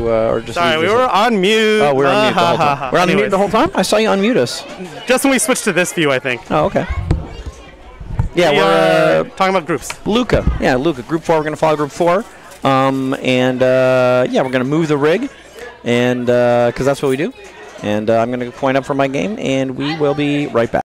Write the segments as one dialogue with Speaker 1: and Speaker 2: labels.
Speaker 1: to, or just?
Speaker 2: Sorry, we were on mute.
Speaker 1: Oh, we're on mute the whole time. We're on mute the whole time. I saw you unmute us.
Speaker 2: Just when we switched to this view, I think.
Speaker 1: Oh, okay. Yeah,
Speaker 2: we're talking about groups.
Speaker 1: Luca. Yeah, Luca. Group 4. We're gonna follow Group 4. Yeah, we're gonna move the rig, and because that's what we do. And I'm gonna point up for my game, and we will be right back.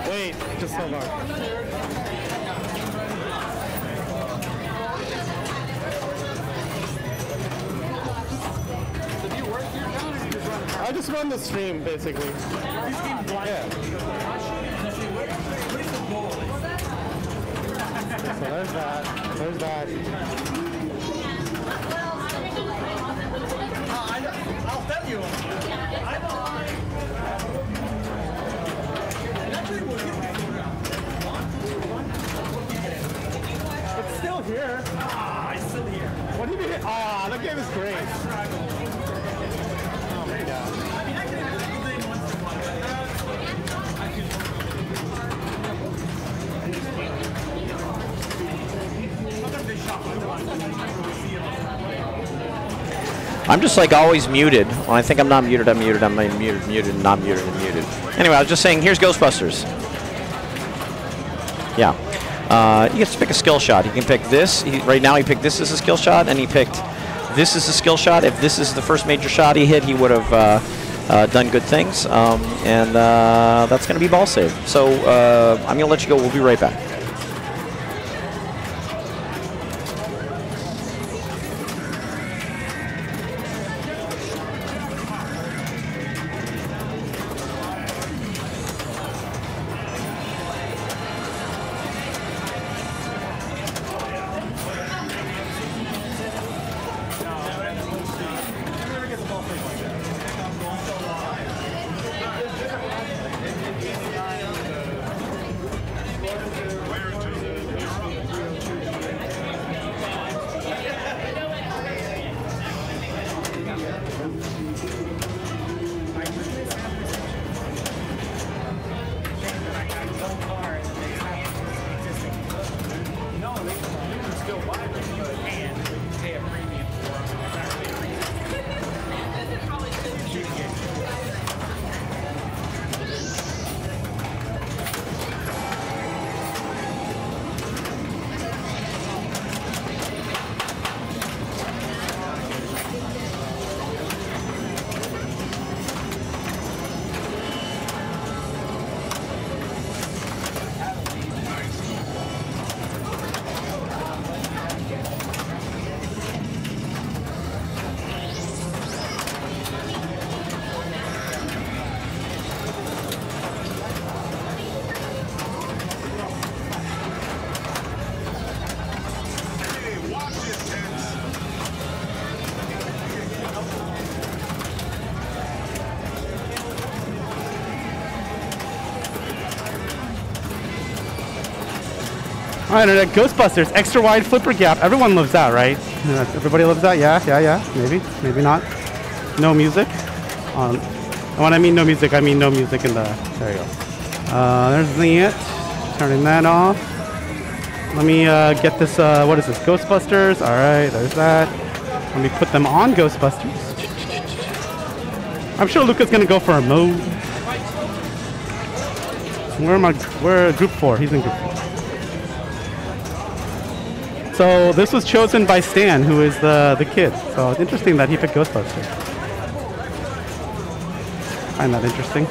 Speaker 2: Wait, just hold on. I just run the stream, basically. Yeah. So there's that. There's that. I'll tell you. It's still here. It's still here. What do you mean? That game is great. Oh my god.
Speaker 1: I'm just like always muted. When I think I'm not muted, I'm muted. I'm muted, muted, not muted, and muted. Anyway, I was just saying, here's Ghostbusters. Yeah. He gets to pick a skill shot. He can pick this. Right now he picked this as a skill shot, and he picked this as a skill shot. If this is the first major shot he hit, he would have done good things. That's going to be ball save. So I'm going to let you go. We'll be right back.
Speaker 2: Alright, Ghostbusters, extra wide flipper gap. Everyone loves that, right? Everybody loves that? Yeah. Maybe not. No music. And when I mean no music, I mean no music in the... There you go. There's the it. Turning that off. Let me get this, what is this? Ghostbusters. Alright, there's that. Let me put them on Ghostbusters. I'm sure Luca's gonna go for a mode. Where group 4? He's in group 4. So this was chosen by Stan, who is the kid. So it's interesting that he picked Ghostbusters. Find that interesting.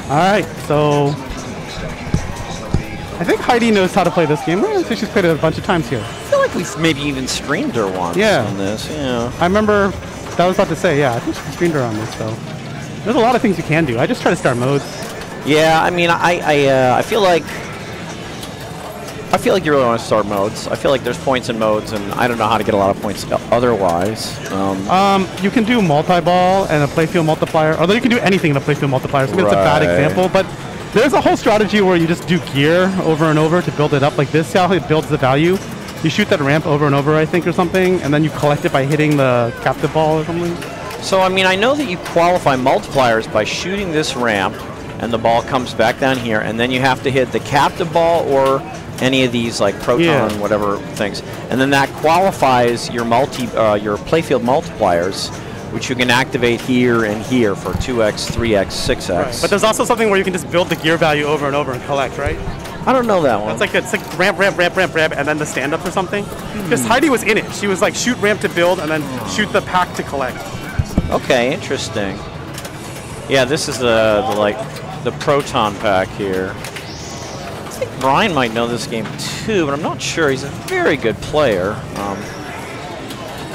Speaker 2: All right, so I think Heidi knows how to play this game. I think she's played it a bunch of times here.
Speaker 1: I feel like we've maybe even streamed her once on this. Yeah.
Speaker 2: I remember. I was about to say, yeah, I think she streamed her on this, so there's a lot of things you can do. I just try to start modes.
Speaker 1: Yeah, I mean, I feel like you really want to start modes. I feel like there's points in modes, and I don't know how to get a lot of points otherwise.
Speaker 2: You can do multi-ball and a playfield multiplier, although you can do anything in a playfield multiplier, so it's a bad example, but there's a whole strategy where you just do gear over and over to build it up like this. See how it builds the value? You shoot that ramp over and over, I think, or something, and then you collect it by hitting the captive ball or something.
Speaker 1: So, I mean, I know that you qualify multipliers by shooting this ramp, and the ball comes back down here, and then you have to hit the captive ball or any of these, like proton, whatever things, and then that qualifies your your playfield multipliers, which you can activate here and here for 2x, 3x, 6x.
Speaker 2: Right. But there's also something where you can just build the gear value over and over and collect, right?
Speaker 1: I don't know that one.
Speaker 2: It's like ramp, and then the stand-ups or something. Because Heidi was in it. She was like shoot ramp to build, and then shoot the pack to collect.
Speaker 1: Okay, interesting. Yeah, this is the proton pack here. I think Brian might know this game too, but I'm not sure. He's a very good player.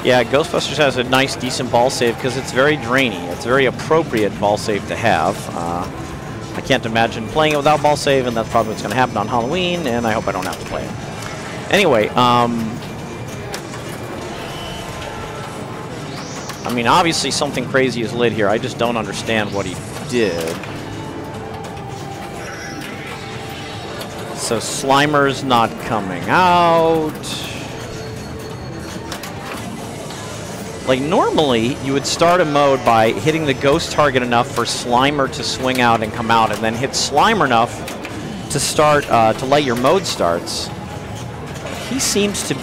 Speaker 1: Yeah, Ghostbusters has a nice, decent ball save because it's very drainy. It's a very appropriate ball save to have. I can't imagine playing it without ball save, and that's probably what's going to happen on Halloween, and I hope I don't have to play it. Anyway, I mean, obviously something crazy is lit here. I just don't understand what he did. So Slimer's not coming out. Like normally, you would start a mode by hitting the ghost target enough for Slimer to swing out and come out, and then hit Slimer enough to start to light your mode starts. He seems to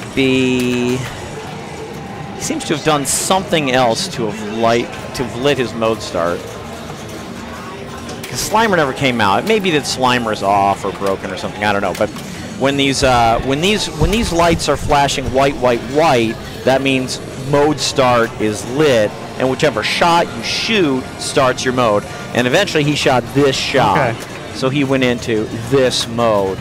Speaker 1: have done something else to have lit his mode start. Because Slimer never came out. It may be that Slimer's off or broken or something. I don't know. But when these lights are flashing white, that means mode start is lit, and whichever shot you shoot starts your mode. And eventually he shot this shot, so he went into this mode.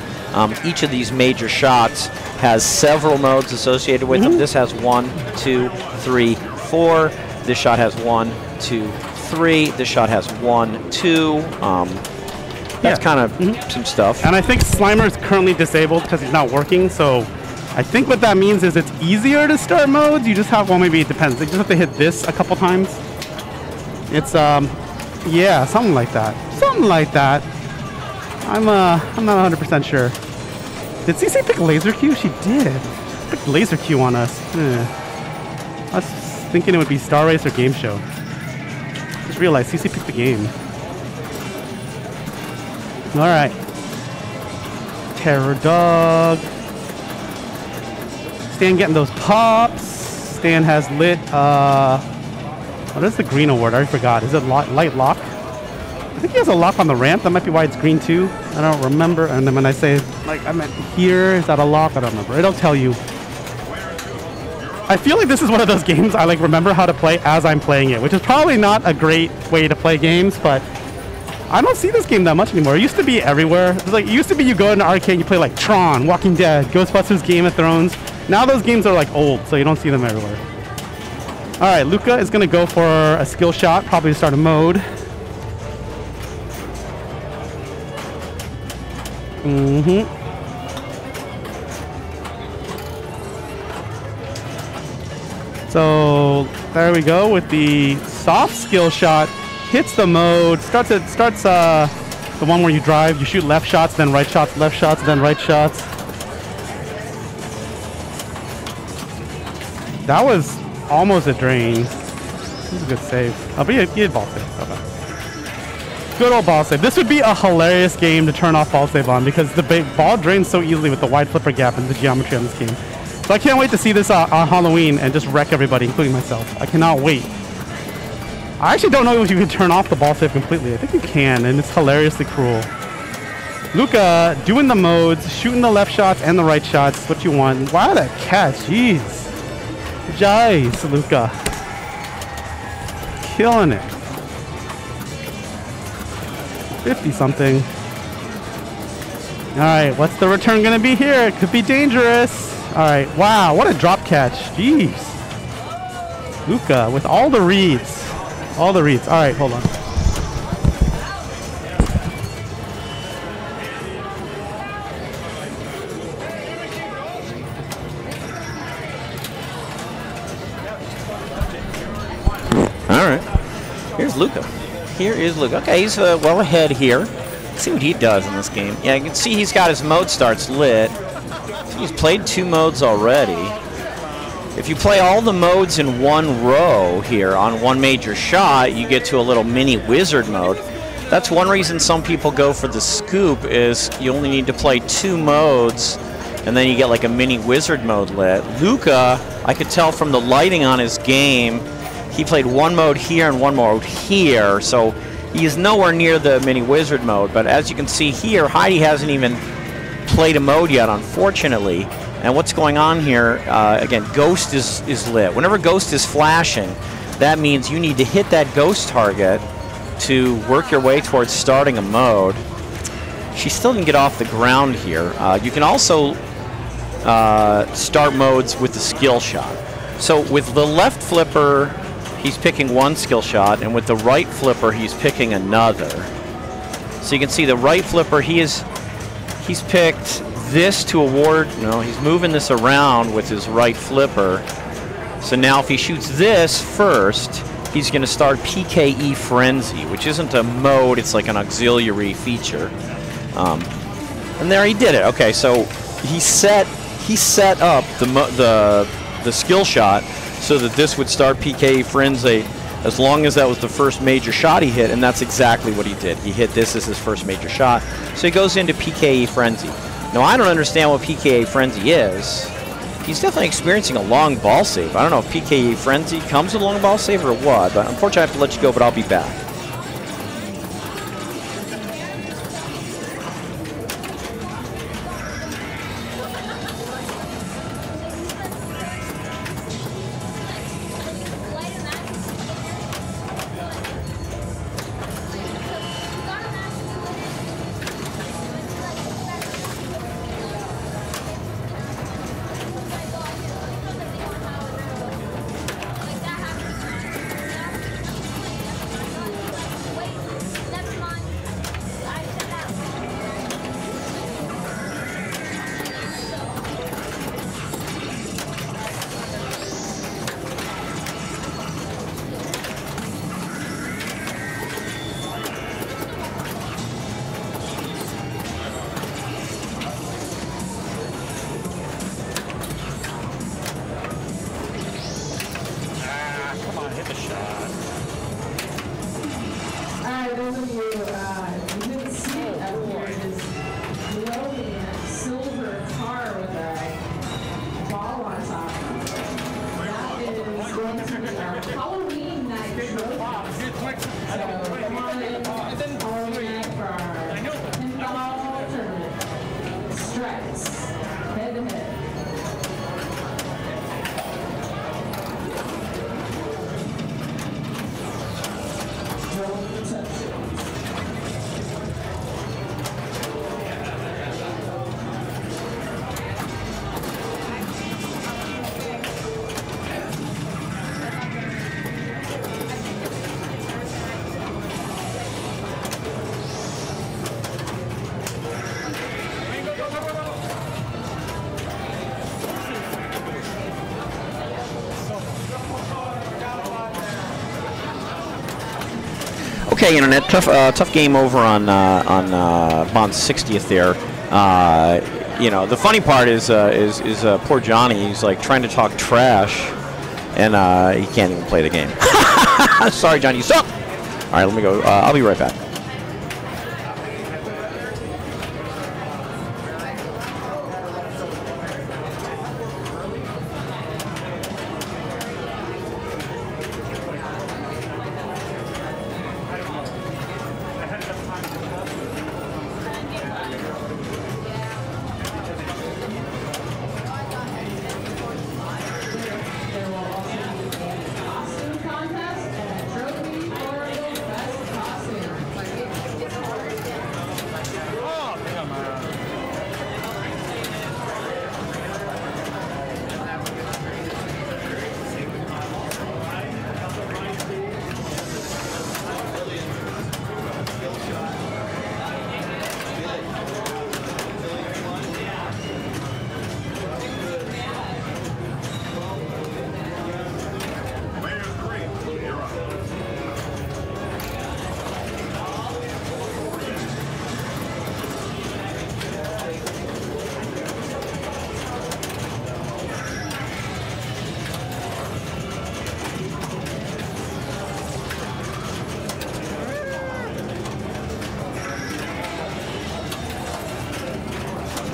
Speaker 1: Each of these major shots has several modes associated with them. This has 1, 2, 3, 4. This shot has 1, 2, 3. This shot has 1, 2. That's kind of some stuff.
Speaker 2: And I think Slimer is currently disabled because he's not working, so I think what that means is it's easier to start modes. You just have, well, maybe it depends. You just have to hit this a couple times. It's, yeah, something like that. Something like that. I'm not 100% sure. Did CC pick Laser Q? She did. Picked Laser Q on us. I was thinking it would be Star Race or Game Show. Just realized CC picked the game. All right. Terror Dog. Stan getting those pops. Stan has lit, what is the green award? I already forgot. Is it light lock? I think he has a lock on the ramp. That might be why it's green too. I don't remember. And then when I say, like, I meant here, is that a lock? I don't remember. It'll tell you. I feel like this is one of those games I like remember how to play as I'm playing it, which is probably not a great way to play games, but I don't see this game that much anymore. It used to be everywhere. It's like, it used to be you go into an arcade and you play like Tron, Walking Dead, Ghostbusters, Game of Thrones. Now those games are like old, so you don't see them everywhere. All right, Luca is gonna go for a skill shot, probably to start a mode. So There we go with the soft skill shot. Hits the mode. Starts the one where you drive. You shoot left shots, then right shots, left shots, then right shots. That was almost a drain. This is a good save. Oh, but he had ball save. Okay. Good old ball save. This would be a hilarious game to turn off ball save on because the ball drains so easily with the wide flipper gap and the geometry on this game. So I can't wait to see this on Halloween and just wreck everybody, including myself. I cannot wait. I actually don't know if you can turn off the ball save completely. I think you can, and it's hilariously cruel. Luca doing the modes, shooting the left shots and the right shots. What you want. Wow, that catch. Jeez. Jeez, Luca. Killing it. 50-something. All right, what's the return going to be here? It could be dangerous. All right, wow, what a drop catch. Jeez. Luca with all the reads. All the reads. All right, hold on.
Speaker 1: All right, here's Luca. Here is Luca. Okay, he's well ahead here. Let's see what he does in this game. Yeah, you can see he's got his mode starts lit. He's played 2 modes already. If you play all the modes in one row here on one major shot, you get to a little mini wizard mode. That's one reason some people go for the scoop is you only need to play 2 modes and then you get like a mini wizard mode lit. Luca, I could tell from the lighting on his game, he played 1 mode here and 1 mode here, so he is nowhere near the mini wizard mode. But as you can see here, Heidi hasn't even played a mode yet, unfortunately. And what's going on here, again, Ghost is lit. Whenever Ghost is flashing, that means you need to hit that Ghost target to work your way towards starting a mode. She still didn't get off the ground here. You can also start modes with the skill shot. So with the left flipper, he's picking 1 skill shot, and with the right flipper, he's picking another. So you can see the right flipper, he's picked this to award, no, he's moving this around with his right flipper. So now if he shoots this first, he's going to start PKE Frenzy, which isn't a mode, it's like an auxiliary feature. And there he did it. Okay, so he set up the skill shot so that this would start PKE Frenzy as long as that was the first major shot he hit, and that's exactly what he did. He hit this as his first major shot, so he goes into PKE Frenzy. Now, I don't understand what PKE Frenzy is. He's definitely experiencing a long ball save. I don't know if PKE Frenzy comes with a long ball save or what, but unfortunately I have to let you go, but I'll be back. Okay, internet. Tough game over on Bond's 60th there. You know, the funny part is poor Johnny. He's like trying to talk trash, and he can't even play the game. Sorry, Johnny, you suck. All right, let me go. I'll be right back.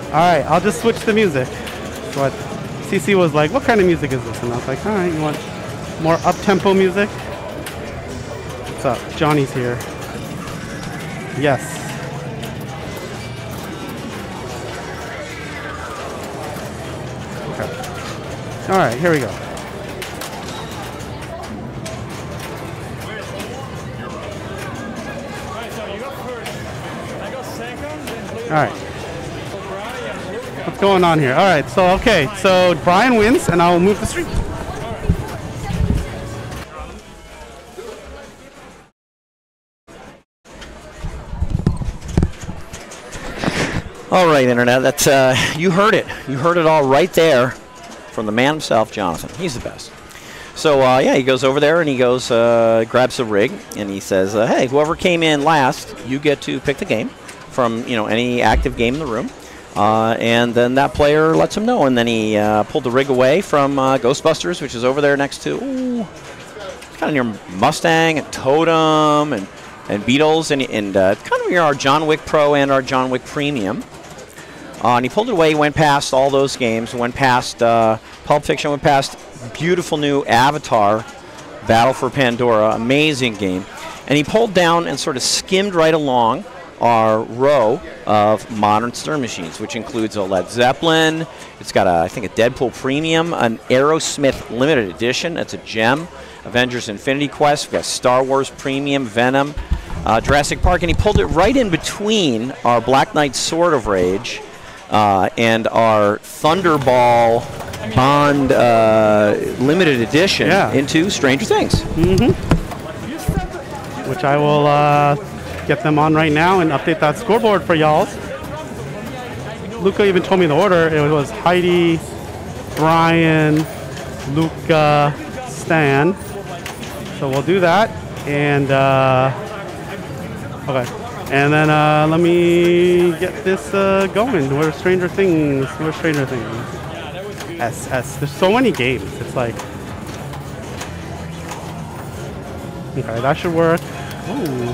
Speaker 2: All right, I'll just switch the music. So what CC was like, what kind of music is this? And I was like, all right, you want more up-tempo music? What's up? Johnny's here. Yes. Okay. All right, here we go. All right. What's going on here? All right, so okay, so Brian wins, and I'll move the street.
Speaker 1: All right, internet. That's you heard it. You heard it all right there from the man himself, Jonathan. He's the best. So yeah, he goes over there and he goes, grabs the rig, and he says, "Hey, whoever came in last, you get to pick the game from any active game in the room." And then that player lets him know, and then he pulled the rig away from Ghostbusters, which is over there next to kind of near Mustang and Totem and Beatles, and kind of near our John Wick Pro and our John Wick Premium. And he pulled it away, went past all those games, went past Pulp Fiction, went past beautiful new Avatar, Battle for Pandora, amazing game. And he pulled down and sort of skimmed right along our row of modern Stern machines, which includes a Led Zeppelin. It's got, I think, a Deadpool Premium, an Aerosmith Limited Edition. That's a gem. Avengers Infinity Quest. We've got Star Wars Premium, Venom, Jurassic Park. And he pulled it right in between our Black Knight Sword of Rage and our Thunderball Bond Limited Edition into Stranger Things.
Speaker 2: Mm-hmm. Which I will get them on right now and update that scoreboard for y'all. Luca even told me the order. It was Heidi, Brian, Luca, Stan. So we'll do that. And okay. And then let me get this going. Where's Stranger Things? Where's Stranger Things? S. There's so many games. It's like, okay, that should work. Ooh.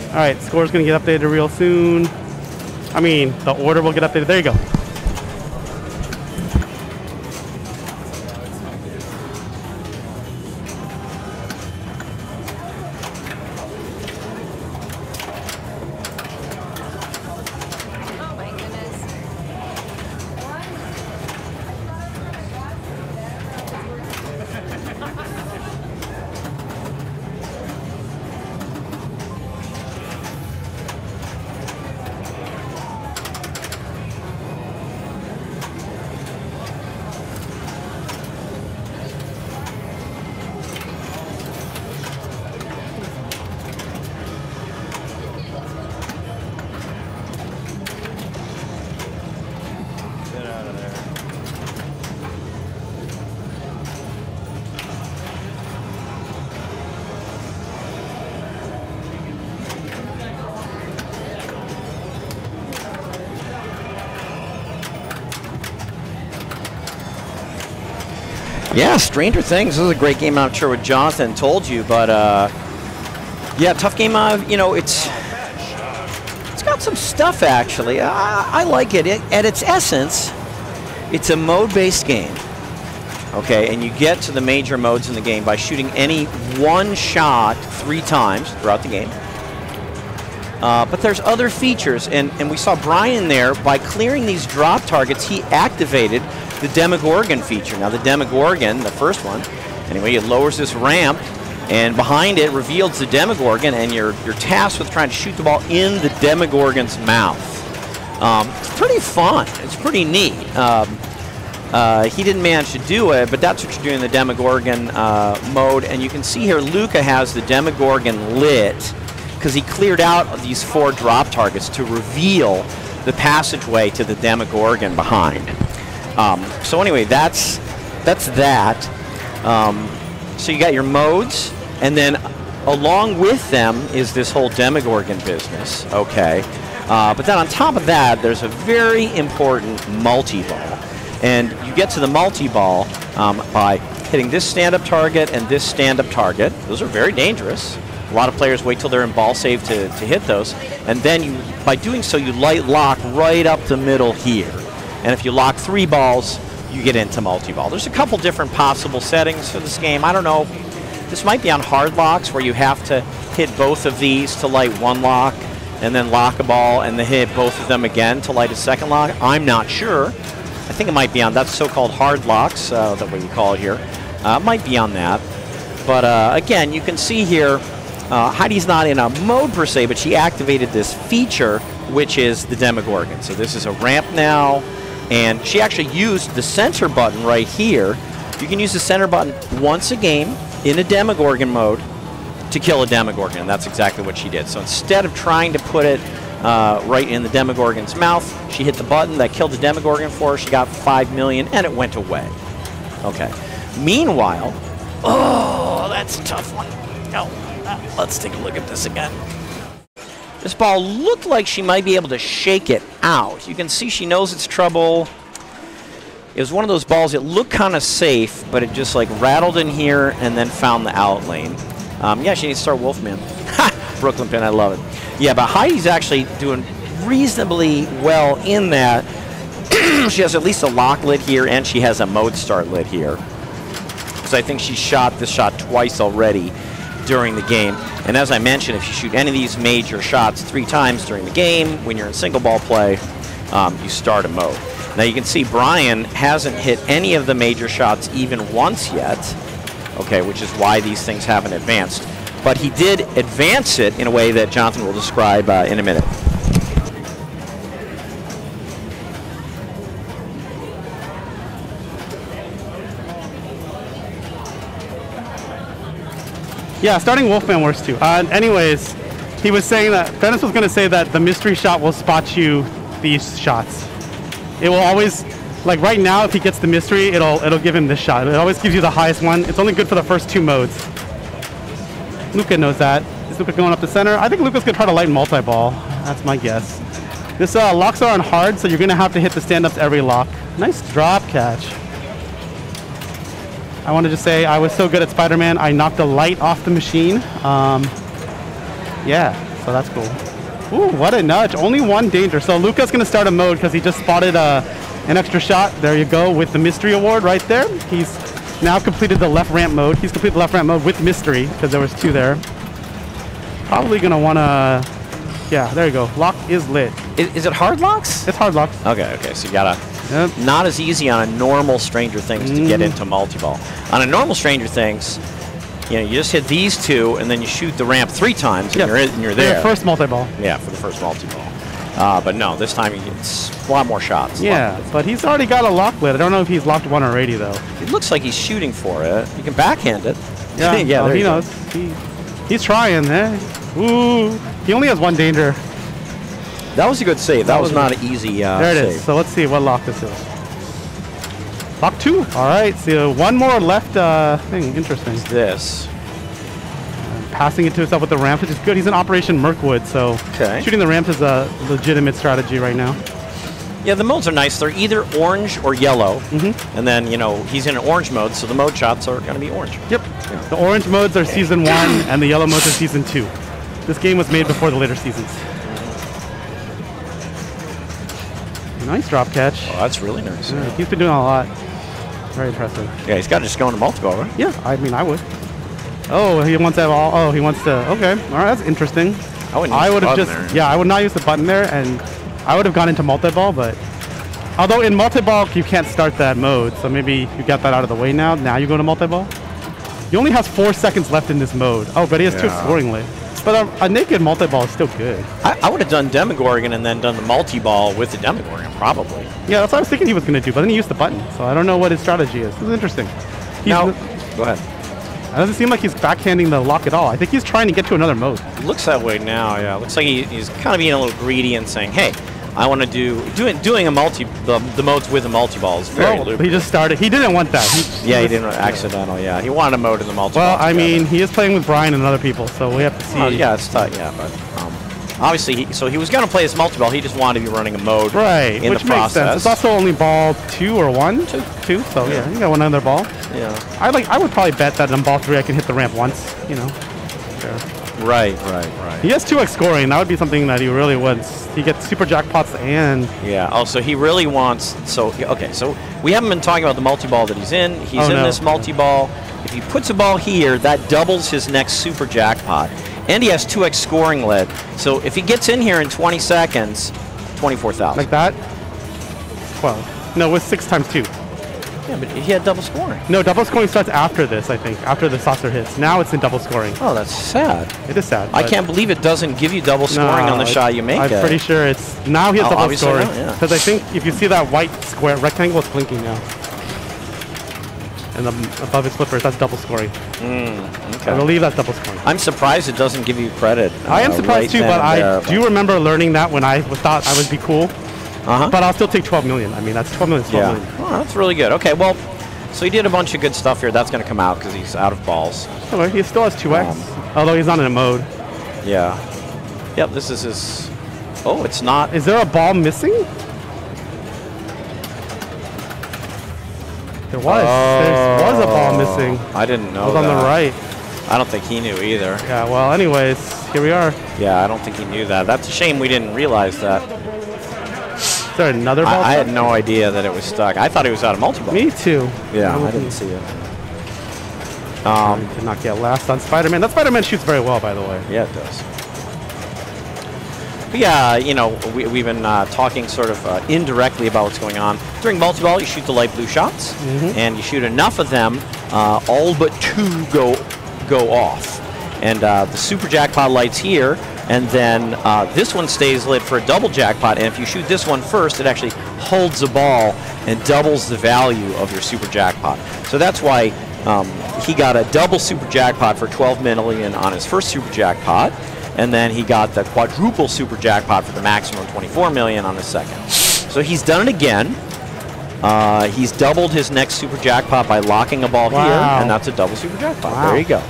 Speaker 2: All right, score's gonna get updated real soon. I mean, the order will get updated. There you go.
Speaker 1: Yeah, Stranger Things. This is a great game. I'm not sure what Jonathan told you, but yeah, tough game. You know, it's got some stuff actually. I like it. At its essence, it's a mode-based game. Okay, and you get to the major modes in the game by shooting any one shot 3 times throughout the game. But there's other features, and we saw Brian there. By clearing these drop targets, he activated the Demogorgon feature. Now the Demogorgon, the first one, anyway, it lowers this ramp, and behind it reveals the Demogorgon, and you're tasked with trying to shoot the ball in the Demogorgon's mouth. It's pretty fun. It's pretty neat. He didn't manage to do it, but that's what you're doing in the Demogorgon mode. And you can see here Luca has the Demogorgon lit because he cleared out these 4 drop targets to reveal the passageway to the Demogorgon behind. So anyway, that's that. So you got your modes, and then along with them is this whole Demogorgon business, okay? But then on top of that, there's a very important multi-ball. And you get to the multi-ball by hitting this stand-up target and this stand-up target. Those are very dangerous. A lot of players wait till they're in ball save to hit those. And then by doing so, you light lock right up the middle here. And if you lock 3 balls, you get into multi-ball. There's a couple different possible settings for this game. I don't know. This might be on hard locks where you have to hit both of these to light 1 lock and then lock a ball and then hit both of them again to light a 2nd lock. I'm not sure. I think it might be on, that's so-called hard locks, that's what we call it here. It might be on that. But again, you can see here, Heidi's not in a mode per se, but she activated this feature, which is the Demogorgon. So this is a ramp now, and she actually used the center button right here. You can use the center button once a game in a Demogorgon mode to kill a Demogorgon, and that's exactly what she did. So instead of trying to put it right in the Demogorgon's mouth, she hit the button that killed the Demogorgon for her. She got 5 million, and it went away. Okay. Meanwhile, oh, that's a tough one. Oh, let's take a look at this again. This ball looked like she might be able to shake it out. You can see she knows it's trouble. It was one of those balls, it looked kind of safe, but it just like rattled in here and then found the out lane. Yeah, she needs to start Wolfman. Brooklyn pin, I love it. Yeah, but Heidi's actually doing reasonably well in that. She has at least a lock lid here, and she has a mode start lid here. Because I think she shot this shot twice already during the game. And as I mentioned, if you shoot any of these major shots 3 times during the game, when you're in single ball play, you start a mode. Now you can see Brian hasn't hit any of the major shots even once yet, okay, which is why these things haven't advanced. But he did advance it in a way that Jonathan will describe in a minute.
Speaker 2: Yeah, starting Wolfman works too. Anyways, he was saying that, Dennis was going to say that the mystery shot will spot you these shots. It will always, like right now, if he gets the mystery, it'll give him this shot. It always gives you the highest one. It's only good for the first 2 modes. Luca knows that. Is Luca going up the center? I think Luca's going to try to light multi-ball. That's my guess. This locks are on hard, so you're going to have to hit the stand-ups every lock. Nice drop catch. I wanted to say I was so good at Spider-Man, I knocked the light off the machine. Yeah, so that's cool. Ooh, what a nudge. Only 1 danger. So Luca's going to start a mode because he just spotted an extra shot. There you go with the mystery award right there. He's now completed the left ramp mode. He's completed the left ramp mode with mystery because there was 2 there. Probably going to want to... Yeah, there you go. Lock is lit.
Speaker 1: Is it hard locks?
Speaker 2: It's hard locks.
Speaker 1: Okay, so you got to... Yep. Not as easy on a normal Stranger Things to get into multi-ball. On a normal Stranger Things, you know, you just hit these 2 and then you shoot the ramp 3 times and you're there.
Speaker 2: For the first multi-ball.
Speaker 1: Yeah, for the first multi-ball. But no, this time it's a lot more shots.
Speaker 2: Yeah, but he's already got a lock lid. I don't know if he's locked 1 already though.
Speaker 1: It looks like he's shooting for it. You can backhand it.
Speaker 2: Yeah,
Speaker 1: yeah,
Speaker 2: he knows. He's trying. Ooh, he only has 1 danger.
Speaker 1: That was a good save. That was not an easy
Speaker 2: there it
Speaker 1: save.
Speaker 2: is. So let's see what lock this is. Lock 2. All right. So 1 more left thing. Interesting.
Speaker 1: What's this?
Speaker 2: Passing it to himself with the ramp, which is good. He's in Operation Mirkwood, so shooting the ramp is a legitimate strategy right now.
Speaker 1: Yeah, the modes are nice. They're either orange or yellow, and then he's in an orange mode, so the mode shots are going to be orange.
Speaker 2: Yep. Yeah. The orange modes are season 1, and the yellow modes are season 2. This game was made before the later seasons. Nice drop catch.
Speaker 1: Oh, that's really nice.
Speaker 2: Yeah, he's been doing a lot. Very impressive.
Speaker 1: Yeah, he's got to just go into multi-ball, right?
Speaker 2: Yeah, I mean, I would. Oh, he wants to have all. Oh, he wants to. Okay, all right, that's interesting.
Speaker 1: I would have just.
Speaker 2: There. Yeah, I would not use the button there, and I would have gone into multi-ball, but although in multi-ball you can't start that mode, so maybe you got that out of the way now. Now you go to multi-ball. He only has 4 seconds left in this mode. Oh, but he has 2 scoring late. But a naked multi-ball is still good.
Speaker 1: I would have done Demogorgon and then done the multi-ball with the Demogorgon, probably.
Speaker 2: Yeah, that's what I was thinking he was going to do, but then he used the button, so I don't know what his strategy is. This is interesting.
Speaker 1: Now, go ahead.
Speaker 2: It doesn't seem like he's backhanding the lock at all. I think he's trying to get to another mode.
Speaker 1: It looks that way now, yeah. Looks like he's kind of being a little greedy and saying, hey, I want to doing the modes with a multi-ball is very lucrative.
Speaker 2: He just started. He didn't want that.
Speaker 1: He didn't accidental. Yeah, he wanted a mode in the multi-ball.
Speaker 2: Well, I mean, he is playing with Brian and other people, so we have to see.
Speaker 1: Yeah, it's tough. Yeah, but obviously, he was going to play his multi-ball. He just wanted to be running a mode in
Speaker 2: which
Speaker 1: the process.
Speaker 2: Makes sense. It's also only ball 2 or 1? 2. So yeah, you got one other ball.
Speaker 1: Yeah.
Speaker 2: I would probably bet that on ball 3 I can hit the ramp once. Sure.
Speaker 1: Right.
Speaker 2: He has 2x scoring. That would be something that he really wants. He gets super jackpots and...
Speaker 1: Yeah. Oh, so he really wants... So we haven't been talking about the multi-ball that he's in. He's in this multi-ball. If he puts a ball here, that doubles his next super jackpot. And he has 2x scoring lead. So if he gets in here in 20 seconds, 24,000.
Speaker 2: Like that? 12. No, with 6 times 2.
Speaker 1: Yeah, but he had double scoring.
Speaker 2: No, double scoring starts after this, I think. After the saucer hits. Now it's in double scoring.
Speaker 1: Oh, that's sad.
Speaker 2: It is sad.
Speaker 1: I can't believe it doesn't give you double scoring on the shot you make.
Speaker 2: I'm pretty sure it's... Now he has double scoring.
Speaker 1: Because
Speaker 2: I think if you see that white square rectangle, it's blinking now. And above his flippers, that's double scoring.
Speaker 1: Okay.
Speaker 2: I believe that's double scoring.
Speaker 1: I'm surprised it doesn't give you credit.
Speaker 2: I am surprised too, but I do remember learning that when I thought I would be cool. But I'll still take 12 million. I mean, that's 12 million. 12 million.
Speaker 1: Oh, that's really good. Okay, well, so he did a bunch of good stuff here. That's going to come out because he's out of balls.
Speaker 2: Okay, he still has 2x, although he's not in a mode.
Speaker 1: Yeah. Yep, this is his... Oh, it's not...
Speaker 2: Is there a ball missing? There was. There was a ball missing.
Speaker 1: I didn't know
Speaker 2: It was on the right.
Speaker 1: I don't think he knew either.
Speaker 2: Yeah, well, anyways, here we are.
Speaker 1: Yeah, I don't think he knew that. That's a shame we didn't realize that.
Speaker 2: Is there another ball?
Speaker 1: I had no idea that it was stuck. I thought he was out of multi-ball.
Speaker 2: Me too.
Speaker 1: Yeah, I didn't see it.
Speaker 2: Did not get last on Spider-Man. That Spider-Man shoots very well, by the way.
Speaker 1: Yeah, it does. But yeah, we've been talking sort of indirectly about what's going on. During multi-ball, you shoot the light blue shots, and you shoot enough of them, all but 2 go off. And the super jackpot lights here, and then this one stays lit for a double jackpot, and if you shoot this one first, it actually holds the ball and doubles the value of your super jackpot. So that's why he got a double super jackpot for 12 million on his first super jackpot, and then he got the quadruple super jackpot for the maximum 24 million on the second. So he's done it again. He's doubled his next super jackpot by locking a ball here, and that's a double super jackpot. There you go.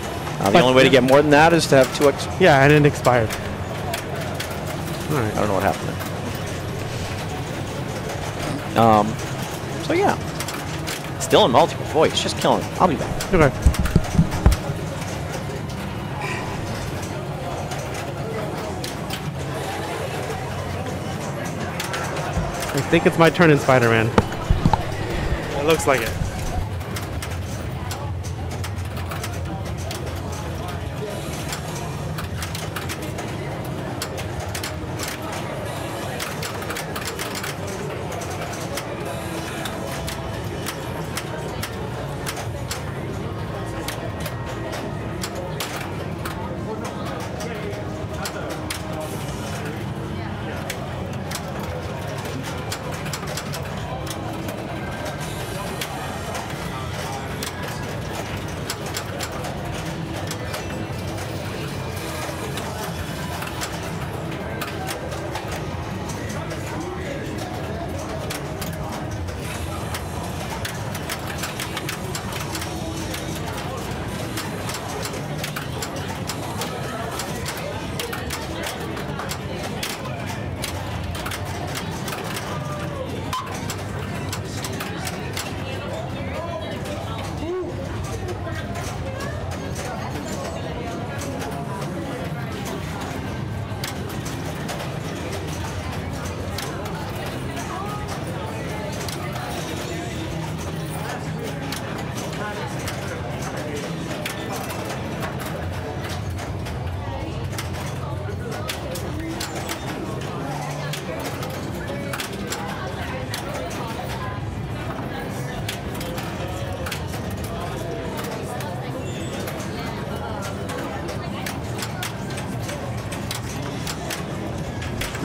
Speaker 1: The only way to get more than that is to have 2x.
Speaker 2: Yeah, and it expired. All right.
Speaker 1: I don't know what happened there. So yeah, still in multiple. Boy, it's just killing. I'll be back.
Speaker 2: Okay. I think it's my turn in Spider-Man. It looks like it.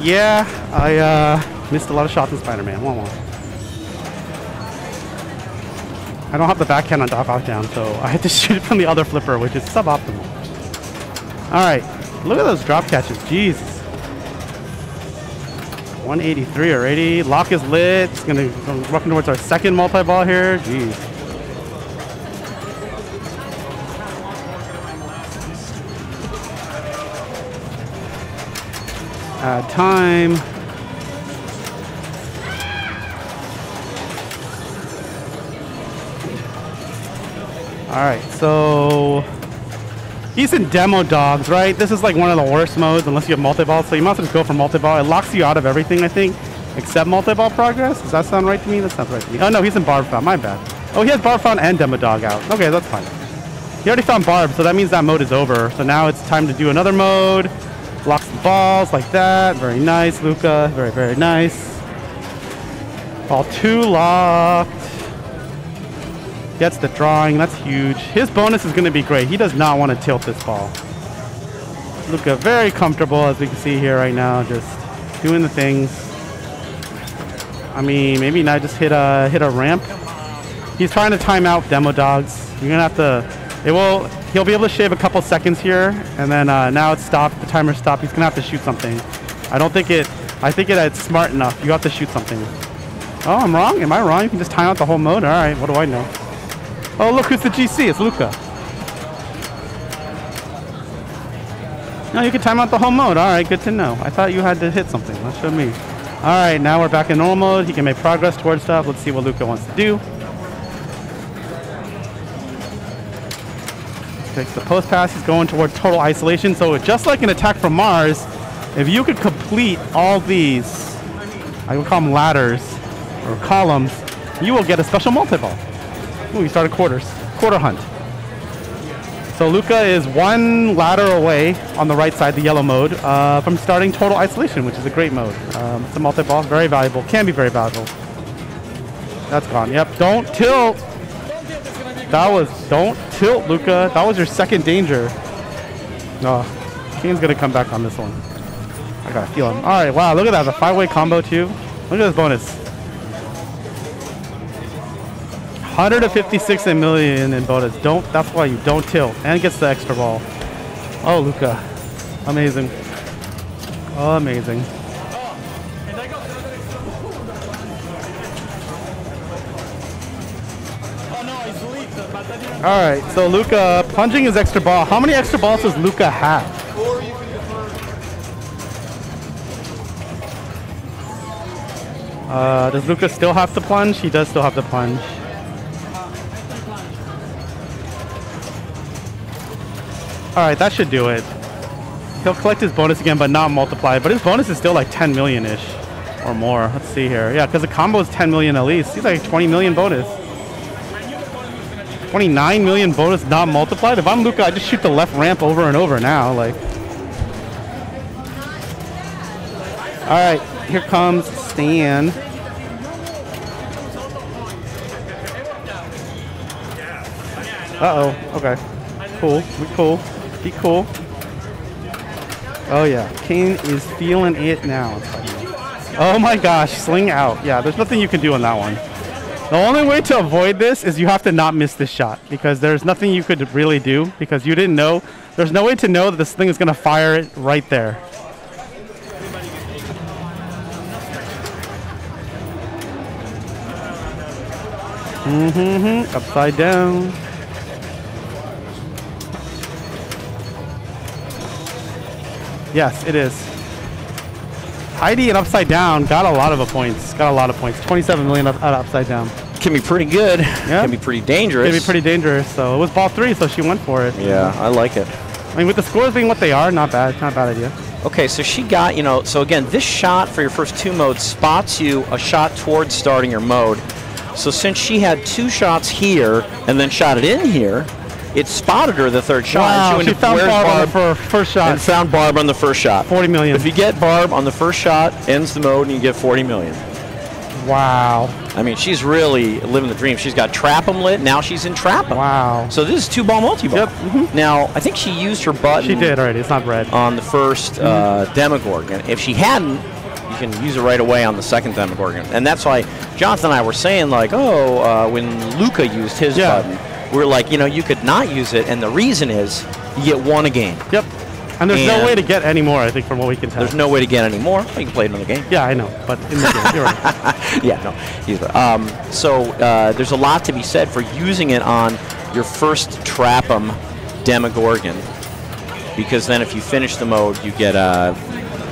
Speaker 2: Yeah, I missed a lot of shots in Spider-Man. 1-1. I don't have the backhand on Doc Ock down, so I had to shoot it from the other flipper, which is suboptimal. All right, look at those drop catches. Jeez. 183 already. Lock is lit. It's gonna go working towards our second multi-ball here. Jeez. Add time. All right, so he's in demo dogs, right? This is like one of the worst modes unless you have multi-ball, so you might as well just go for multi-ball. It locks you out of everything, I think, except multi-ball progress. Does that sound right to me? That sounds right to me. Oh no, he's in barb found, my bad. Oh, he has barb found and demo dog out. Okay, that's fine. He already found barb, so that means that mode is over. So now it's time to do another mode. Locks the balls like that. Very nice, Luca. Very, very nice. Ball 2 locked. Gets the drawing. That's huge. His bonus is going to be great. He does not want to tilt this ball. Luca very comfortable, as we can see here right now, just doing the things. I mean, maybe not just hit a ramp. He's trying to time out demo dogs. You're gonna have to. He'll be able to shave a couple seconds here, and then now it's stopped. The timer's stopped. He's gonna have to shoot something. I think it's smart enough. You have to shoot something. Oh, I'm wrong. Am I wrong? You can just time out the whole mode. All right. What do I know? Oh, look who's the GC. It's Luca. No, you can time out the whole mode. All right, good to know. I thought you had to hit something. That showed me. All right, now we're back in normal mode. He can make progress towards stuff. Let's see what Luca wants to do. Takes the post pass. He's going toward total isolation. So just like an attack from Mars, if you could complete all these, I would call them ladders or columns, you will get a special multi-ball. Ooh, we started quarter hunt. So Luca is one ladder away on the right side, the yellow mode, from starting total isolation, which is a great mode. It's a multi-ball, very valuable, can be very valuable. That's gone. Yep, don't tilt. Don't tilt, Luca. That was your second danger. No, Kane's gonna come back on this one. I gotta feel him. All right, wow, look at that, the 5-way combo too. Look at this bonus. 156 million in bonus. That's why you don't tilt. And gets the extra ball. Oh, Luca. Amazing. Oh, amazing. Alright, so Luca plunging his extra ball. How many extra balls does Luca have? Does Luca still have to plunge? He does still have to plunge. Alright, that should do it. He'll collect his bonus again, but not multiply. But his bonus is still like 10 million-ish or more. Let's see here. Yeah, because the combo is 10 million at least. He's like 20 million bonus. 29 million bonus not multiplied? If I'm Luca, I just shoot the left ramp over and over now. Like. Alright, here comes Stan. Uh-oh, okay. Cool, we cool. Be cool. Oh yeah, Kane is feeling it now. Oh my gosh, sling out. Yeah, there's nothing you can do on that one. The only way to avoid this is you have to not miss this shot, because there's nothing you could really do, because you didn't know. There's no way to know that this thing is going to fire it right there. Upside down. Yes, it is. Heidi and upside down got a lot of points. 27 million upside down.
Speaker 1: Can be pretty good. Yeah. Can be pretty dangerous.
Speaker 2: Can be pretty dangerous. So it was ball 3, so she went for it.
Speaker 1: Yeah, I like it.
Speaker 2: I mean, with the scores being what they are, not bad. Not a bad idea.
Speaker 1: Okay, so she got, so again, this shot for your first 2 modes spots you a shot towards starting your mode. So since she had 2 shots here and then shot it in here, it spotted her the 3rd shot.
Speaker 2: Wow,
Speaker 1: and
Speaker 2: she found Barb on the first shot.
Speaker 1: And found Barb on the first shot.
Speaker 2: 40 million.
Speaker 1: If you get Barb on the first shot, ends the mode, and you get 40 million.
Speaker 2: Wow.
Speaker 1: I mean, she's really living the dream. She's got Trap 'em lit. Now she's in Trap 'em.
Speaker 2: Wow.
Speaker 1: So this is 2-ball multi-ball.
Speaker 2: Yep.
Speaker 1: Now, I think she used her button.
Speaker 2: She did already. It's not red.
Speaker 1: On the first Demogorgon. If she hadn't, can use it right away on the second Demogorgon. And that's why Jonathan and I were saying, like, oh, when Luca used his button, we were like, you know, you could not use it, and the reason is you get one a game.
Speaker 2: Yep. And there's no way to get any more, I think, from what we can tell.
Speaker 1: There's no way to get any more. You can play another game.
Speaker 2: Yeah, I know, but in the game, you're right.
Speaker 1: Yeah, no. So there's a lot to be said for using it on your first Trap 'em Demogorgon, because then if you finish the mode, you get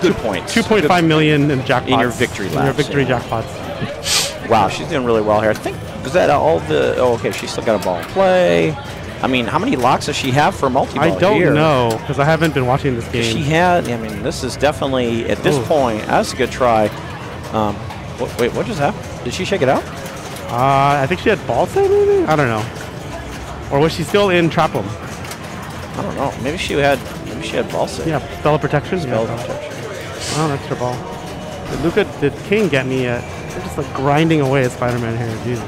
Speaker 1: good points.
Speaker 2: 2.5 million in jackpots.
Speaker 1: In your victory laps.
Speaker 2: In your victory jackpots.
Speaker 1: Wow, she's doing really well here. I think, was that all the... Oh, okay, she's still got a ball in play. I mean, how many locks does she have for multi-ball
Speaker 2: I don't
Speaker 1: here?
Speaker 2: know, because I haven't been watching this game.
Speaker 1: She had... I mean, this is definitely... At this point, that's a good try. Wait, what just happened? Did she shake it out?
Speaker 2: I think she had ball save, maybe? I don't know. Or was she still in Trap 'em?
Speaker 1: I don't know. Maybe she had ball save.
Speaker 2: Yeah, spell of protection.
Speaker 1: Spell of protection.
Speaker 2: Oh, an extra ball. Did Kane get me yet? They're just like grinding away at Spider-Man here. Jesus.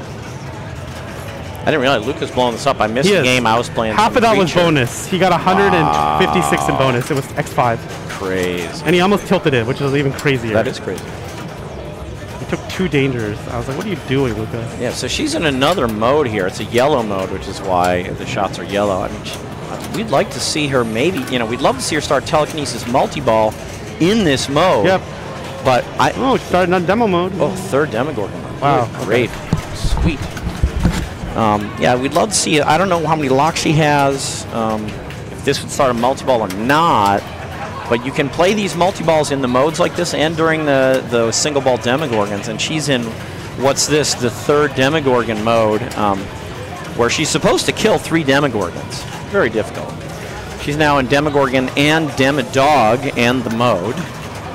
Speaker 1: I didn't realize Luca's blowing this up. I missed the game I was playing.
Speaker 2: Half of that was bonus. He got 156 in bonus. It was X5.
Speaker 1: Crazy.
Speaker 2: And he almost tilted it, which was even crazier.
Speaker 1: That is crazy.
Speaker 2: He took 2 dangers. I was like, what are you doing, Luca?
Speaker 1: Yeah, so she's in another mode here. It's a yellow mode, which is why the shots are yellow. I mean, we'd like to see her maybe, you know, we'd love to see her start telekinesis multi-ball in this mode.
Speaker 2: Yep.
Speaker 1: But
Speaker 2: Oh, she started on demo mode.
Speaker 1: Oh, third Demogorgon mode.
Speaker 2: Wow.
Speaker 1: Great. Okay. Sweet. Yeah, we'd love to see it. I don't know how many locks she has, if this would start a multi-ball or not, but you can play these multi-balls in the modes like this and during the single-ball Demogorgons, and she's in, what's this, the third Demogorgon mode, where she's supposed to kill 3 Demogorgons. Very difficult. She's now in Demogorgon and Demodog and the mode.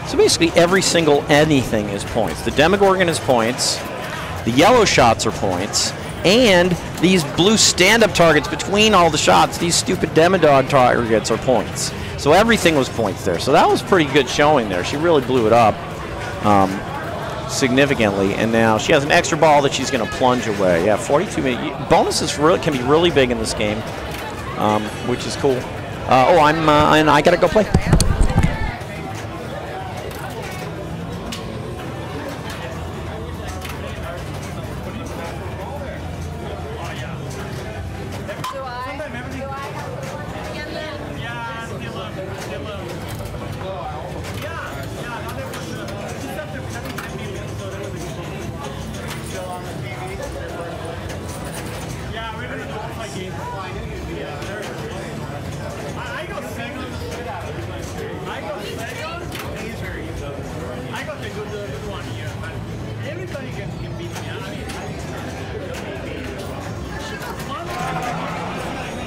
Speaker 1: So basically every single anything is points. The Demogorgon is points, the yellow shots are points, and these blue stand-up targets between all the shots, these stupid Demodog targets are points. So everything was points there. So that was pretty good showing there. She really blew it up significantly, and now she has an extra ball that she's going to plunge away. Yeah, 42 minutes. Bonuses can be really big in this game, which is cool. And I got to go play.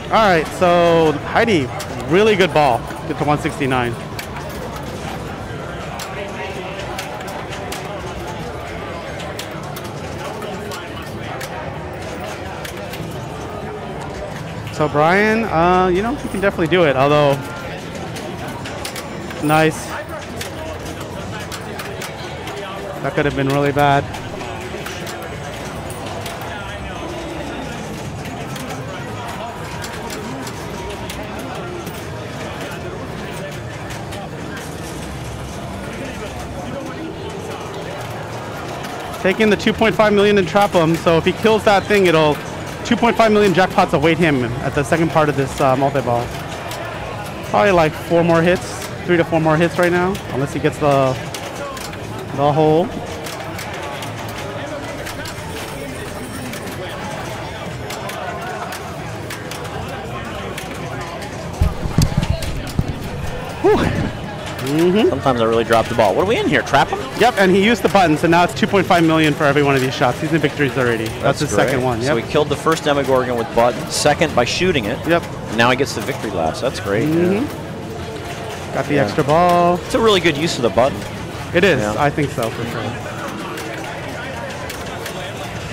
Speaker 2: All right, so Heidi, really good ball. Get to 169. So Brian, you know, you can definitely do it, although nice. That could have been really bad. Taking the 2.5 million in Trap 'em, so if he kills that thing, it'll 2.5 million jackpots await him at the second part of this multi-ball. Probably like 4 more hits, 3 to 4 more hits right now, unless he gets the hole.
Speaker 1: Sometimes I really drop the ball. What are we in here? Trap 'em?
Speaker 2: Yep, and he used the button, so now it's 2.5 million for every one of these shots. He's in victories already. That's his second one. Yep.
Speaker 1: So he killed the first Demogorgon with button, second by shooting it.
Speaker 2: Yep.
Speaker 1: Now he gets the victory laps. That's great. Yeah.
Speaker 2: Got the extra ball.
Speaker 1: It's a really good use of the button.
Speaker 2: It is.
Speaker 1: Yeah.
Speaker 2: I think so, for sure.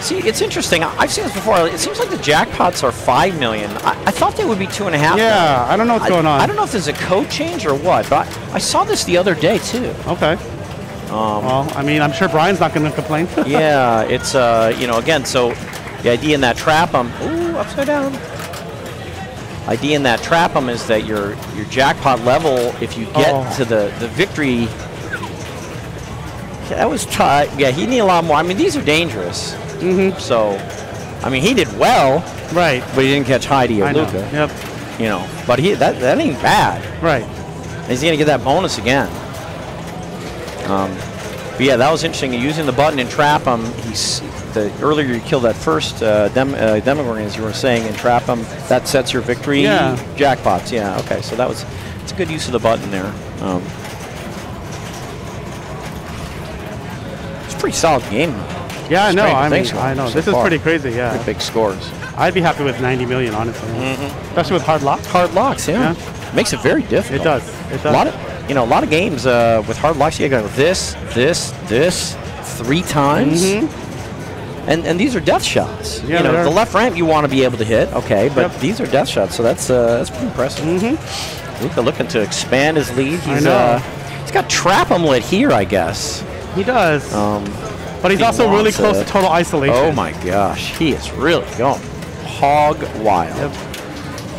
Speaker 1: See, it's interesting. I've seen this before. It seems like the jackpots are 5 million. I thought they would be 2.5 million.
Speaker 2: Yeah, I don't know what's going on.
Speaker 1: I don't know if there's a code change or what, but I saw this the other day too.
Speaker 2: Okay. Well, I mean, I'm sure Brian's not going to complain.
Speaker 1: Yeah, it's you know, again, so the idea in that Trap 'em, ooh, upside down. Idea in that Trap 'em is that your jackpot level, if you get to the victory That was tight. Yeah, he needed a lot more. I mean, these are dangerous.
Speaker 2: Mm-hmm.
Speaker 1: So, I mean, he did well.
Speaker 2: Right.
Speaker 1: But he didn't catch Heidi or Luca.
Speaker 2: Yep.
Speaker 1: You know, but that ain't bad.
Speaker 2: Right.
Speaker 1: He's going to get that bonus again. But yeah, that was interesting. Using the button and trap him. Earlier you killed that first Demogorgon, as you were saying, and trap him. That sets your victory jackpots. Yeah, okay. So it's a good use of the button there. It's a pretty solid game.
Speaker 2: Yeah, I know. I know.
Speaker 1: So
Speaker 2: this is pretty crazy. Yeah.
Speaker 1: Pretty big scores.
Speaker 2: I'd be happy with 90 million, honestly. Especially with hard locks.
Speaker 1: Hard locks, yeah. Makes it very difficult.
Speaker 2: It does. It does.
Speaker 1: A lot of games with hard locks, you gotta go this, 3 times. And these are death shots.
Speaker 2: Yeah,
Speaker 1: the left ramp you want to be able to hit, okay, but these are death shots, so that's pretty impressive. Luca looking to expand his lead. He's got trap him lit here, I guess.
Speaker 2: He does. But he's also really close to total isolation.
Speaker 1: Oh my gosh, he is really going hog wild.
Speaker 2: Yep.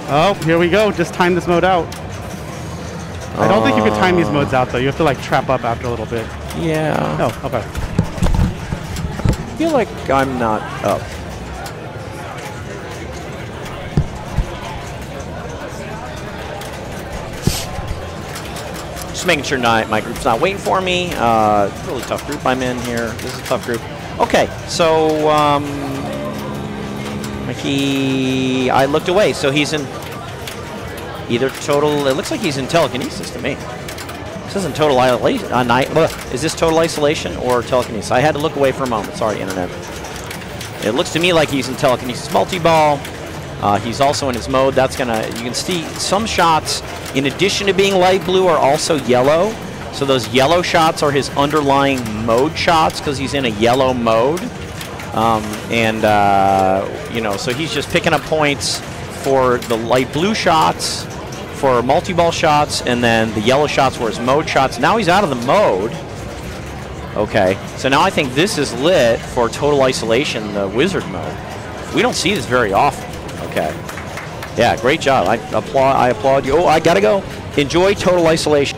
Speaker 2: Oh, here we go. Just time this mode out. I don't think you can time these modes out, though. You have to, like, trap up after a little bit.
Speaker 1: Yeah.
Speaker 2: Oh, okay.
Speaker 1: I feel like I'm not up. Just making sure my group's not waiting for me. Really tough group I'm in here. This is a tough group. Okay, so I looked away, so he's in either total. It looks like he's in telekinesis to me. This isn't total isolation. Is this total isolation or telekinesis? I had to look away for a moment. Sorry, internet. It looks to me like he's in telekinesis multi-ball. He's also in his mode. You can see some shots, in addition to being light blue, are also yellow. So those yellow shots are his underlying mode shots because he's in a yellow mode. So he's just picking up points for the light blue shots, for multi-ball shots, and then the yellow shots were his mode shots. Now he's out of the mode. Okay, so now I think this is lit for total isolation, the wizard mode. We don't see this very often. Okay. Yeah, great job. I applaud you. Oh, I gotta go. Enjoy total isolation.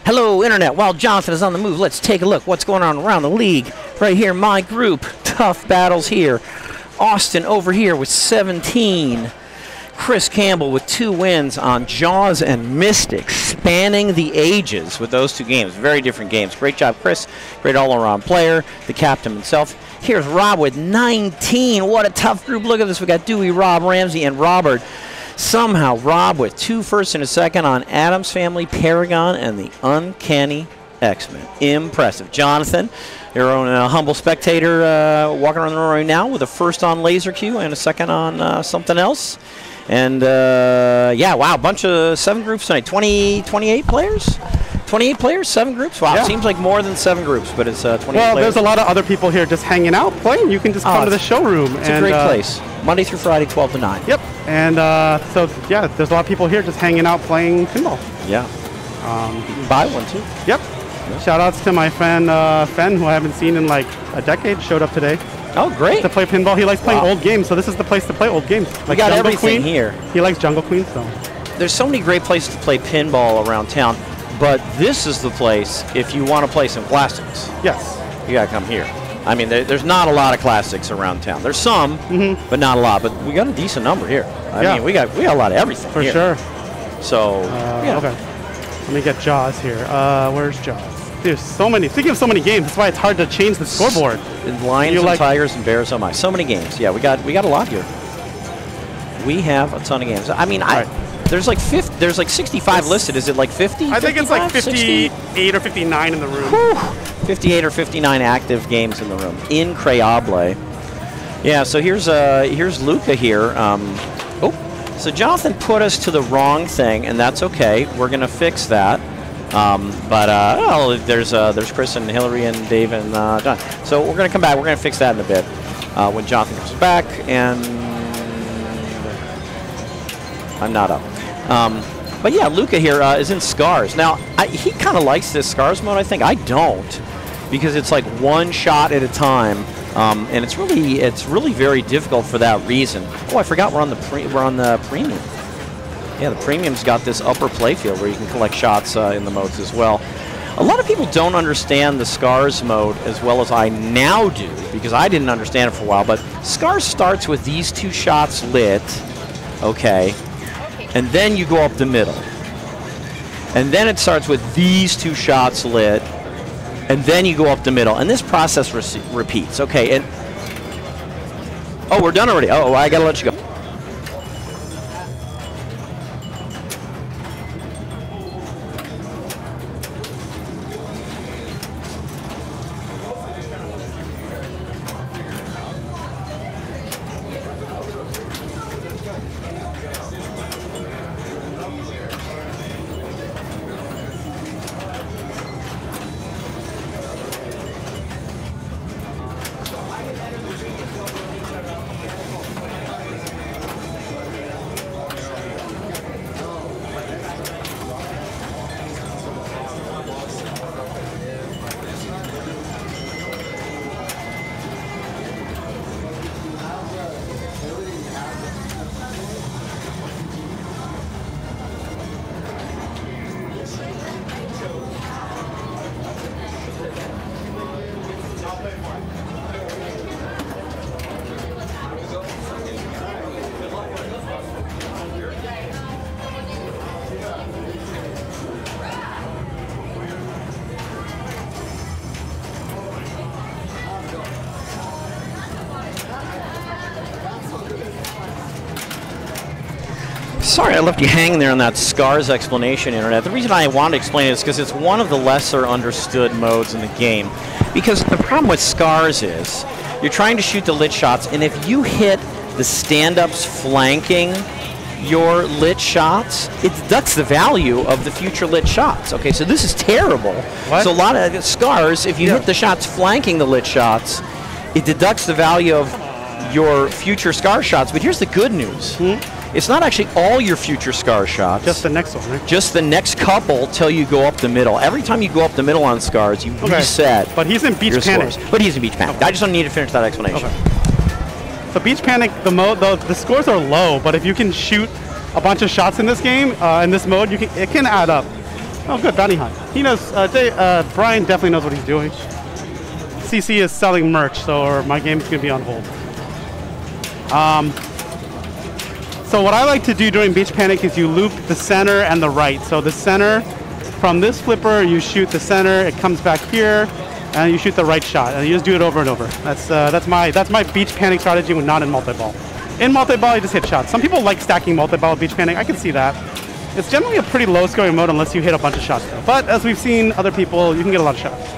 Speaker 1: Hello, Internet. While Jonathan is on the move, let's take a look what's going on around the league. Right here, my group. Tough battles here. Austin over here with 17. Chris Campbell with 2 wins on Jaws and Mystic, spanning the ages with those 2 games. Very different games. Great job, Chris. Great all-around player. The captain himself. Here's Rob with 19. What a tough group. Look at this. We got Dewey, Rob, Ramsey, and Robert. Somehow, Rob with 2 firsts and a second on Addams Family, Paragon, and the Uncanny X-Men. Impressive. Jonathan, your own humble spectator, walking around the room right now with a first on Laser Q and a second on something else. And, yeah, wow, a bunch of 7 groups tonight. 28 players? 28 players, 7 groups? Wow,
Speaker 2: yeah.
Speaker 1: Seems like more than 7 groups, but it's 28
Speaker 2: Well,
Speaker 1: players.
Speaker 2: there's a lot of other people here just hanging out, playing. You can just come to the showroom.
Speaker 1: It's a great place. Monday through Friday, 12 to 9.
Speaker 2: Yep. And so, yeah, there's a lot of people here just hanging out playing pinball.
Speaker 1: Yeah. You can buy one, too.
Speaker 2: Yep. Yeah. Shout outs to my friend, Fen, who I haven't seen in like a decade, showed up today.
Speaker 1: Oh, great.
Speaker 2: To play pinball. He likes playing old games, so this is the place to play old games.
Speaker 1: We
Speaker 2: Like
Speaker 1: got
Speaker 2: Jungle
Speaker 1: everything
Speaker 2: Queen.
Speaker 1: here.
Speaker 2: He likes Jungle Queen, so.
Speaker 1: There's so many great places to play pinball around town, but this is the place if you want to play some classics.
Speaker 2: Yes.
Speaker 1: You got to come here. I mean, there's not a lot of classics around town. There's some, but not a lot. But we got a decent number here. I mean, we got a lot of everything
Speaker 2: For
Speaker 1: here.
Speaker 2: sure.
Speaker 1: So, yeah.
Speaker 2: Okay. Let me get Jaws here. Where's Jaws? There's so many. Thinking of so many games, that's why it's hard to change the scoreboard.
Speaker 1: Lions and Tigers and Bears. Oh my! So many games. Yeah, we got a lot here. We have a ton of games. I mean, there's like 65 listed. Is it like 50?
Speaker 2: I think it's like 58
Speaker 1: 60?
Speaker 2: or 59 in the room.
Speaker 1: Whew. 58 or 59 active games in the room. Increíble. Yeah. So here's Luca here. So Jonathan put us to the wrong thing, and that's okay. We're gonna fix that. There's Chris and Hillary and Dave and John. So we're going to come back. We're going to fix that in a bit when Jonathan comes back. And I'm not up. But yeah, Luca here is in Scars. Now, he kind of likes this Scars mode, I think. I don't, because it's like one shot at a time. And it's really very difficult for that reason. Oh, I forgot we're on the premium. Yeah, the premium's got this upper playfield where you can collect shots in the modes as well. A lot of people don't understand the Scars mode as well as I now do, because I didn't understand it for a while, but Scars starts with these 2 shots lit, okay, and then you go up the middle. And then it starts with these 2 shots lit, and then you go up the middle, and this process repeats, okay, and... Oh, we're done already. Oh, I gotta let you go. Sorry I left you hanging there on that Scars explanation, Internet. The reason I wanted to explain it is because it's one of the lesser understood modes in the game. Because the problem with Scars is you're trying to shoot the lit shots, and if you hit the stand-ups flanking your lit shots, it deducts the value of the future lit shots. Okay, so this is terrible.
Speaker 2: What?
Speaker 1: So a lot of Scars, if you hit the shots flanking the lit shots, it deducts the value of your future Scar shots. But here's the good news. It's not actually all your future Scar shots.
Speaker 2: Just the next one, right?
Speaker 1: Just the next couple till you go up the middle. Every time you go up the middle on Scars, you reset.
Speaker 2: But he's in Beach Panic.
Speaker 1: Scores. But he's in Beach Panic. I just don't need to finish that explanation.
Speaker 2: Okay. So Beach Panic, the scores are low, but if you can shoot a bunch of shots in this game, in this mode, it can add up. Oh, good, bounty hunt. He knows. Brian definitely knows what he's doing. CC is selling merch, so my game's gonna be on hold. So what I like to do during Beach Panic is you loop the center and the right. So the center, from this flipper, you shoot the center. It comes back here, and you shoot the right shot, and you just do it over and over. That's my Beach Panic strategy when not in multi-ball. In multi-ball, you just hit shots. Some people like stacking multi-ball with Beach Panic. I can see that. It's generally a pretty low-scoring mode unless you hit a bunch of shots, though. But as we've seen other people, you can get a lot of shots.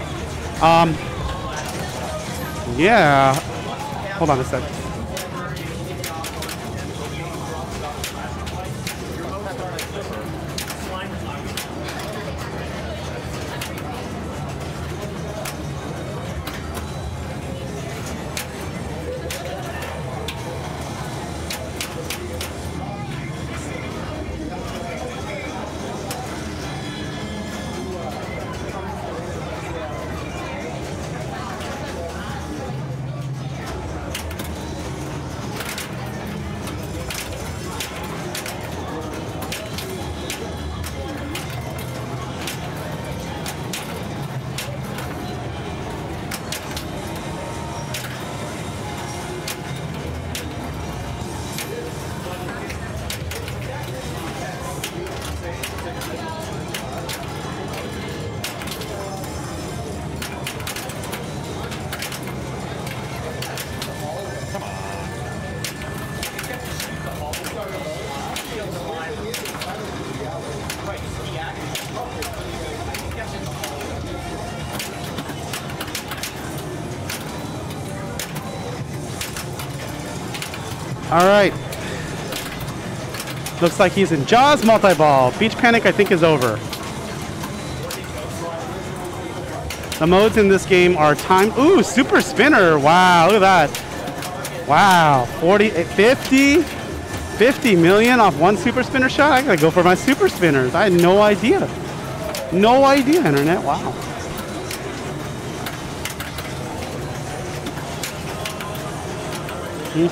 Speaker 2: Yeah. Hold on a sec. All right. Looks like he's in Jaws multi-ball. Beach Panic, I think, is over. The modes in this game are time. Ooh, super spinner. Wow, look at that. Wow, 50 million off one super spinner shot. I gotta go for my super spinners. I had no idea. No idea, internet. Wow. All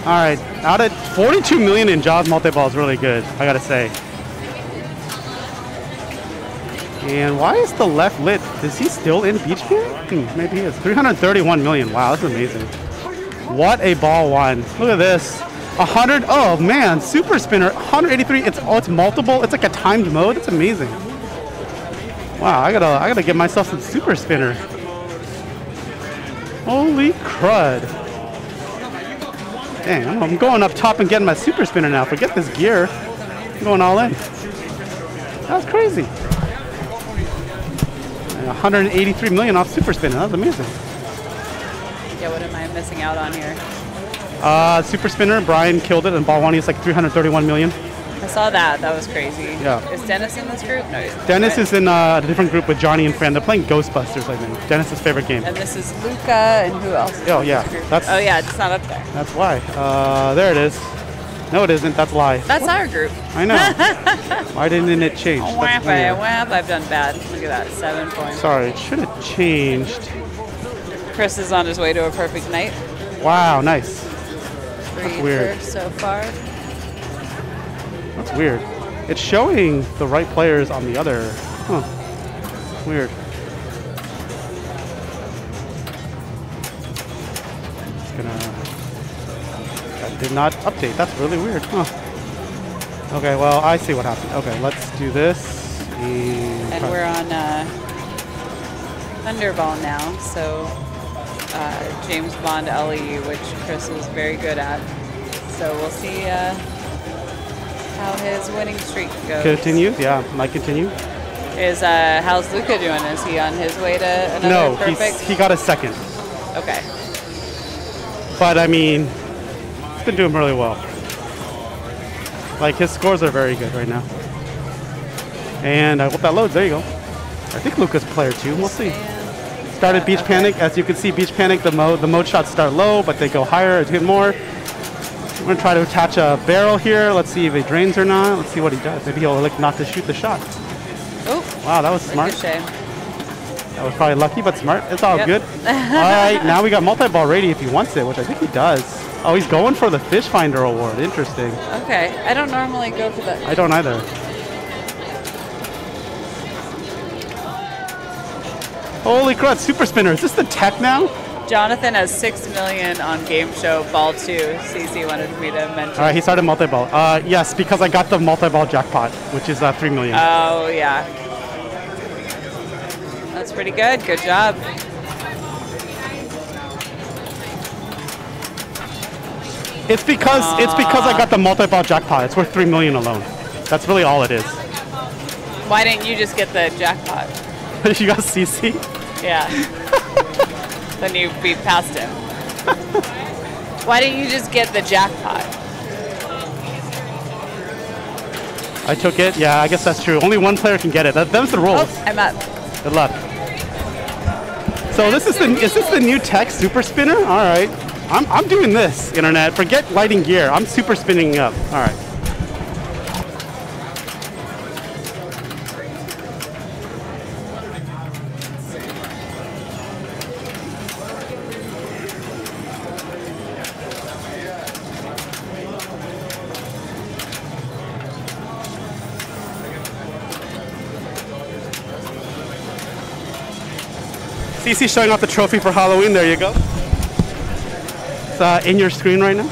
Speaker 2: right, out of 42 million in Jaws multi-ball is really good, I gotta say. And why is the left lit? Is he still in Beach Panic? Maybe he is. 331 million. Wow, that's amazing. What a ball one. Look at this. 100. Oh man, super spinner. 183. It's multiple. It's like a timed mode. It's amazing. Wow, I gotta get myself some super spinner. Holy crud. Dang, I'm going up top and getting my super spinner now. Forget this gear. I'm going all in. That's crazy. 183 million off super spinner. That's amazing.
Speaker 3: Yeah, what am I missing out on here?
Speaker 2: Super spinner. Brian killed it, and ball one. He's like 331 million.
Speaker 3: I saw that. That was crazy.
Speaker 2: Yeah.
Speaker 3: Is Dennis in this group? No.
Speaker 2: Dennis is in a different group with Johnny and Fran. They're playing Ghostbusters, I think. Dennis's favorite game.
Speaker 3: And this is Luca, and who else?
Speaker 2: Oh yeah.
Speaker 3: Oh yeah, it's not up there.
Speaker 2: That's why. There it is. No, it isn't. That's live.
Speaker 3: That's our group.
Speaker 2: I know. Why didn't it change?
Speaker 3: Whap, I've done bad. Look at that, 7 points.
Speaker 2: Sorry, it should have changed.
Speaker 3: Chris is on his way to a perfect night.
Speaker 2: Wow, nice.
Speaker 3: 3
Speaker 2: weird.
Speaker 3: so far.
Speaker 2: That's weird. It's showing the right players on the other. Huh. Weird. It's gonna. That did not update. That's really weird. Huh. Okay, well, I see what happened. Okay, let's do this.
Speaker 3: And we're on Thunderball now, so James Bond LE, which Chris is very good at. So we'll see how his winning streak goes.
Speaker 2: Continue? Yeah, might continue.
Speaker 3: How's Luca doing? Is he on his way to another perfect?
Speaker 2: No, he got a second.
Speaker 3: Okay.
Speaker 2: But I mean, he's been doing really well. Like, his scores are very good right now. And I hope that loads. There you go. I think Luca's player 2. We'll see. Started Beach Panic. As you can see, Beach Panic, the mode shots start low, but they go higher as you hit more. I'm going to try to attach a barrel here. Let's see if it drains or not. Let's see what he does. Maybe he'll elect not to shoot the shot.
Speaker 3: Oh.
Speaker 2: Wow, that was smart.
Speaker 3: Ricochet.
Speaker 2: That was probably lucky, but smart. It's all
Speaker 3: Yep.
Speaker 2: good. All right, now we got multi-ball ready if he wants it, which I think he does. Oh, he's going for the Fish Finder award. Interesting.
Speaker 3: Okay, I don't normally go for that.
Speaker 2: I don't either. Holy crap, Super Spinner. Is this the tech now?
Speaker 3: Jonathan has 6 million on Game Show Ball 2. CC wanted me to mention.
Speaker 2: All right, he started multi-ball. Yes, because I got the multi-ball jackpot, which is 3 million.
Speaker 3: Oh, yeah. That's pretty good. Good job.
Speaker 2: It's because I got the multi-ball jackpot. It's worth 3 million alone. That's really all it is.
Speaker 3: Why didn't you just get the jackpot?
Speaker 2: You got CC?
Speaker 3: Yeah. Then you beat past him. Why didn't you just get the jackpot?
Speaker 2: I took it. Yeah, I guess that's true. Only one player can get it. Them's the rules.
Speaker 3: Oh, I'm up.
Speaker 2: Good luck. So is this the new tech Super Spinner? All right. I'm doing this, internet. Forget lighting gear. I'm super spinning up. All right. CC showing off the trophy for Halloween. There you go. It's in your screen right now.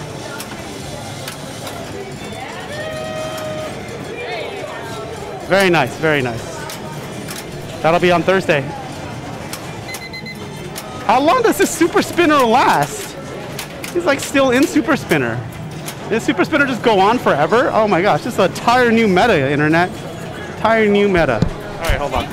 Speaker 2: Very nice, very nice. That'll be on Thursday. How long does this Super Spinner last? He's like still in Super Spinner. Does Super Spinner just go on forever? Oh my gosh, this is a entire new meta, internet. Entire new meta. All right, hold on.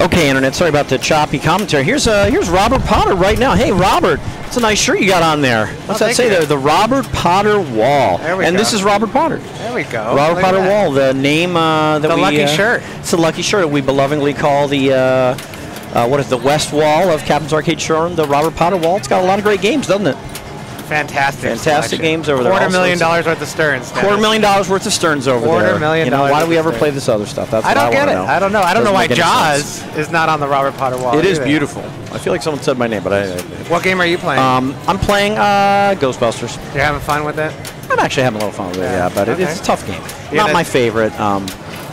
Speaker 1: Okay, internet. Sorry about the choppy commentary. Here's Robert Potter right now. Hey, Robert, it's a nice shirt you got on there. What's that say there? The Robert Potter Wall.
Speaker 4: There we
Speaker 1: and
Speaker 4: go.
Speaker 1: this is Robert Potter.
Speaker 4: There we go.
Speaker 1: Robert
Speaker 4: Look
Speaker 1: Potter
Speaker 4: at that.
Speaker 1: Wall. The name that
Speaker 4: The
Speaker 1: we
Speaker 4: lucky shirt.
Speaker 1: It's the lucky shirt that we belovingly call the what is the West Wall of Captain's Arcade Showroom. The Robert Potter Wall. It's got a lot of great games, doesn't it?
Speaker 4: Fantastic.
Speaker 1: Fantastic games over there.
Speaker 4: $250,000 worth of Stearns.
Speaker 1: $250,000 worth of Stearns over there.
Speaker 4: $250,000
Speaker 1: You know, why do we
Speaker 4: worth of
Speaker 1: ever play
Speaker 4: Stearns.
Speaker 1: this other stuff? That's
Speaker 4: I
Speaker 1: what
Speaker 4: don't get it.
Speaker 1: wanna know.
Speaker 4: I don't know. I don't know why
Speaker 1: Doesn't make any
Speaker 4: Jaws is not on the Robert Potter wall.
Speaker 1: It is
Speaker 4: either.
Speaker 1: beautiful. I feel like someone said my name, but I
Speaker 4: What game are you playing?
Speaker 1: I'm playing Ghostbusters.
Speaker 4: You're having fun with it?
Speaker 1: I'm actually having a little fun with it, yeah, but
Speaker 4: Okay.
Speaker 1: it's a tough game.
Speaker 4: Yeah,
Speaker 1: Not my favorite.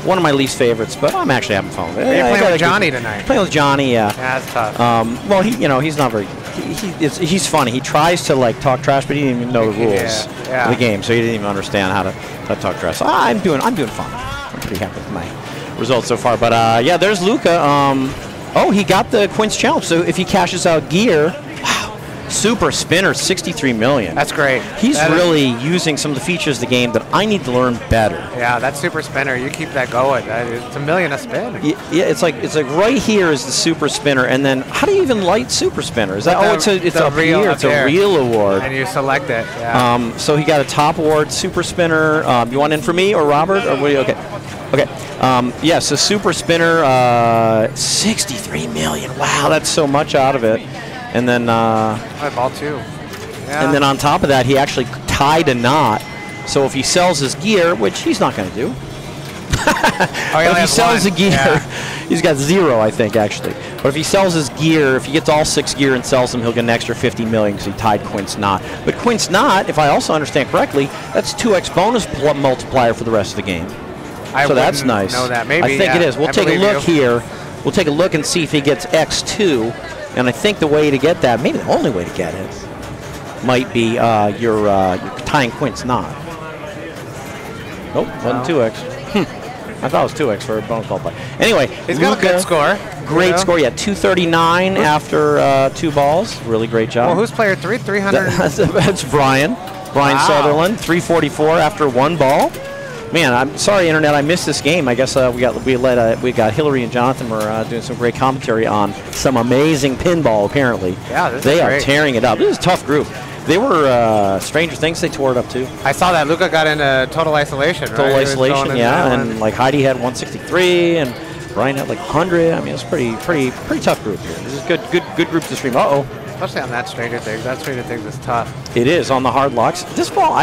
Speaker 1: One of my least favorites, but I'm actually having fun with it.
Speaker 4: You're
Speaker 1: Yeah, I
Speaker 4: playing
Speaker 1: gotta
Speaker 4: with
Speaker 1: keep-
Speaker 4: Johnny tonight.
Speaker 1: Playing with Johnny, yeah.
Speaker 4: Yeah, that's tough.
Speaker 1: Well, he's not very. He's funny. He tries to like talk trash, but he didn't even know the rules
Speaker 4: Yeah.
Speaker 1: of the game, so he didn't even understand how to talk trash. So I'm doing fine. I'm pretty happy with my results so far. But yeah, there's Luca. Oh, he got the Quince challenge. So if he cashes out gear, wow, Super Spinner, 63 million.
Speaker 4: That's great.
Speaker 1: He's
Speaker 4: That is-
Speaker 1: really using some of the features of the game that I need to learn better.
Speaker 4: Yeah, that Super Spinner. You keep that going. It's $1 million a spin.
Speaker 1: Yeah, it's like right here is the Super Spinner, and then how do you even light Super Spinner? Is that it's
Speaker 4: the
Speaker 1: up
Speaker 4: reel
Speaker 1: here?
Speaker 4: up
Speaker 1: It's a
Speaker 4: there.
Speaker 1: real award.
Speaker 4: And you select it. Yeah.
Speaker 1: So he got a top award, Super Spinner. You want in for me or Robert or what? Do you, okay. Yeah, so Super Spinner, 63 million. Wow, that's so much out of it. And then
Speaker 4: Ball 2. Yeah.
Speaker 1: and then on top of that, he actually tied a knot. So if he sells his gear, which he's not going to do, if he sells the gear, he's got 0, I think, actually. But if he sells his gear, if he gets all 6 gear and sells them, he'll get an extra 50 million because he tied Quince Knot. But Quince Knot, if I also understand correctly, that's 2x bonus multiplier for the rest of the game. So that's nice.
Speaker 4: Know that. Maybe,
Speaker 1: I think it is. We'll
Speaker 4: I
Speaker 1: take a
Speaker 4: believe
Speaker 1: look
Speaker 4: you.
Speaker 1: here. We'll take a look and see if he gets X2. And I think the way to get that, maybe the only way to get it, might be your tying Quince Knot. Nope, wasn't 2x. I thought it was 2x for a bonus multiplier. Anyway,
Speaker 4: He's got a good score.
Speaker 1: Great score, yeah. 239 after 2 balls. Really great job.
Speaker 4: Well, who's player 3? 300?
Speaker 1: That's Brian. Brian
Speaker 4: Wow.
Speaker 1: Sutherland, 344 after 1 ball. Man, I'm sorry, Internet. I missed this game. I guess we got Hillary and Jonathan were doing some great commentary on some amazing pinball. Apparently,
Speaker 4: Yeah, this
Speaker 1: they
Speaker 4: is
Speaker 1: are
Speaker 4: great.
Speaker 1: tearing it up. This is a tough group. They were Stranger Things. They tore it up too.
Speaker 4: I saw that Luca got into total isolation.
Speaker 1: Total
Speaker 4: right? He was going
Speaker 1: isolation,
Speaker 4: into
Speaker 1: yeah.
Speaker 4: that
Speaker 1: And
Speaker 4: one.
Speaker 1: like Heidi had 163, and Brian had like 100. I mean, it's pretty tough group here. This is good group to stream. Uh-oh.
Speaker 4: Especially on that Stranger Things. That Stranger Things is tough.
Speaker 1: It is on the hard locks. This ball,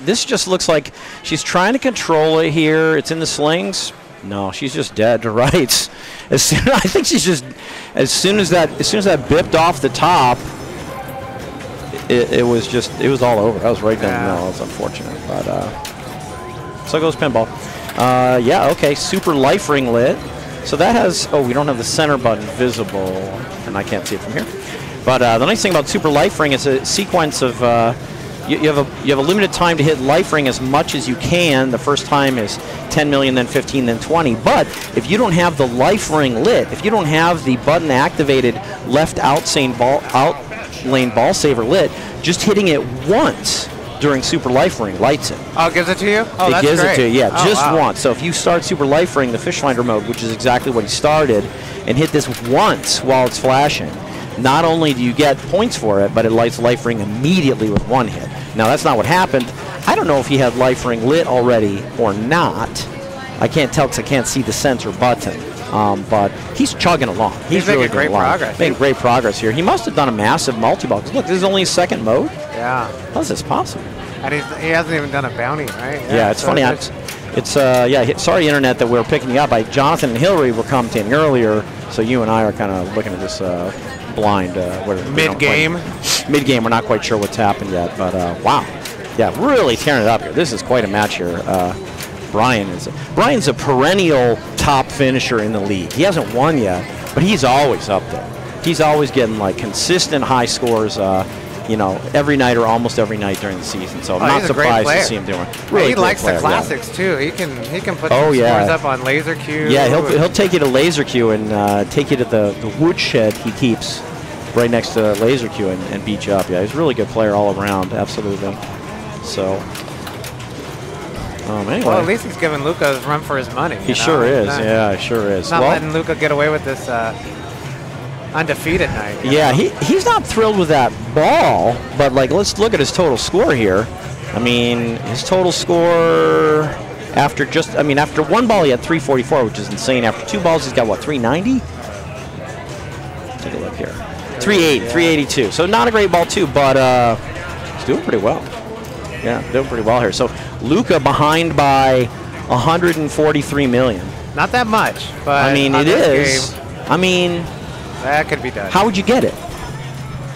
Speaker 1: this just looks like she's trying to control it here. It's in the slings. No, she's just dead to rights. I think she's just, as soon as that bipped off the top, it was all over. That was right down the middle. That was unfortunate, but so goes pinball. Yeah, okay. Super life ring lit. So that has. Oh, we don't have the center button visible, and I can't see it from here. But the nice thing about Super Life Ring is a sequence of you have a limited time to hit Life Ring as much as you can. The first time is 10 million, then 15, then 20. But if you don't have the Life Ring lit, if you don't have the button activated left out lane ball saver lit, just hitting it once during Super Life Ring lights it.
Speaker 4: Oh, it gives it to you? Oh,
Speaker 1: it
Speaker 4: that's
Speaker 1: gives
Speaker 4: great.
Speaker 1: it to you, yeah,
Speaker 4: Oh,
Speaker 1: just
Speaker 4: wow.
Speaker 1: once. So if you start Super Life Ring, the fish finder mode, which is exactly what he started, and hit this once while it's flashing, not only do you get points for it, but it lights Life Ring immediately with one hit. Now, that's not what happened. I don't know if he had Life Ring lit already or not. I can't tell because I can't see the center button. But he's chugging along.
Speaker 4: He's
Speaker 1: really
Speaker 4: making great
Speaker 1: going along.
Speaker 4: progress.
Speaker 1: Making great progress here. He must have done a massive multi-ball. 'Cause look, this is only his second mode.
Speaker 4: Yeah.
Speaker 1: How is this possible?
Speaker 4: And he hasn't even done a bounty, right?
Speaker 1: Yeah, it's
Speaker 4: so
Speaker 1: funny.
Speaker 4: it's-
Speaker 1: Sorry, Internet, that we're picking you up. Jonathan and Hillary were commentating earlier, so you and I are kind of looking at this blind.
Speaker 4: Mid-game.
Speaker 1: Mid-game, we're not quite sure what's happened yet, but wow. Yeah, really tearing it up here. This is quite a match here. Brian's a perennial top finisher in the league. He hasn't won yet, but he's always up there. He's always getting like consistent high scores, every night or almost every night during the season. So I'm not
Speaker 4: he's a great
Speaker 1: surprised to
Speaker 4: player.
Speaker 1: see him doing.
Speaker 4: He likes the classics too. He can put
Speaker 1: Oh,
Speaker 4: some
Speaker 1: yeah.
Speaker 4: scores up on Laser Q.
Speaker 1: Yeah, he'll take you to Laser Q and take you to the woodshed he keeps right next to Laser Q and beat you up. Yeah, he's a really good player all around. Absolutely. So. Anyway.
Speaker 4: Well, at least he's giving Luca a run for his money.
Speaker 1: He sure is. Yeah, he sure is.
Speaker 4: Not letting Luca get away with this undefeated night.
Speaker 1: Yeah, he's not thrilled with that ball, but like let's look at his total score here. I mean, his total score after one ball he had 344, which is insane. After two balls he's got what, 390? Take a look here. 382. So not a great ball too, but he's doing pretty well. Yeah, doing pretty well here. So Luca behind by 143 million.
Speaker 4: Not that much, but
Speaker 1: I mean,
Speaker 4: on
Speaker 1: it
Speaker 4: this
Speaker 1: is.
Speaker 4: game,
Speaker 1: I mean,
Speaker 4: that could be done.
Speaker 1: how would you get it?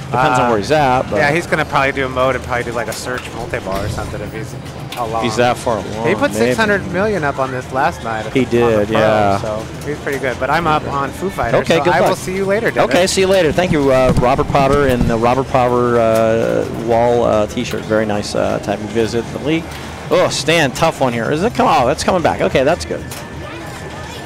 Speaker 1: Depends on where he's at. But
Speaker 4: Yeah, he's going to probably do a mode and probably do like a search multi-ball or something if he's along.
Speaker 1: he's that far along.
Speaker 4: He put
Speaker 1: maybe.
Speaker 4: 600 million up on this last night.
Speaker 1: He
Speaker 4: on
Speaker 1: did,
Speaker 4: the Pro,
Speaker 1: yeah.
Speaker 4: So he's pretty good. But I'm up on Foo Fighters.
Speaker 1: Okay,
Speaker 4: so
Speaker 1: good
Speaker 4: I
Speaker 1: luck.
Speaker 4: will see you later, David.
Speaker 1: Okay, see you later. Thank you, Robert Potter, and the Robert Potter wall T-shirt. Very nice time to visit the league. Oh, Stan, tough one here. Is it? Oh, that's coming back. Okay, that's good.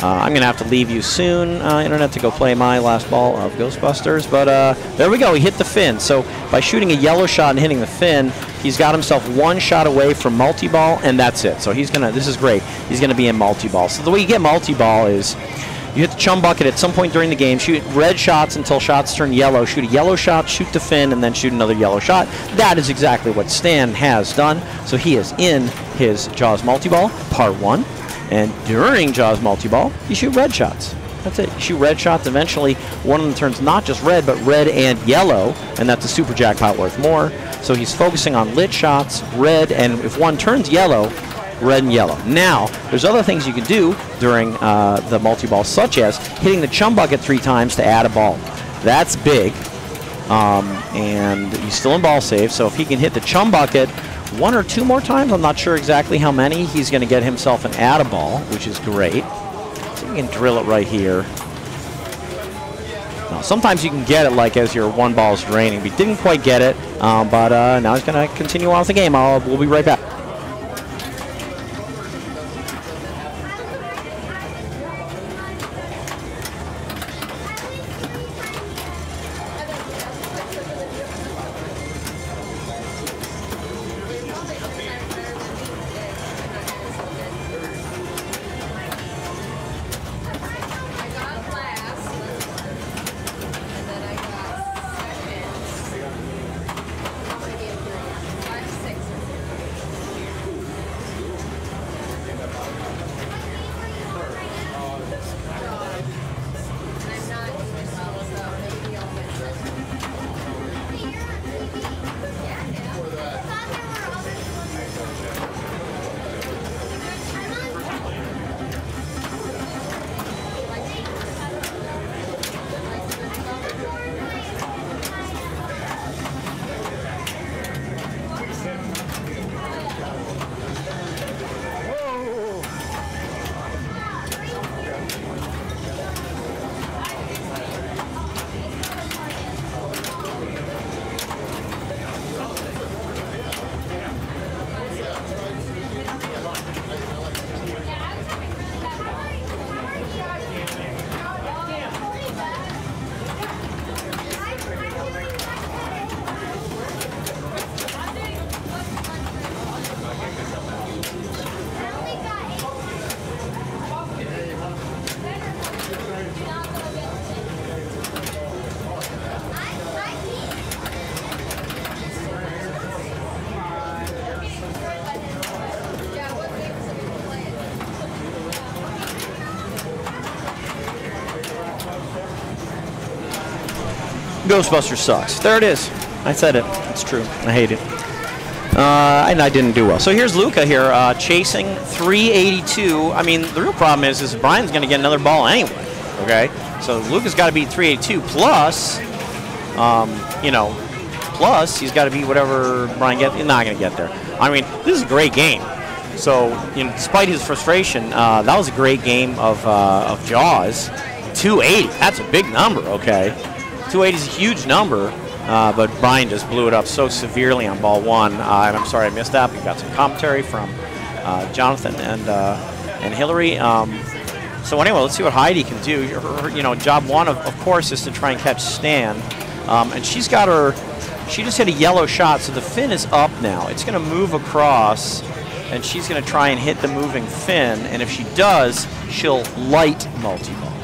Speaker 1: I'm going to have to leave you soon, Internet, to go play my last ball of Ghostbusters. But there we go. He hit the fin. So by shooting a yellow shot and hitting the fin, he's got himself one shot away from multi-ball, and that's it. So he's going to, this is great. He's going to be in multi-ball. So the way you get multi-ball is you hit the chum bucket at some point during the game, shoot red shots until shots turn yellow, shoot a yellow shot, shoot the fin, and then shoot another yellow shot. That is exactly what Stan has done. So he is in his Jaws multi-ball, part 1. And during Jaws multi-ball, you shoot red shots. That's it. You shoot red shots. Eventually, one of them turns not just red, but red and yellow, and that's a super jackpot worth more. So he's focusing on lit shots, red, and if one turns yellow, red and yellow. Now, there's other things you can do during the multi-ball, such as hitting the chum bucket 3 times to add a ball. That's big. And he's still in ball save, so if he can hit the chum bucket 1 or 2 more times, I'm not sure exactly how many, he's going to get himself an add a ball, which is great. So you can drill it right here. Now, sometimes you can get it like as your one ball is draining, but he didn't quite get it. But now he's going to continue on with the game. We'll be right back. Ghostbusters sucks. There it is. I said it. It's true. I hate it. And I didn't do well. So here's Luca here chasing 382. I mean, the real problem is Brian's going to get another ball anyway. Okay, so Luca's got to beat 382 plus, you know, plus he's got to beat whatever Brian gets. He's not going to get there. I mean, this is a great game. So, you know, despite his frustration, that was a great game of Jaws. 280. That's a big number. Okay, 280 is a huge number. But Brian just blew it up so severely on ball one, and I'm sorry I missed that. We got some commentary from Jonathan and Hillary. So anyway, let's see what Heidi can do. You know, job one, of course, is to try and catch Stan, and she just hit a yellow shot, so the fin is up now. It's going to move across, and she's going to try and hit the moving fin, and if she does, she'll light multi-ball.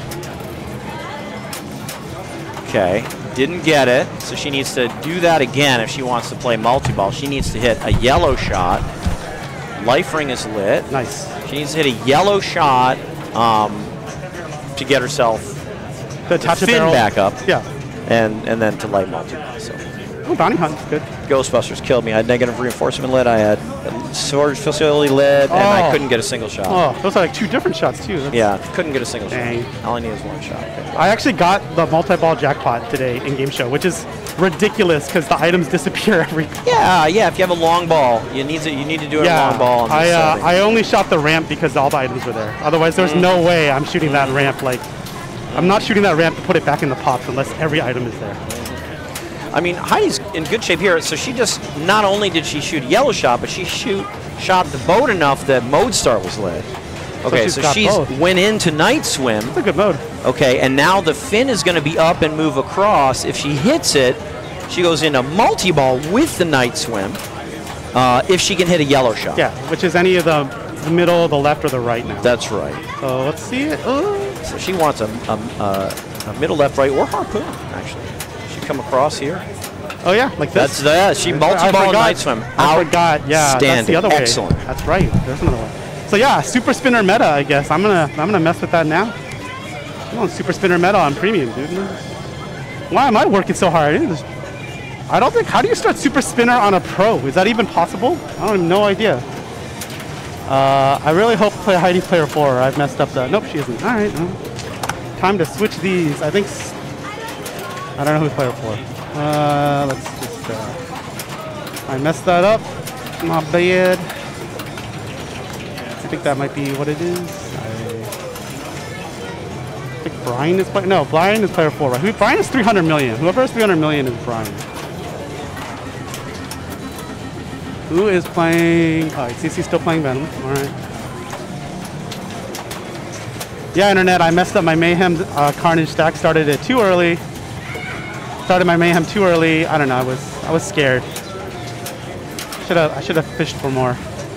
Speaker 1: Okay. Didn't get it, so she needs to do that again if she wants to play multi-ball. She needs to hit a yellow shot. Life ring is lit.
Speaker 2: Nice.
Speaker 1: She needs to hit a yellow shot to get herself the fin back up.
Speaker 2: Yeah.
Speaker 1: And then to light multi-ball. So.
Speaker 2: Oh, bounty hunt's good.
Speaker 1: Ghostbusters killed me. I had negative reinforcement lit. I had storage facility lit, and I couldn't get a single shot.
Speaker 2: Oh, those are like 2 different shots too.
Speaker 1: Yeah, couldn't get a single
Speaker 2: Dang.
Speaker 1: shot. All I need is 1 shot. Okay.
Speaker 2: I actually got the multi-ball jackpot today in game show, which is ridiculous because the items disappear every.
Speaker 1: Yeah. If you have a long ball, you need to do it long ball. On this
Speaker 2: I only shot the ramp because all the items were there. Otherwise, there's no way I'm shooting that ramp. Like, I'm not shooting that ramp to put it back in the pops unless every item is there.
Speaker 1: I mean, Heidi's in good shape here. So she just, not only did she shoot a yellow shot, but she shot the boat enough that Mode Star was lit. Okay, so she went into Night Swim.
Speaker 2: That's a good mode.
Speaker 1: Okay, and now the fin is going to be up and move across. If she hits it, she goes into multi-ball with the Night Swim. If she can hit a yellow shot.
Speaker 2: Yeah, which is any of the middle, the left, or the right now.
Speaker 1: That's right.
Speaker 2: So let's see it.
Speaker 1: So she wants a middle, left, right, or harpoon, actually. Come across here.
Speaker 2: Oh yeah, like this.
Speaker 1: That's she multi-ball Night Swim.
Speaker 2: I forgot. Yeah, that's the other way.
Speaker 1: Excellent.
Speaker 2: That's right. There's another one. So yeah, super spinner meta. I guess I'm gonna mess with that now. Come on, super spinner meta on premium, dude. Why am I working so hard? I don't think. How do you start super spinner on a pro? Is that even possible? I have no idea. I really hope Heidi's player 4. I've messed up the. Nope, she isn't. All right. Time to switch these. I think. I don't know who's player 4. Let's just, I messed that up. My bad. I think that might be what it is. I think Brian is playing. No, Brian is player 4, right? Brian is 300 million. Whoever has 300 million is Brian. Who is playing? Oh, CC's still playing Venom. All right. Yeah, internet. I messed up my Mayhem Carnage stack. Started it too early. Started my Mayhem too early. I don't know. I was scared. I should have fished for more,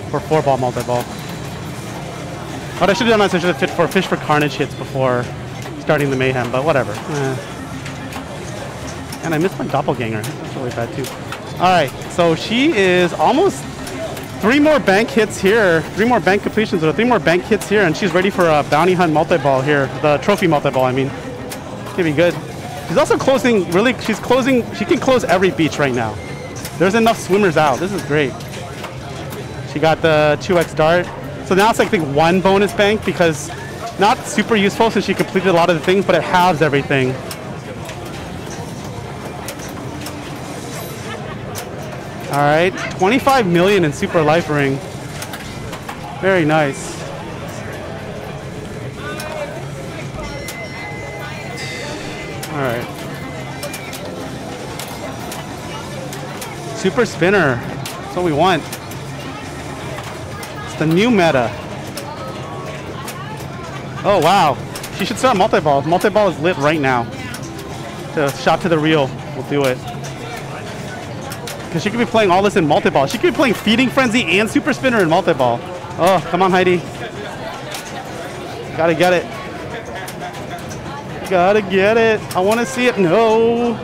Speaker 2: for 4-ball multi-ball. What I should have done is I should have fished for Carnage hits before starting the Mayhem. But whatever. And I missed my doppelganger. That's really bad too. All right. So she is almost 3 more bank hits here. 3 more bank completions or 3 more bank hits here, and she's ready for a bounty hunt multi-ball here. The trophy multi-ball. I mean, it's gonna be good. She's also closing, really, she can close every beach right now. There's enough swimmers out. This is great. She got the 2x dart. So now it's like, I think 1 bonus bank because not super useful since she completed a lot of the things, but it halves everything. All right, 25 million in super life ring. Very nice. All right. Super spinner. That's what we want. It's the new meta. Oh, wow. She should start multi-ball. Multi-ball is lit right now. The shot to the reel will do it. Because she could be playing all this in multi-ball. She could be playing Feeding Frenzy and Super Spinner in multi-ball. Oh, come on, Heidi. Gotta get it. Gotta get it. I want to see it. No.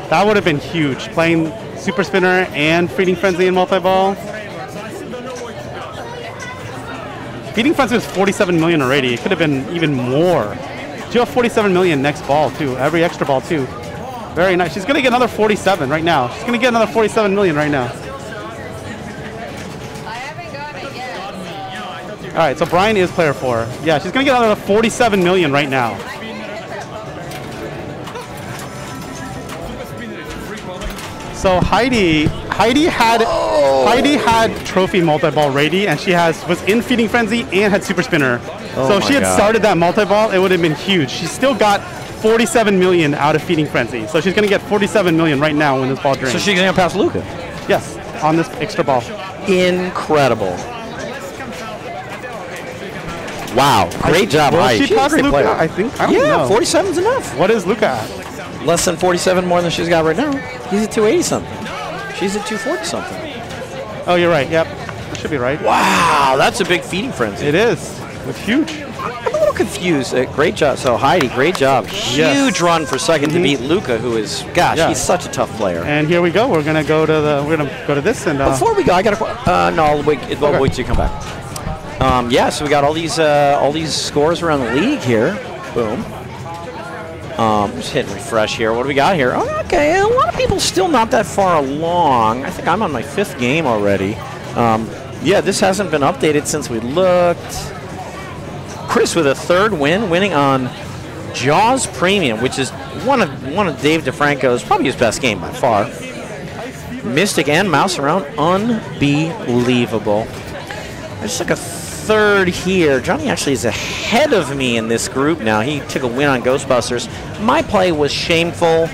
Speaker 2: That would have been huge. Playing Super Spinner and Feeding Frenzy in multi-ball. Feeding Frenzy was 47 million already. It could have been even more. You have 47 million next ball, too. Every extra ball, too. Very nice. She's going to get another 47 right now. She's going to get another 47 million right now. All right, so Brian is player 4. Yeah, she's going to get another 47 million right now. So Heidi had trophy multi-ball ready, and she was in feeding frenzy and had super spinner. So if she had started that multi-ball, it would have been huge. She still got 47 million out of feeding frenzy. So she's going to get 47 million right now when this ball drains.
Speaker 1: So she's going to pass Luca?
Speaker 2: Yes, on this extra ball.
Speaker 1: Incredible. Wow, great job, Heidi.
Speaker 2: She passed Luca, I think. I don't know.
Speaker 1: 47's enough.
Speaker 2: What is Luca at?
Speaker 1: Less than 47 more than she's got right now. He's at 280 something. She's at 240 something.
Speaker 2: Oh, you're right. Yep. That should be right.
Speaker 1: Wow, that's a big feeding frenzy.
Speaker 2: It is. It's huge.
Speaker 1: I'm a little confused. Great job. So Heidi, great job. Huge run for second to beat Luca, who is, gosh, he's such a tough player.
Speaker 2: And here we go. We're gonna go to this and.
Speaker 1: Before we go, I got to. No, I'll wait till you come back. Yeah, so we got all these scores around the league here. Boom. Just hit refresh here. What do we got here? Oh, okay, a lot of people still not that far along. I think I'm on my 5th game already. Yeah, this hasn't been updated since we looked. Chris with a 3rd win, winning on Jaws Premium, which is one of Dave DeFranco's, probably his best game by far. Mystic and Mouse around, unbelievable. I just took a 3rd here. Johnny actually is ahead of me in this group now. He took a win on Ghostbusters. My play was shameful.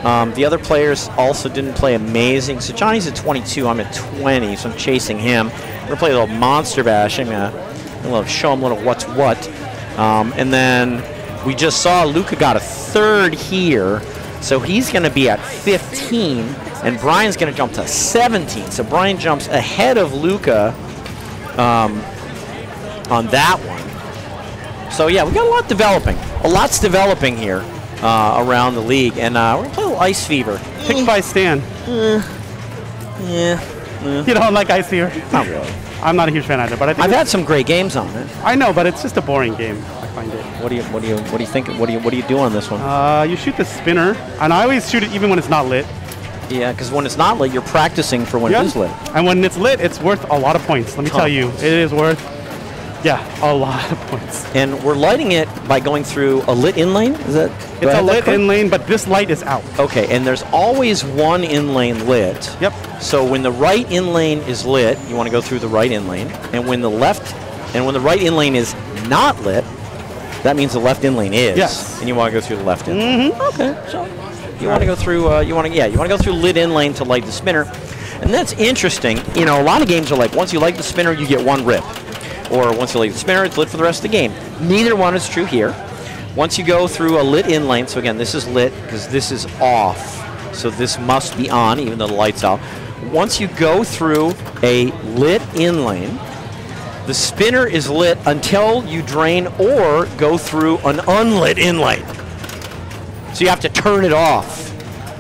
Speaker 1: The other players also didn't play amazing. So Johnny's at 22, I'm at 20, so I'm chasing him. We're gonna play a little Monster Bash. I'm gonna show him a little what's what. And then we just saw Luca got a 3rd here. So he's gonna be at 15, and Brian's gonna jump to 17. So Brian jumps ahead of Luca on that one. So yeah, we got a lot developing. A lot's developing here around the league, and we're gonna play a little Ice Fever.
Speaker 2: Picked by Stan.
Speaker 1: Yeah.
Speaker 2: You don't like Ice Fever?
Speaker 1: Not really.
Speaker 2: I'm not a huge fan either, but I think
Speaker 1: I've had some great games on it.
Speaker 2: I know, but it's just a boring game. I find it.
Speaker 1: What do you think? What do you do on this one?
Speaker 2: You shoot the spinner, and I always shoot it even when it's not lit.
Speaker 1: Yeah, because when it's not lit, you're practicing for when it is lit.
Speaker 2: And when it's lit, it's worth a lot of points. Let me tell you, it is worth, a lot of points.
Speaker 1: And we're lighting it by going through a lit in lane? Is that?
Speaker 2: It's a lit in lane, but this light is out.
Speaker 1: Okay, and there's always one in lane lit.
Speaker 2: Yep.
Speaker 1: So when the right in lane is lit, you want to go through the right in lane. And when the right in lane is not lit, that means the left in lane is.
Speaker 2: Yes.
Speaker 1: And you want to go through the left in lane. Okay. So you want to go through you want to go through lit in lane to light the spinner. And that's interesting. You know, a lot of games are like, once you light the spinner, you get 1 rip. Or once you light the spinner, it's lit for the rest of the game. Neither one is true here. Once you go through a lit in lane, so again, this is lit because this is off. So this must be on, even though the light's out. Once you go through a lit in lane, the spinner is lit until you drain or go through an unlit in lane. So you have to turn it off,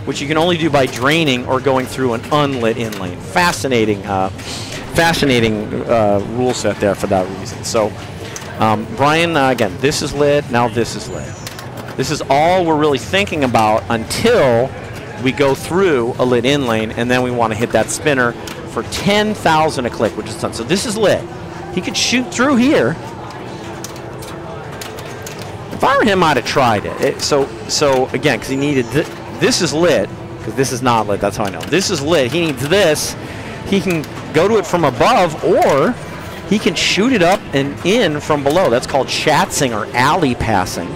Speaker 1: which you can only do by draining or going through an unlit in lane. Fascinating rule set there for that reason. So Brian, again, this is lit, now this is lit. This is all we're really thinking about until we go through a lit in lane, and then we want to hit that spinner for 10,000 a click, which is done. So this is lit. He could shoot through here. If I were him, I'd have tried it. So again, because he needed this is lit, because this is not lit, that's how I know. This is lit, he needs this. He can go to it from above, or he can shoot it up and in from below. That's called chatzing or alley passing.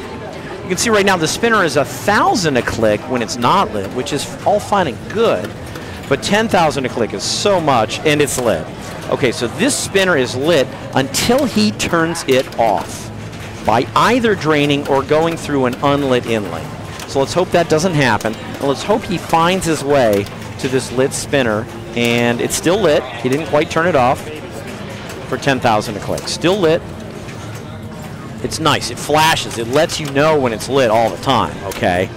Speaker 1: You can see right now the spinner is 1,000 a click when it's not lit, which is all fine and good, but 10,000 a click is so much, and it's lit. Okay, so this spinner is lit until he turns it off by either draining or going through an unlit in lane. So let's hope that doesn't happen, and let's hope he finds his way to this lit spinner, and it's still lit. He didn't quite turn it off for 10,000 a click. Still lit. It's nice. It flashes. It lets you know when it's lit all the time, okay?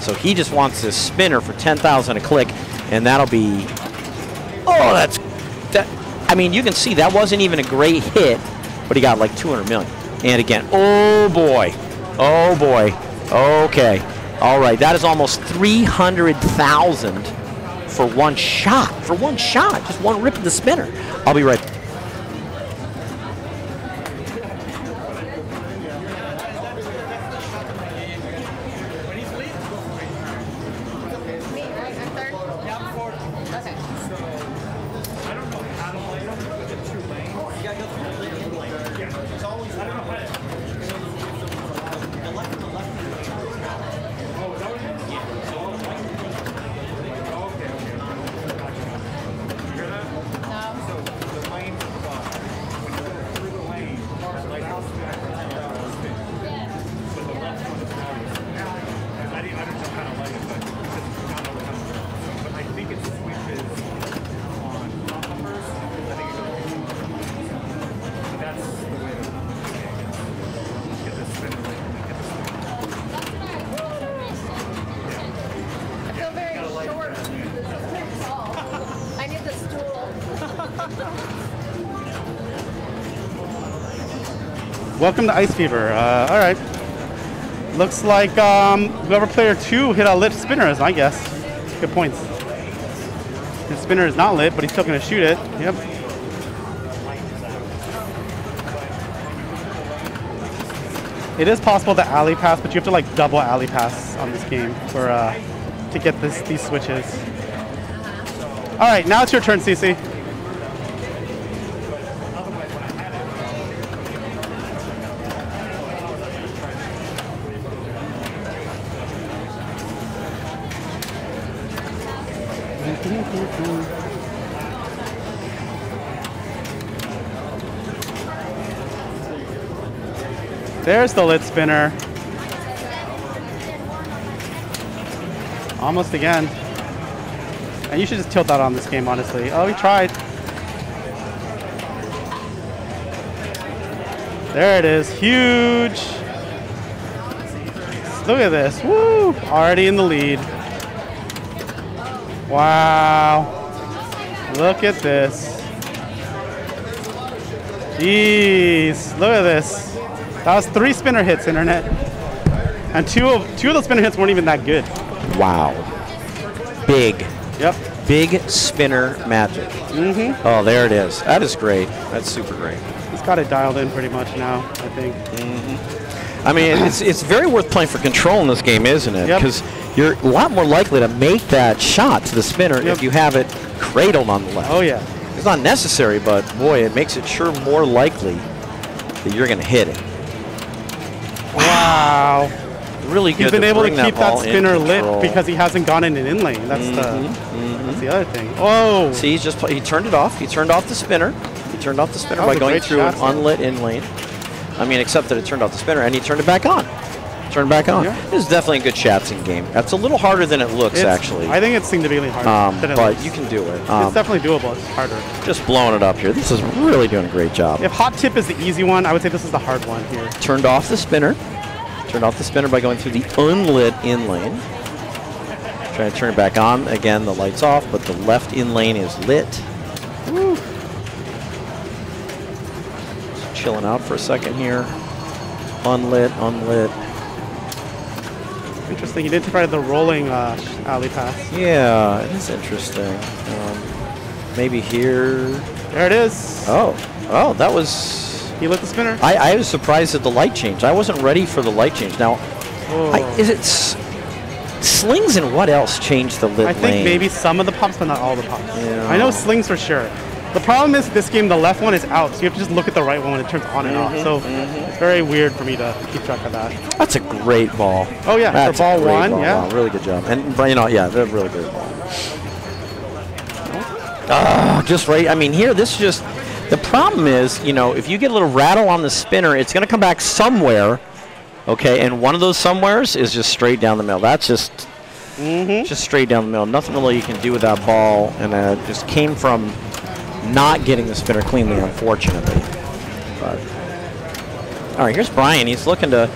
Speaker 1: So he just wants this spinner for 10,000 a click, and that'll be... Oh, that. I mean, you can see that wasn't even a great hit, but he got like 200 million. And again, oh boy. Oh boy. Okay. All right, that is almost 300,000 for one shot. For one shot, just one rip of the spinner. I'll be right back.
Speaker 2: Welcome to Ice Fever. All right. Looks like whoever player 2 hit a lit spinner, is my guess. Good points. His spinner is not lit, but he's still going to shoot it. Yep. It is possible to alley pass, but you have to like double alley pass on this game for to get these switches. All right, now it's your turn, Cece. There's the lit spinner. Almost again. And you should just tilt that on this game, honestly. Oh, he tried. There it is. Huge. Look at this. Woo! Already in the lead. Wow. Look at this. Jeez. Look at this. That was 3 spinner hits, Internet. And two of those spinner hits weren't even that good.
Speaker 1: Wow. Big.
Speaker 2: Yep.
Speaker 1: Big spinner magic.
Speaker 2: Mm-hmm.
Speaker 1: Oh, there it is. That is great. That's super great.
Speaker 2: He's got it dialed in pretty much now, I think.
Speaker 1: I mean, it's very worth playing for control in this game, isn't it?
Speaker 2: Yep.
Speaker 1: Because you're a lot more likely to make that shot to the spinner if you have it cradled on the left.
Speaker 2: Oh, yeah.
Speaker 1: It's not necessary, but boy, it makes it sure more likely that you're going to hit it.
Speaker 2: Wow.
Speaker 1: Really good.
Speaker 2: He's been able to
Speaker 1: bring
Speaker 2: keep that
Speaker 1: ball in
Speaker 2: spinner lit
Speaker 1: control.
Speaker 2: because he hasn't gone in an in lane. That's that's the other thing. Oh.
Speaker 1: See, he turned it off. He turned off the spinner. He turned off the spinner by going through an unlit in lane. I mean, except that it turned off the spinner and he turned it back on. Turned back on.
Speaker 2: Yeah.
Speaker 1: This is definitely a good Shatzing game. That's a little harder than it looks, actually.
Speaker 2: I think it seemed to be really hard.
Speaker 1: But you can do it.
Speaker 2: It's definitely doable. It's harder.
Speaker 1: Just blowing it up here. This is really doing a great job.
Speaker 2: If hot tip is the easy one, I would say this is the hard one here.
Speaker 1: Turned off the spinner. Turned off the spinner by going through the unlit in lane. Trying to turn it back on. Again, the light's off, but the left in lane is lit.
Speaker 2: Woo.
Speaker 1: Just chilling out for a second here. Unlit, unlit.
Speaker 2: Interesting. He did try the rolling alley pass.
Speaker 1: Yeah, it is interesting. Maybe here.
Speaker 2: There it is.
Speaker 1: Oh, that was.
Speaker 2: He lit the spinner.
Speaker 1: I was surprised at the light change. I wasn't ready for the light change. Now, is it slings and what else changed the lit lane?
Speaker 2: I think maybe some of the pops, but not all the pops.
Speaker 1: Yeah.
Speaker 2: I know slings for sure. The problem is this game, the left one is out, so you have to just look at the right one when it turns on and off. So it's very weird for me to keep track of that.
Speaker 1: That's a great ball.
Speaker 2: Oh yeah,
Speaker 1: that's
Speaker 2: for ball one,
Speaker 1: Wow, really good job. And yeah, they're a really great ball. Just right. I mean, here, this is just. The problem is, if you get a little rattle on the spinner, it's going to come back somewhere, okay? And one of those somewheres is just straight down the middle. That's just straight down the middle. Nothing really you can do with that ball, and it just came from not getting the spinner cleanly, unfortunately. But all right, here's Brian. He's looking to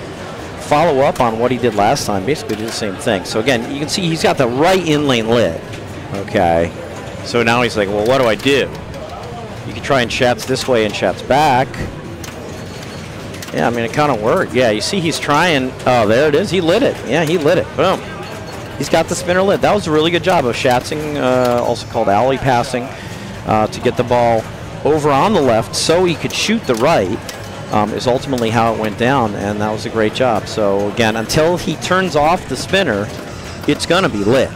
Speaker 1: follow up on what he did last time, basically do the same thing. So again, you can see he's got the right in lane lit, okay? So now he's like, well, what do I do? You can try and Shats this way and Shats back. Yeah, I mean, it kind of worked. Yeah, you see he's trying. Oh, there it is. He lit it. Yeah, he lit it. Boom. He's got the spinner lit. That was a really good job of Schatzing, also called alley passing, to get the ball over on the left so he could shoot the right, is ultimately how it went down, and that was a great job. So, again, until he turns off the spinner, it's going to be lit.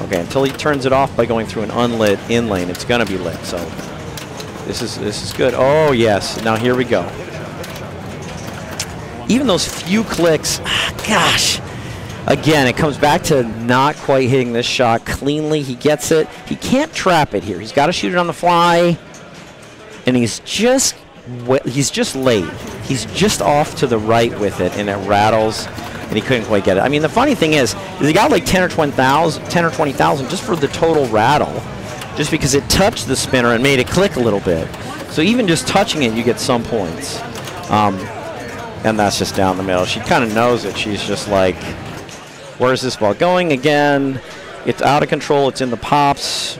Speaker 1: Okay, until he turns it off by going through an unlit in lane, it's going to be lit. So this is good. Oh, yes. Now here we go. Even those few clicks, gosh. Again, it comes back to not quite hitting this shot cleanly. He gets it. He can't trap it here. He's got to shoot it on the fly. And he's just late. He's just off to the right with it, and it rattles, and he couldn't quite get it. I mean, the funny thing is he got like 10 or 20,000 just for the total rattle, just because it touched the spinner and made it click a little bit. So even just touching it, you get some points. And that's just down the middle. She kind of knows it. She's just like, where's this ball going again? It's out of control. It's in the pops.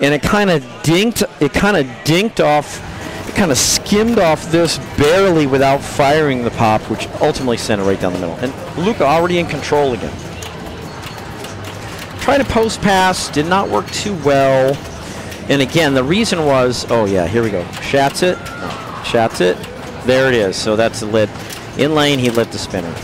Speaker 1: And it kind of dinked off, it kind of skimmed off this barely without firing the pop, which ultimately sent it right down the middle. And Luca already in control again. Tried to post pass, did not work too well. And again, the reason was, oh yeah, here we go. Shats it, no, shats it. There it is. So that's the lit. In lane, he lit the spinner.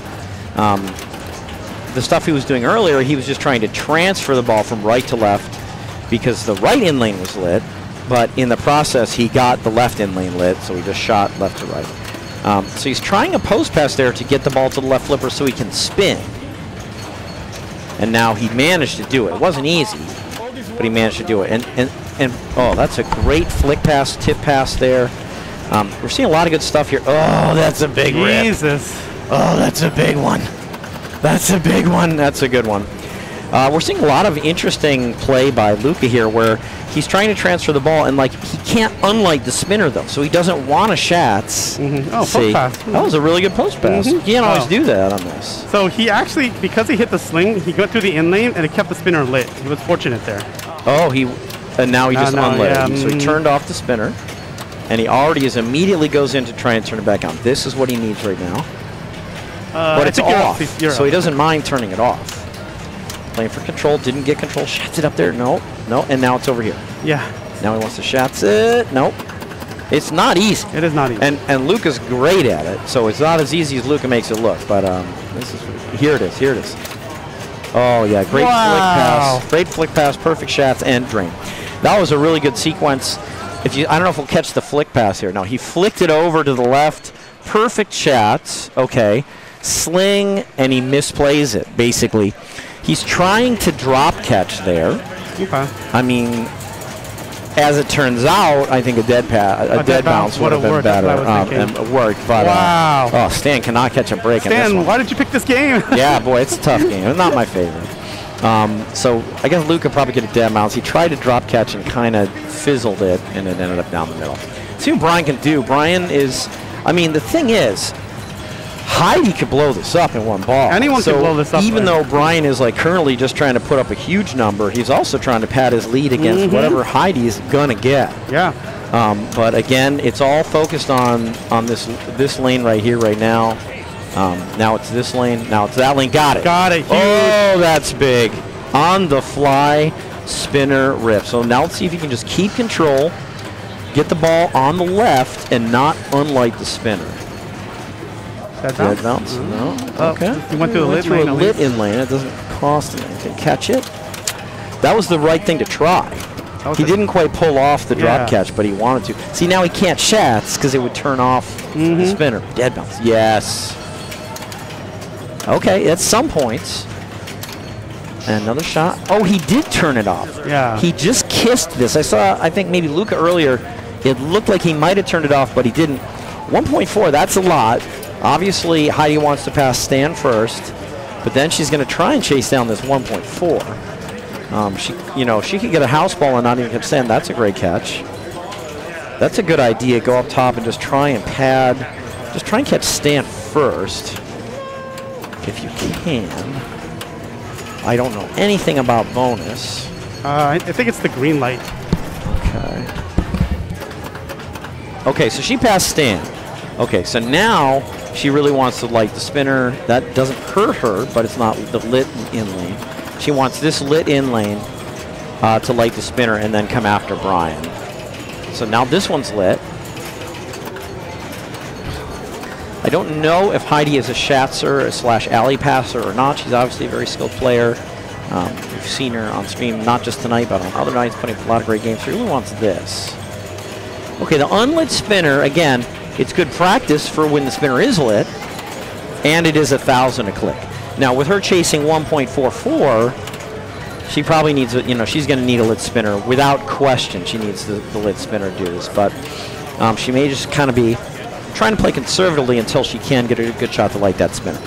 Speaker 1: The stuff he was doing earlier, he was just trying to transfer the ball from right to left because the right in lane was lit, but in the process, he got the left in lane lit, so he just shot left to right. So he's trying a post pass there to get the ball to the left flipper so he can spin. And now he managed to do it. It wasn't easy, but he managed to do it. And oh, that's a great flick pass, tip pass there. We're seeing a lot of good stuff here. Oh, that's a big rip.
Speaker 2: Jesus.
Speaker 1: Oh, that's a big one. That's a big one. That's a good one. We're seeing a lot of interesting play by Luca here where he's trying to transfer the ball, and like he can't unlight the spinner, though, so he doesn't want to Shats.
Speaker 2: Oh, post pass.
Speaker 1: That was a really good post pass. He can't always do that on this.
Speaker 2: So he actually, because he hit the sling, he went through the in lane, and it kept the spinner lit. He was fortunate there.
Speaker 1: Oh, and now he just unlit it.
Speaker 2: Yeah,
Speaker 1: So he turned off the spinner, and he already immediately goes in to try and turn it back on. This is what he needs right now. But it's off, so he doesn't mind turning it off. Playing for control, didn't get control, shats it up there, no, and now it's over here.
Speaker 2: Yeah.
Speaker 1: Now he wants to shats it, nope. It's not easy.
Speaker 2: It is not easy.
Speaker 1: And Luca's great at it, so it's not as easy as Luca makes it look, but here it is. Oh yeah, great flick pass, perfect shats, and drain. That was a really good sequence. I don't know if we'll catch the flick pass here. No, he flicked it over to the left, perfect shats, okay. Sling, and he misplays it, basically. He's trying to drop catch there.
Speaker 2: Okay.
Speaker 1: I mean, as it turns out, I think a dead bounce would have been better. And it worked, but
Speaker 2: wow.
Speaker 1: Oh, Stan cannot catch a break in this one.
Speaker 2: Stan, why did you pick this game?
Speaker 1: Yeah, boy, it's a tough game. It's not my favorite. So I guess Luca probably get a dead bounce. He tried to drop catch and kind of fizzled it, and it ended up down the middle. See what Brian can do. Brian is, I mean, the thing is, Heidi could blow this up in one ball.
Speaker 2: Anyone can blow this up.
Speaker 1: Even though Brian is like currently just trying to put up a huge number, he's also trying to pad his lead against whatever Heidi's gonna get.
Speaker 2: Yeah.
Speaker 1: But again, it's all focused on this lane right here, right now. Now it's this lane. Now it's that lane. Got it.
Speaker 2: Got it. Huge.
Speaker 1: Oh, that's big. On the fly, spinner rip. So now let's see if he can just keep control, get the ball on the left, and not unlight the spinner. Dead bounce? No. Okay.
Speaker 2: He went through the lit lane.
Speaker 1: Lit in lane. It doesn't cost him anything. Catch it. That was the right thing to try. He didn't quite pull off the drop catch, but he wanted to. See, now he can't shats because it would turn off the spinner. Dead bounce. Yes. Okay, that's some points. And another shot. Oh, he did turn it off.
Speaker 2: Yeah.
Speaker 1: He just kissed this. I think maybe Luca earlier, it looked like he might have turned it off, but he didn't. 1.4, that's a lot. Obviously, Heidi wants to pass Stan first, but then she's going to try and chase down this 1.4. She could get a house ball and not even catch Stan. That's a great catch. That's a good idea. Go up top and just try and pad. Just try and catch Stan first, if you can. I don't know anything about bonus.
Speaker 2: I think it's the green light.
Speaker 1: Okay. Okay, so she passed Stan. Okay, so now she really wants to light the spinner. That doesn't hurt her, but it's not the lit in lane. She wants this lit in lane to light the spinner and then come after Brian. So now this one's lit. I don't know if Heidi is a Shatzer / alley passer or not. She's obviously a very skilled player. We've seen her on stream, not just tonight, but on other nights, putting a lot of great games. She really wants this. Okay, the unlit spinner, again, it's good practice for when the spinner is lit, and it is 1,000 a click. Now, with her chasing 1.44, she probably needs, she's going to need a lit spinner without question. She needs the lit spinner to do this, but she may just kind of be trying to play conservatively until she can get a good shot to light that spinner.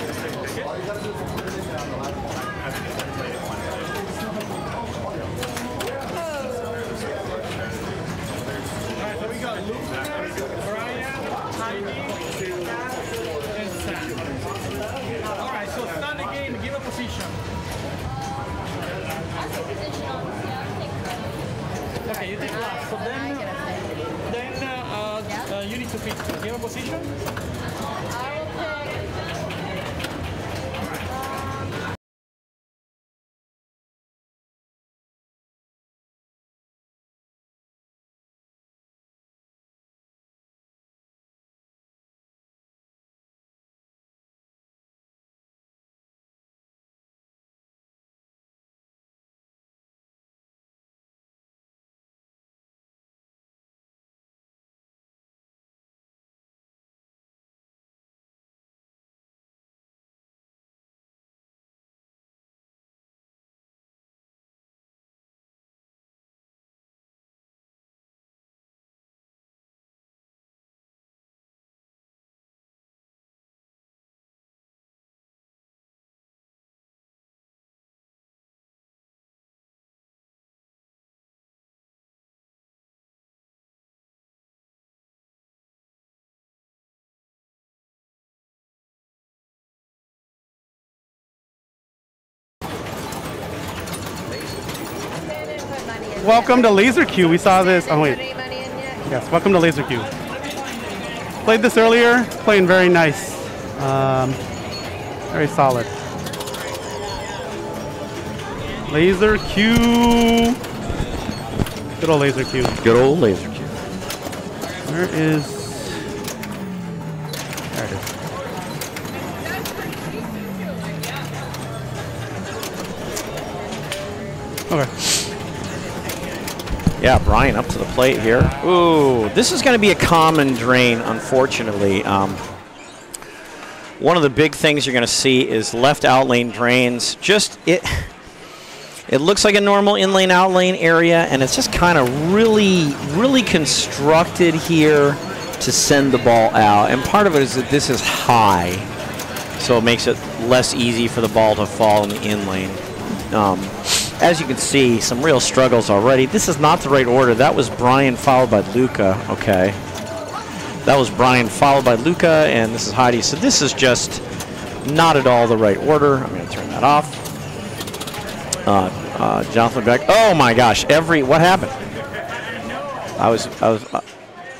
Speaker 2: Welcome to Laser Q. We saw this. Oh wait. Yes, welcome to Laser Q. Played this earlier. Playing very nice. Very solid. Laser Q. Good old Laser Q.
Speaker 1: Good old Laser Q.
Speaker 2: Where is? There it is. Okay.
Speaker 1: Yeah, Brian up to the plate here. Ooh, this is going to be a common drain, unfortunately. One of the big things you're going to see is left out lane drains. It looks like a normal in lane out lane area, and it's just kind of really constructed here to send the ball out. And part of it is that this is high, so it makes it less easy for the ball to fall in the in lane. As you can see, some real struggles already. This is not the right order. That was Brian followed by Luca. Okay. That was Brian followed by Luca, and this is Heidi. So this is just not at all the right order. I'm going to turn that off. Jonathan Beck. Oh my gosh! What happened?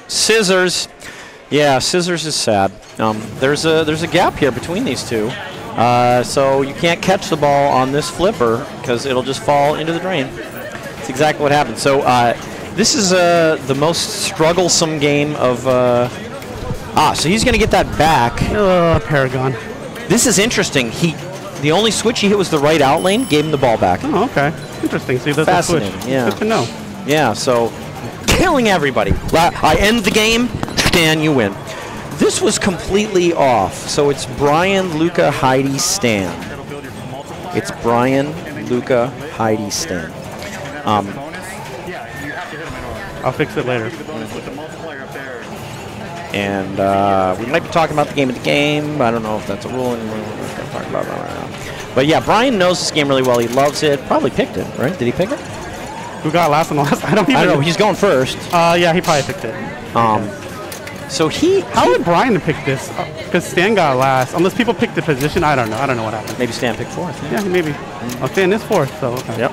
Speaker 1: Scissors. Yeah, Scissors is sad. There's a gap here between these two. So you can't catch the ball on this flipper because it'll just fall into the drain. That's exactly what happened. So this is the most strugglesome game of... so he's going to get that back.
Speaker 2: Paragon.
Speaker 1: This is interesting. The only switch he hit was the right out lane, gave him the ball back.
Speaker 2: Oh, okay. Interesting. So that's
Speaker 1: fascinating.
Speaker 2: Switch.
Speaker 1: Yeah.
Speaker 2: Good to know.
Speaker 1: Yeah, so killing everybody. I end the game, Stan, you win. This was completely off. So it's Brian, Luca, Heidi, Stan. It's Brian, Luca, Heidi, Stan.
Speaker 2: I'll fix it later.
Speaker 1: And we might be talking about the game of the game. I don't know if that's a rule, and we're not going to talk about that right now. But yeah, Brian knows this game really well. He loves it. Probably picked it, right? Did he pick it?
Speaker 2: Who got last on the last? I don't
Speaker 1: know. He's going first.
Speaker 2: Yeah, he probably picked it.
Speaker 1: So
Speaker 2: how would Brian pick this? Because Stan got last. Unless people picked the position, I don't know. I don't know what happened.
Speaker 1: Maybe Stan picked fourth.
Speaker 2: Yeah, maybe. Oh, Stan is fourth, so okay.
Speaker 1: Yep.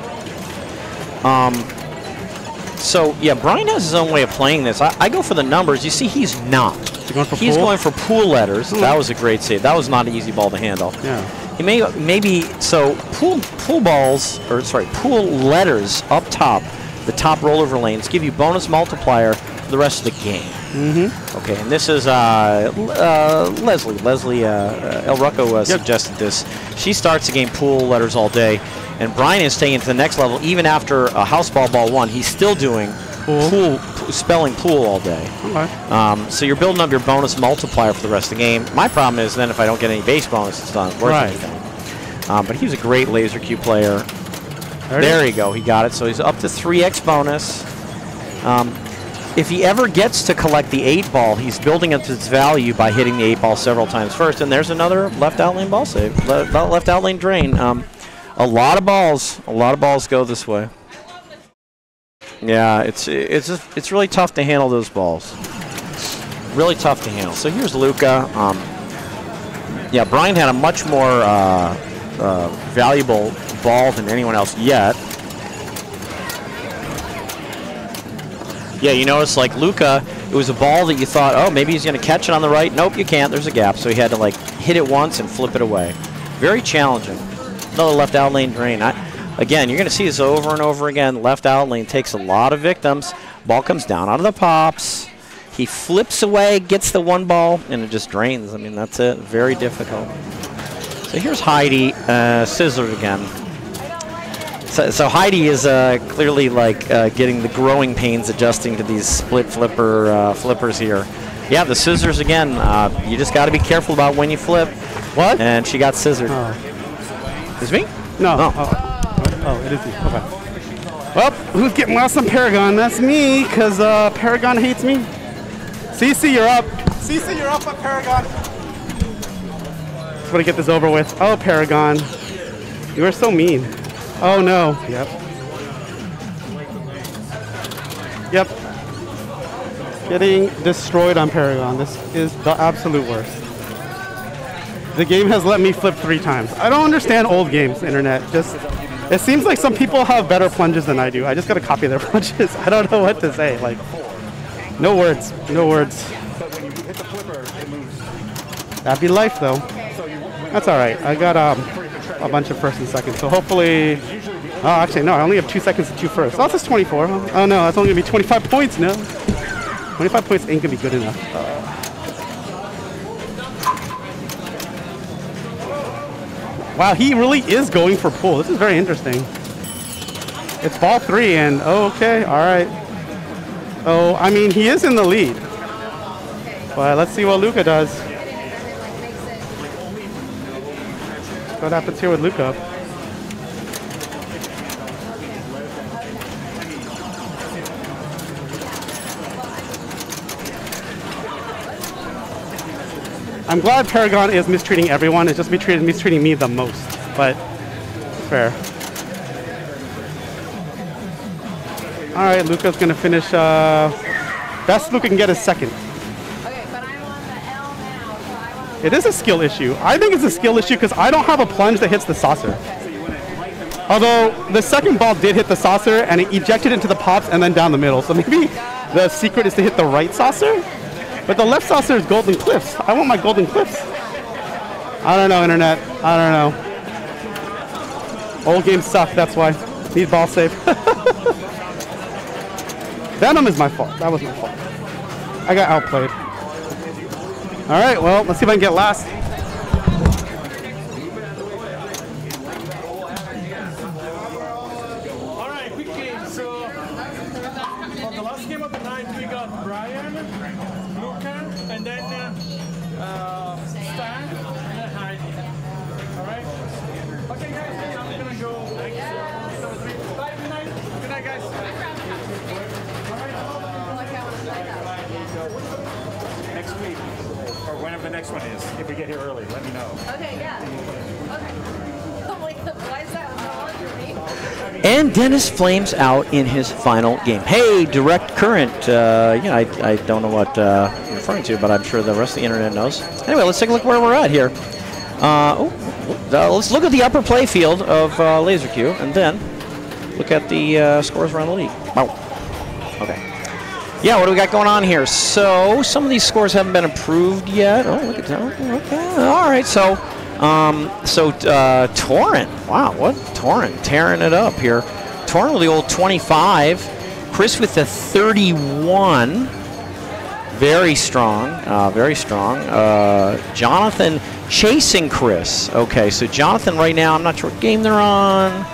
Speaker 1: So yeah, Brian has his own way of playing this. I go for the numbers. You see, he's not.
Speaker 2: He's going for
Speaker 1: He's
Speaker 2: pool?
Speaker 1: going for pool letters. That was a great save. That was not an easy ball to handle.
Speaker 2: Yeah.
Speaker 1: He maybe so pool balls, or sorry, pool letters up top, the top rollover lanes give you bonus multiplier for the rest of the game.
Speaker 2: Mm-hmm.
Speaker 1: Okay, and this is Leslie. Leslie El Rucco suggested this. She starts the game pool letters all day, and Brian is taking it to the next level. Even after a house ball 1, he's still doing spelling pool all day.
Speaker 2: Okay.
Speaker 1: So you're building up your bonus multiplier for the rest of the game. My problem is then if I don't get any base bonus, it's not worth anything. But he was a great laser cube player. There you go. He got it. So he's up to 3x bonus. If he ever gets to collect the 8 ball, he's building up its value by hitting the 8 ball several times first. And there's another left out lane ball save. Left out lane drain. A lot of balls go this way. Yeah, it's really tough to handle those balls. Really tough to handle. So here's Luca. Yeah, Brian had a much more valuable ball than anyone else yet. Yeah, you notice like Luca, it was a ball that you thought, oh, maybe he's going to catch it on the right. Nope, you can't. There's a gap. So he had to like hit it once and flip it away. Very challenging. Another left out lane drain. Again, you're going to see this over and over again. Left out lane takes a lot of victims. Ball comes down out of the pops. He flips away, gets the 1 ball, and it just drains. I mean, that's it. Very difficult. So here's Heidi, scissored again. So Heidi is clearly like getting the growing pains adjusting to these split flippers here. Yeah, the scissors again. You just got to be careful about when you flip.
Speaker 2: What?
Speaker 1: And she got scissored.
Speaker 2: Oh.
Speaker 1: Is me?
Speaker 2: No. Oh, it is you. Okay. Well, who's getting lost on Paragon? That's me, because Paragon hates me. CC, you're up. CC, you're up on Paragon. Just want to get this over with. Oh, Paragon. You are so mean. Oh, no. Yep. Getting destroyed on Paragon. This is the absolute worst. The game has let me flip 3 times. I don't understand old games, internet. It seems like some people have better plunges than I do. I just gotta copy their plunges. I don't know what to say. Like, no words. That'd be life, though. That's all right. I got a bunch of first and second, so hopefully. Oh, actually, no. I only have 2 seconds and 2 first. Oh, that's 24. Oh no, that's only gonna be 25 points. No, 25 points ain't gonna be good enough. Wow, he really is going for pool. This is very interesting. It's ball 3, and okay, all right. Oh, I mean, he is in the lead. But let's see what Luca does. What happens here with Luca? I'm glad Paragon is mistreating everyone. It's just mistreating me the most, but it's fair. All right, Luca's gonna finish. Best Luca can get is second.
Speaker 5: Okay, but I'm on the L now, so I want to.
Speaker 2: It is a skill issue. I think it's a skill issue because I don't have a plunge that hits the saucer. Although the second ball did hit the saucer and it ejected into the pops and then down the middle. So maybe the secret is to hit the right saucer. But the left saucer is Golden Cliffs. I want my Golden Cliffs. I don't know, internet. I don't know. Old games suck, that's why. Need ball save. Venom is my fault. That was my fault. I got outplayed. All right, well, let's see if I can get last.
Speaker 6: All right, quick game. So, on the last game of the night, we got Brian, Luca, and then Stan, and then Heidi. All right? Okay, guys, I'm going to go. Bye, good night. Good night, guys. Next week, or whenever the next one is, if we get here early, let me know.
Speaker 5: Okay, yeah. Okay. I'm like, why is that for me?
Speaker 1: And Dennis flames out in his final game. Hey, direct current. I don't know what you're referring to, but I'm sure the rest of the internet knows. Anyway, let's take a look where we're at here. Let's look at the upper play field of LaserQ, and then look at the scores around the league. Wow. Okay. Yeah, what do we got going on here? So some of these scores haven't been approved yet. Oh, look at that. Okay, all right. So, Torrent. Wow, what Torrent tearing it up here. Torrent with the old 25. Chris with the 31. Very strong. Very strong. Jonathan chasing Chris. Okay, so Jonathan right now, I'm not sure what game they're on,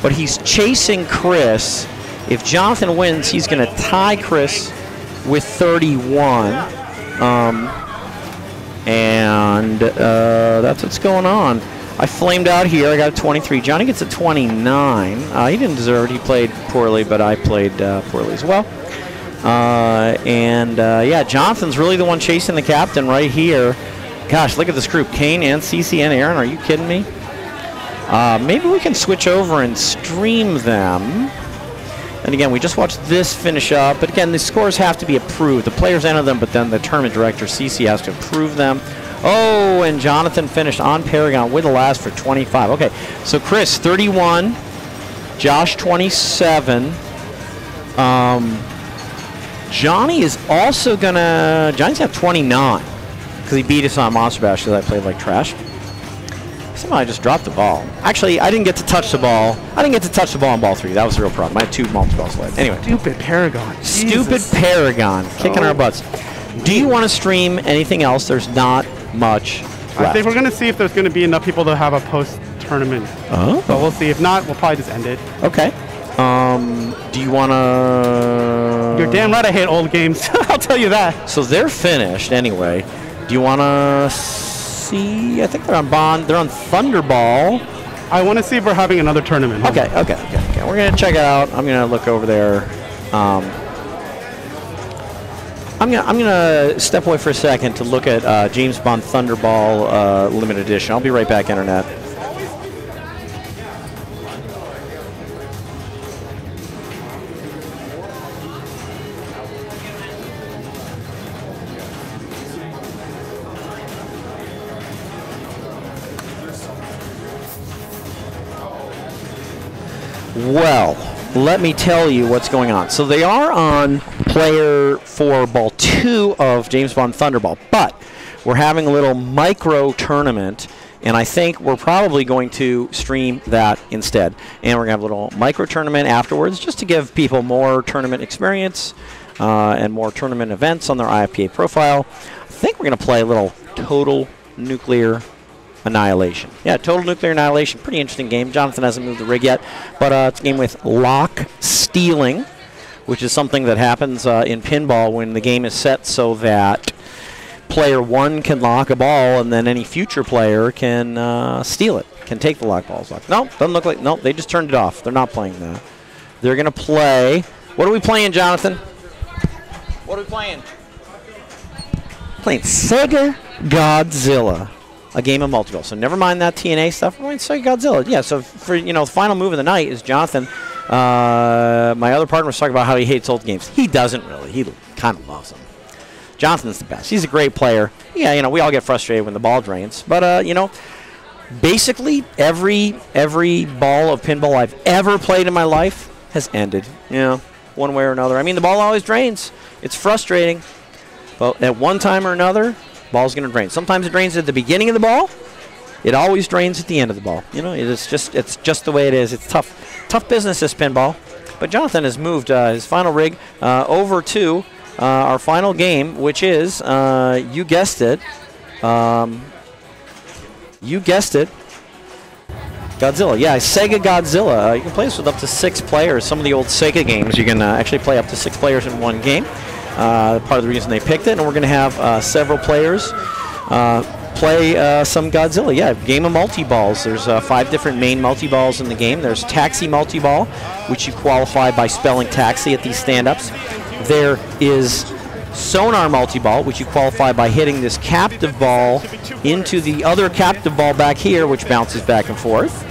Speaker 1: but he's chasing Chris. If Jonathan wins, he's going to tie Chris with 31. And that's what's going on. I flamed out here. I got a 23. Johnny gets a 29. He didn't deserve it. He played poorly, but I played poorly as well. Yeah, Jonathan's really the one chasing the captain right here. Gosh, look at this group. Kane and CC and Aaron. Are you kidding me? Maybe we can switch over and stream them. And again, we just watched this finish up. But again, the scores have to be approved. The players enter them, but then the tournament director, CC, has to approve them. Oh, and Jonathan finished on Paragon with the last for 25. Okay, so Chris, 31. Josh, 27. Johnny is also going to... Johnny's got 29. Because he beat us on Monster Bash because I played like trash. Somehow I just dropped the ball. Actually, I didn't get to touch the ball. I didn't get to touch the ball on ball 3. That was the real problem. I had 2 multi-balls left. Anyway.
Speaker 2: Stupid Paragon.
Speaker 1: Stupid
Speaker 2: Jesus.
Speaker 1: Paragon. Kicking our butts. Do you want to stream anything else? There's not much left.
Speaker 2: I think we're going to see if there's going to be enough people to have a post-tournament.
Speaker 1: Oh.
Speaker 2: But we'll see. If not, we'll probably just end it.
Speaker 1: Okay. Do you want to...
Speaker 2: You're damn right I hate old games. I'll tell you that.
Speaker 1: So they're finished anyway. Do you want to see? I think they're on Bond. They're on Thunderball.
Speaker 2: I want to see if we're having another tournament.
Speaker 1: Okay. We're going to check it out. I'm going to look over there. I'm gonna step away for a second to look at James Bond Thunderball Limited Edition. I'll be right back, Internet. Well, let me tell you what's going on. So they are on player for ball 2 of James Bond Thunderball, but we're having a little micro tournament, and I think we're probably going to stream that instead. And we're going to have a little micro tournament afterwards just to give people more tournament experience and more tournament events on their IFPA profile. I think we're going to play a little Total Nuclear Annihilation. Yeah, Total Nuclear Annihilation. Pretty interesting game. Jonathan hasn't moved the rig yet, but it's a game with lock stealing, which is something that happens in pinball when the game is set so that player 1 can lock a ball and then any future player can steal it, can take the lock balls. No, doesn't look like, no, they just turned it off. They're not playing that. They're going to play, what are we playing, Jonathan? What are we playing? Playing Sega Godzilla. A game of multi-ball. So never mind that TNA stuff. We're going to say Godzilla. Yeah, so for, the final move of the night is Jonathan. My other partner was talking about how he hates old games. He doesn't really. He kind of loves them. Jonathan's the best. He's a great player. Yeah, we all get frustrated when the ball drains. But, basically every ball of pinball I've ever played in my life has ended, one way or another. I mean, the ball always drains. It's frustrating. But at one time or another, ball's going to drain. Sometimes it drains at the beginning of the ball. It always drains at the end of the ball. It's just the way it is. It's tough business, this pinball. But Jonathan has moved his final rig over to our final game, which is, you guessed it, Godzilla. Yeah, Sega Godzilla. You can play this with up to 6 players. Some of the old Sega games, you can actually play up to 6 players in one game. Part of the reason they picked it, and we're going to have several players play some Godzilla. Yeah, game of multi-balls. There's 5 different main multi-balls in the game. There's Taxi Multi-Ball, which you qualify by spelling taxi at these stand-ups. There is Sonar Multi-Ball, which you qualify by hitting this captive ball into the other captive ball back here, which bounces back and forth.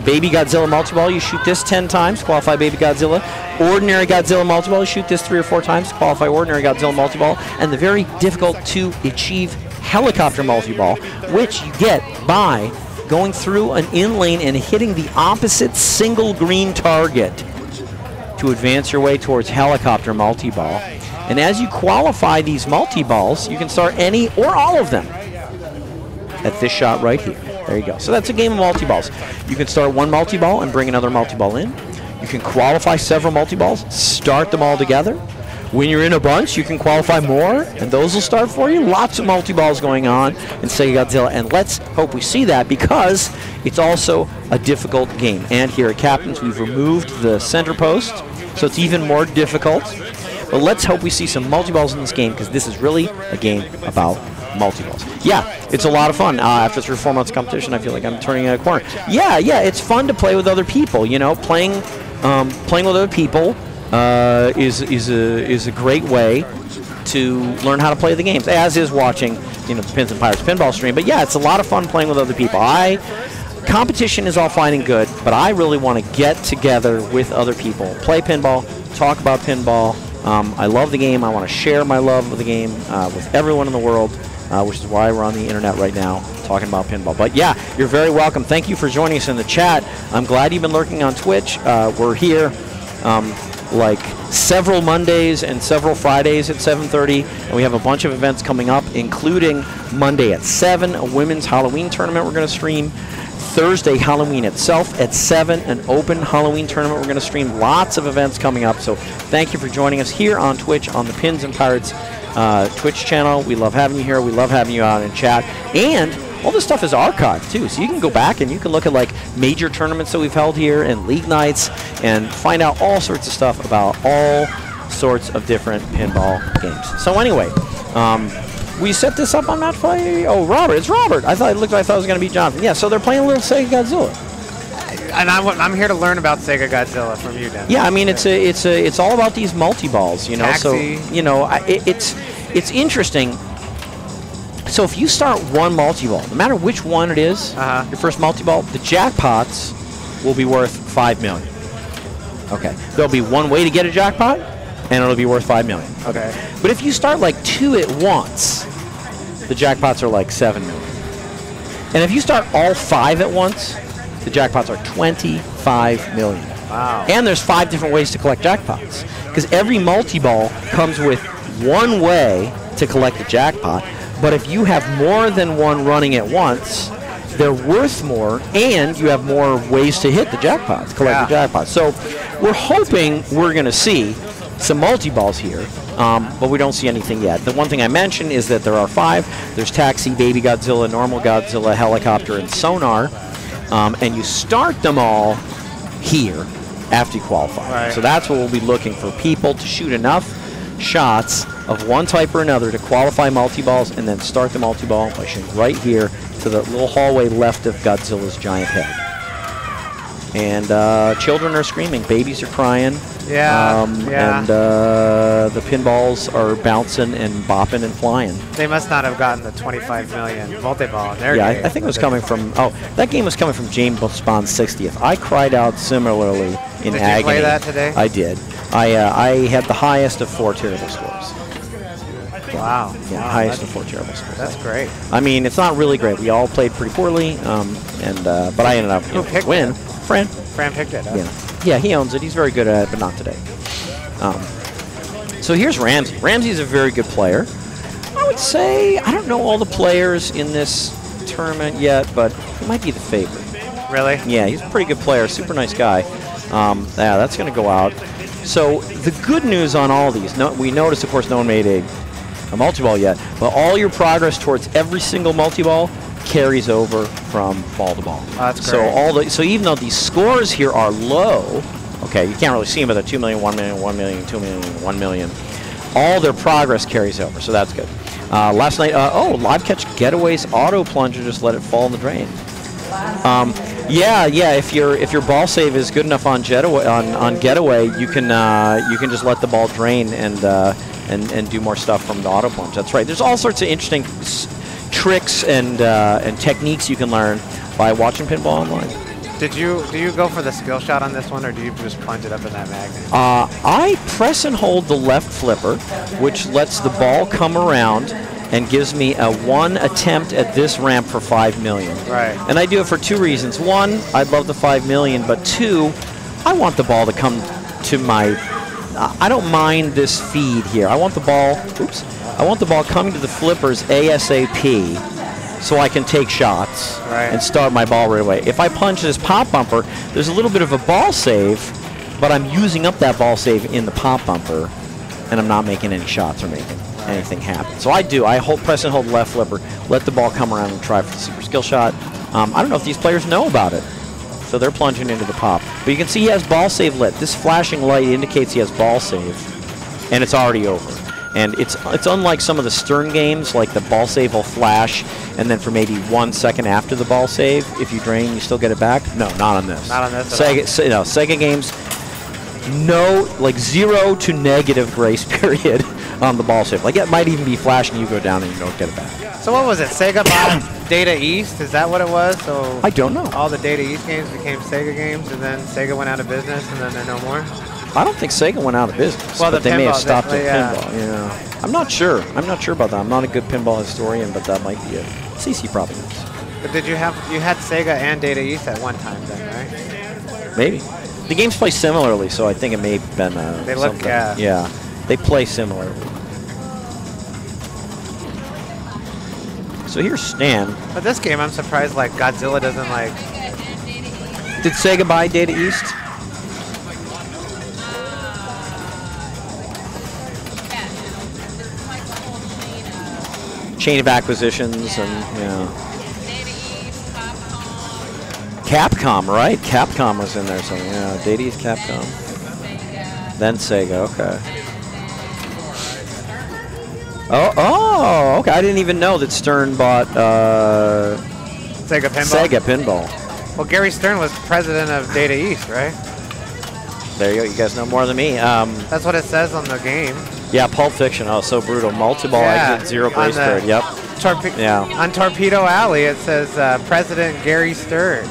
Speaker 1: Baby Godzilla Multi-Ball, you shoot this 10 times, qualify Baby Godzilla. Ordinary Godzilla Multi-Ball, you shoot this 3 or 4 times, qualify Ordinary Godzilla Multi-Ball. And the very difficult to achieve Helicopter Multi-Ball, which you get by going through an in-lane and hitting the opposite single green target to advance your way towards Helicopter Multi-Ball. And as you qualify these multi-balls, you can start any or all of them at this shot right here. There you go. So that's a game of multi-balls. You can start one multi-ball and bring another multi-ball in. You can qualify several multi-balls, start them all together. When you're in a bunch, you can qualify more, and those will start for you. Lots of multi-balls going on in Sega Godzilla, and let's hope we see that because it's also a difficult game. And here at Captain's, we've removed the center post, so it's even more difficult. But let's hope we see some multi-balls in this game because this is really a game about multi-balls. Yeah, it's a lot of fun. After 3 or 4 months competition, I feel like I'm turning a corner. Yeah, it's fun to play with other people. You know, playing with other people is a great way to learn how to play the games, as is watching, you know, the Pins and Pirates pinball stream. But yeah, it's a lot of fun playing with other people. Competition is all fine and good, but I really want to get together with other people, play pinball, talk about pinball. I love the game. I want to share my love of the game with everyone in the world, which is why we're on the internet right now talking about pinball. But yeah, you're very welcome. Thank you for joining us in the chat. I'm glad you've been lurking on Twitch. We're here like several Mondays and several Fridays at 7:30, and we have a bunch of events coming up, including Monday at 7, a women's Halloween tournament we're going to stream. Thursday, Halloween itself at 7, an open Halloween tournament we're going to stream. Lots of events coming up, so thank you for joining us here on Twitch on the Pins and Pirates Twitch channel. We love having you here. We love having you out in chat. And all this stuff is archived, too, so you can go back and you can look at, like, major tournaments that we've held here and league nights and find out all sorts of stuff about all sorts of different pinball games. So anyway, we set this up on Match Play. Oh, Robert. It's Robert. I thought it was going to be Jonathan. Yeah, so they're playing a little Sega Godzilla.
Speaker 4: And I'm here to learn about Sega Godzilla from you, Dan.
Speaker 1: Yeah, I mean, it's all about these multi-balls, you know.
Speaker 4: Taxi.
Speaker 1: So, you know, it's interesting. So if you start one multi-ball, no matter which one it is, your first multi-ball, the jackpots will be worth $5 million. Okay. There'll be one way to get a jackpot, and it'll be worth $5 million.
Speaker 4: Okay.
Speaker 1: But if you start like 2 at once, the jackpots are like $7 million. And if you start all 5 at once, the jackpots are $25 million.
Speaker 4: Wow.
Speaker 1: And there's 5 different ways to collect jackpots, because every multi-ball comes with one way to collect a jackpot. But if you have more than one running at once, they're worth more, and you have more ways to hit the jackpots, collect the jackpots. So we're hoping we're going to see some multi-balls here, but we don't see anything yet. The one thing I mentioned is that there are 5. There's Taxi, Baby Godzilla, Normal Godzilla, Helicopter, and Sonar, and you start them all here after you qualify.
Speaker 4: Right.
Speaker 1: So that's what we'll be looking for, people to shoot enough shots of one type or another to qualify multi-balls and then start the multi-ball by shooting right here to the little hallway left of Godzilla's giant head. And children are screaming, babies are crying.
Speaker 4: Yeah,
Speaker 1: And the pinballs are bouncing and bopping and flying.
Speaker 4: They must not have gotten the 25 million multi-ball in their
Speaker 1: Yeah,
Speaker 4: game.
Speaker 1: I think it was coming from, that game was coming from James Bond's 60th. I cried out similarly in agony.
Speaker 4: Did you play that today?
Speaker 1: I did. I had the highest of 4 terrible scores.
Speaker 4: Wow.
Speaker 1: Yeah,
Speaker 4: wow,
Speaker 1: highest of 4 terrible scores.
Speaker 4: That's great.
Speaker 1: I mean, it's not really great. We all played pretty poorly, but I ended up win.
Speaker 4: it?
Speaker 1: Fran.
Speaker 4: Fran picked it. Huh?
Speaker 1: Yeah, he owns it. He's very good at it, but not today. So here's Ramsey. Ramsey's a very good player. I would say, I don't know all the players in this tournament yet, but he might be the favorite.
Speaker 4: Really?
Speaker 1: Yeah, he's a pretty good player. Super nice guy. Yeah, that's going to go out. So the good news on all these, we noticed, of course, no one made a multi-ball yet, but all your progress towards every single multi-ball carries over from ball to ball.
Speaker 4: Oh, that's great.
Speaker 1: So even though these scores here are low, okay, you can't really see them, but they're 2 million, 1 million, 1 million, 2 million, 1 million. All their progress carries over, so that's good. Last night, live catch Getaways auto plunger, just let it fall in the drain. Yeah. If your ball save is good enough on Getaway, you can just let the ball drain and do more stuff from the auto plunge. That's right. There's all sorts of interesting tricks and techniques you can learn by watching pinball online.
Speaker 4: Do you go for the skill shot on this one, or do you just plunge it up in that magnet?
Speaker 1: I press and hold the left flipper, which lets the ball come around and gives me a 1 attempt at this ramp for 5 million.
Speaker 4: Right.
Speaker 1: And I do it for 2 reasons. 1, I'd love the 5 million, but 2, I want the ball to come to my I don't mind this feed here. I want the ball. Oops. I want the ball coming to the flippers ASAP, so I can take shots and start my ball right away. If I punch this pop bumper, there's a little bit of a ball save, but I'm using up that ball save in the pop bumper, and I'm not making any shots or making anything happen. So I press and hold left flipper, let the ball come around and try for the super skill shot. I don't know if these players know about it, so they're plunging into the pop. But you can see he has ball save lit. This flashing light indicates he has ball save, and it's already over. And it's unlike some of the Stern games, like the ball save will flash, and then for maybe 1 second after the ball save, if you drain, you still get it back. No, not on this.
Speaker 4: Not on this.
Speaker 1: Sega games, no, like 0 to negative grace period on the ball save. Like it might even be flashing, you go down and you don't get it back.
Speaker 4: So what was it? Sega bought Data East? Is that what it was? So
Speaker 1: I don't know.
Speaker 4: All the Data East games became Sega games, and then Sega went out of business, and then they're no more.
Speaker 1: I don't think Sega went out of business,
Speaker 4: well,
Speaker 1: but they may have
Speaker 4: pinball,
Speaker 1: stopped at pinball. Yeah, I'm not sure. I'm not sure about that. I'm not a good pinball historian, but that might be it. CC probably knows.
Speaker 4: But did you had Sega and Data East at one time then, right?
Speaker 1: Maybe. The games play similarly, so I think it may have been
Speaker 4: they look,
Speaker 1: something. Yeah, they play similarly. So here's Stan.
Speaker 4: But this game, I'm surprised like Godzilla doesn't like.
Speaker 1: Did Sega buy Data East? Chain of acquisitions and Capcom, right? Capcom was in there, so yeah, Data East, Capcom. Then Sega, okay. Oh, okay. I didn't even know that Stern bought
Speaker 4: Sega Pinball.
Speaker 1: Sega Pinball.
Speaker 4: Well, Gary Stern was president of Data East, right?
Speaker 1: There you go. You guys know more than me.
Speaker 4: That's what it says on the game.
Speaker 1: Yeah, Pulp Fiction. Oh, so brutal. Multi-ball exit, 0 grace period. Yep.
Speaker 4: On Torpedo Alley, it says President Gary Stern.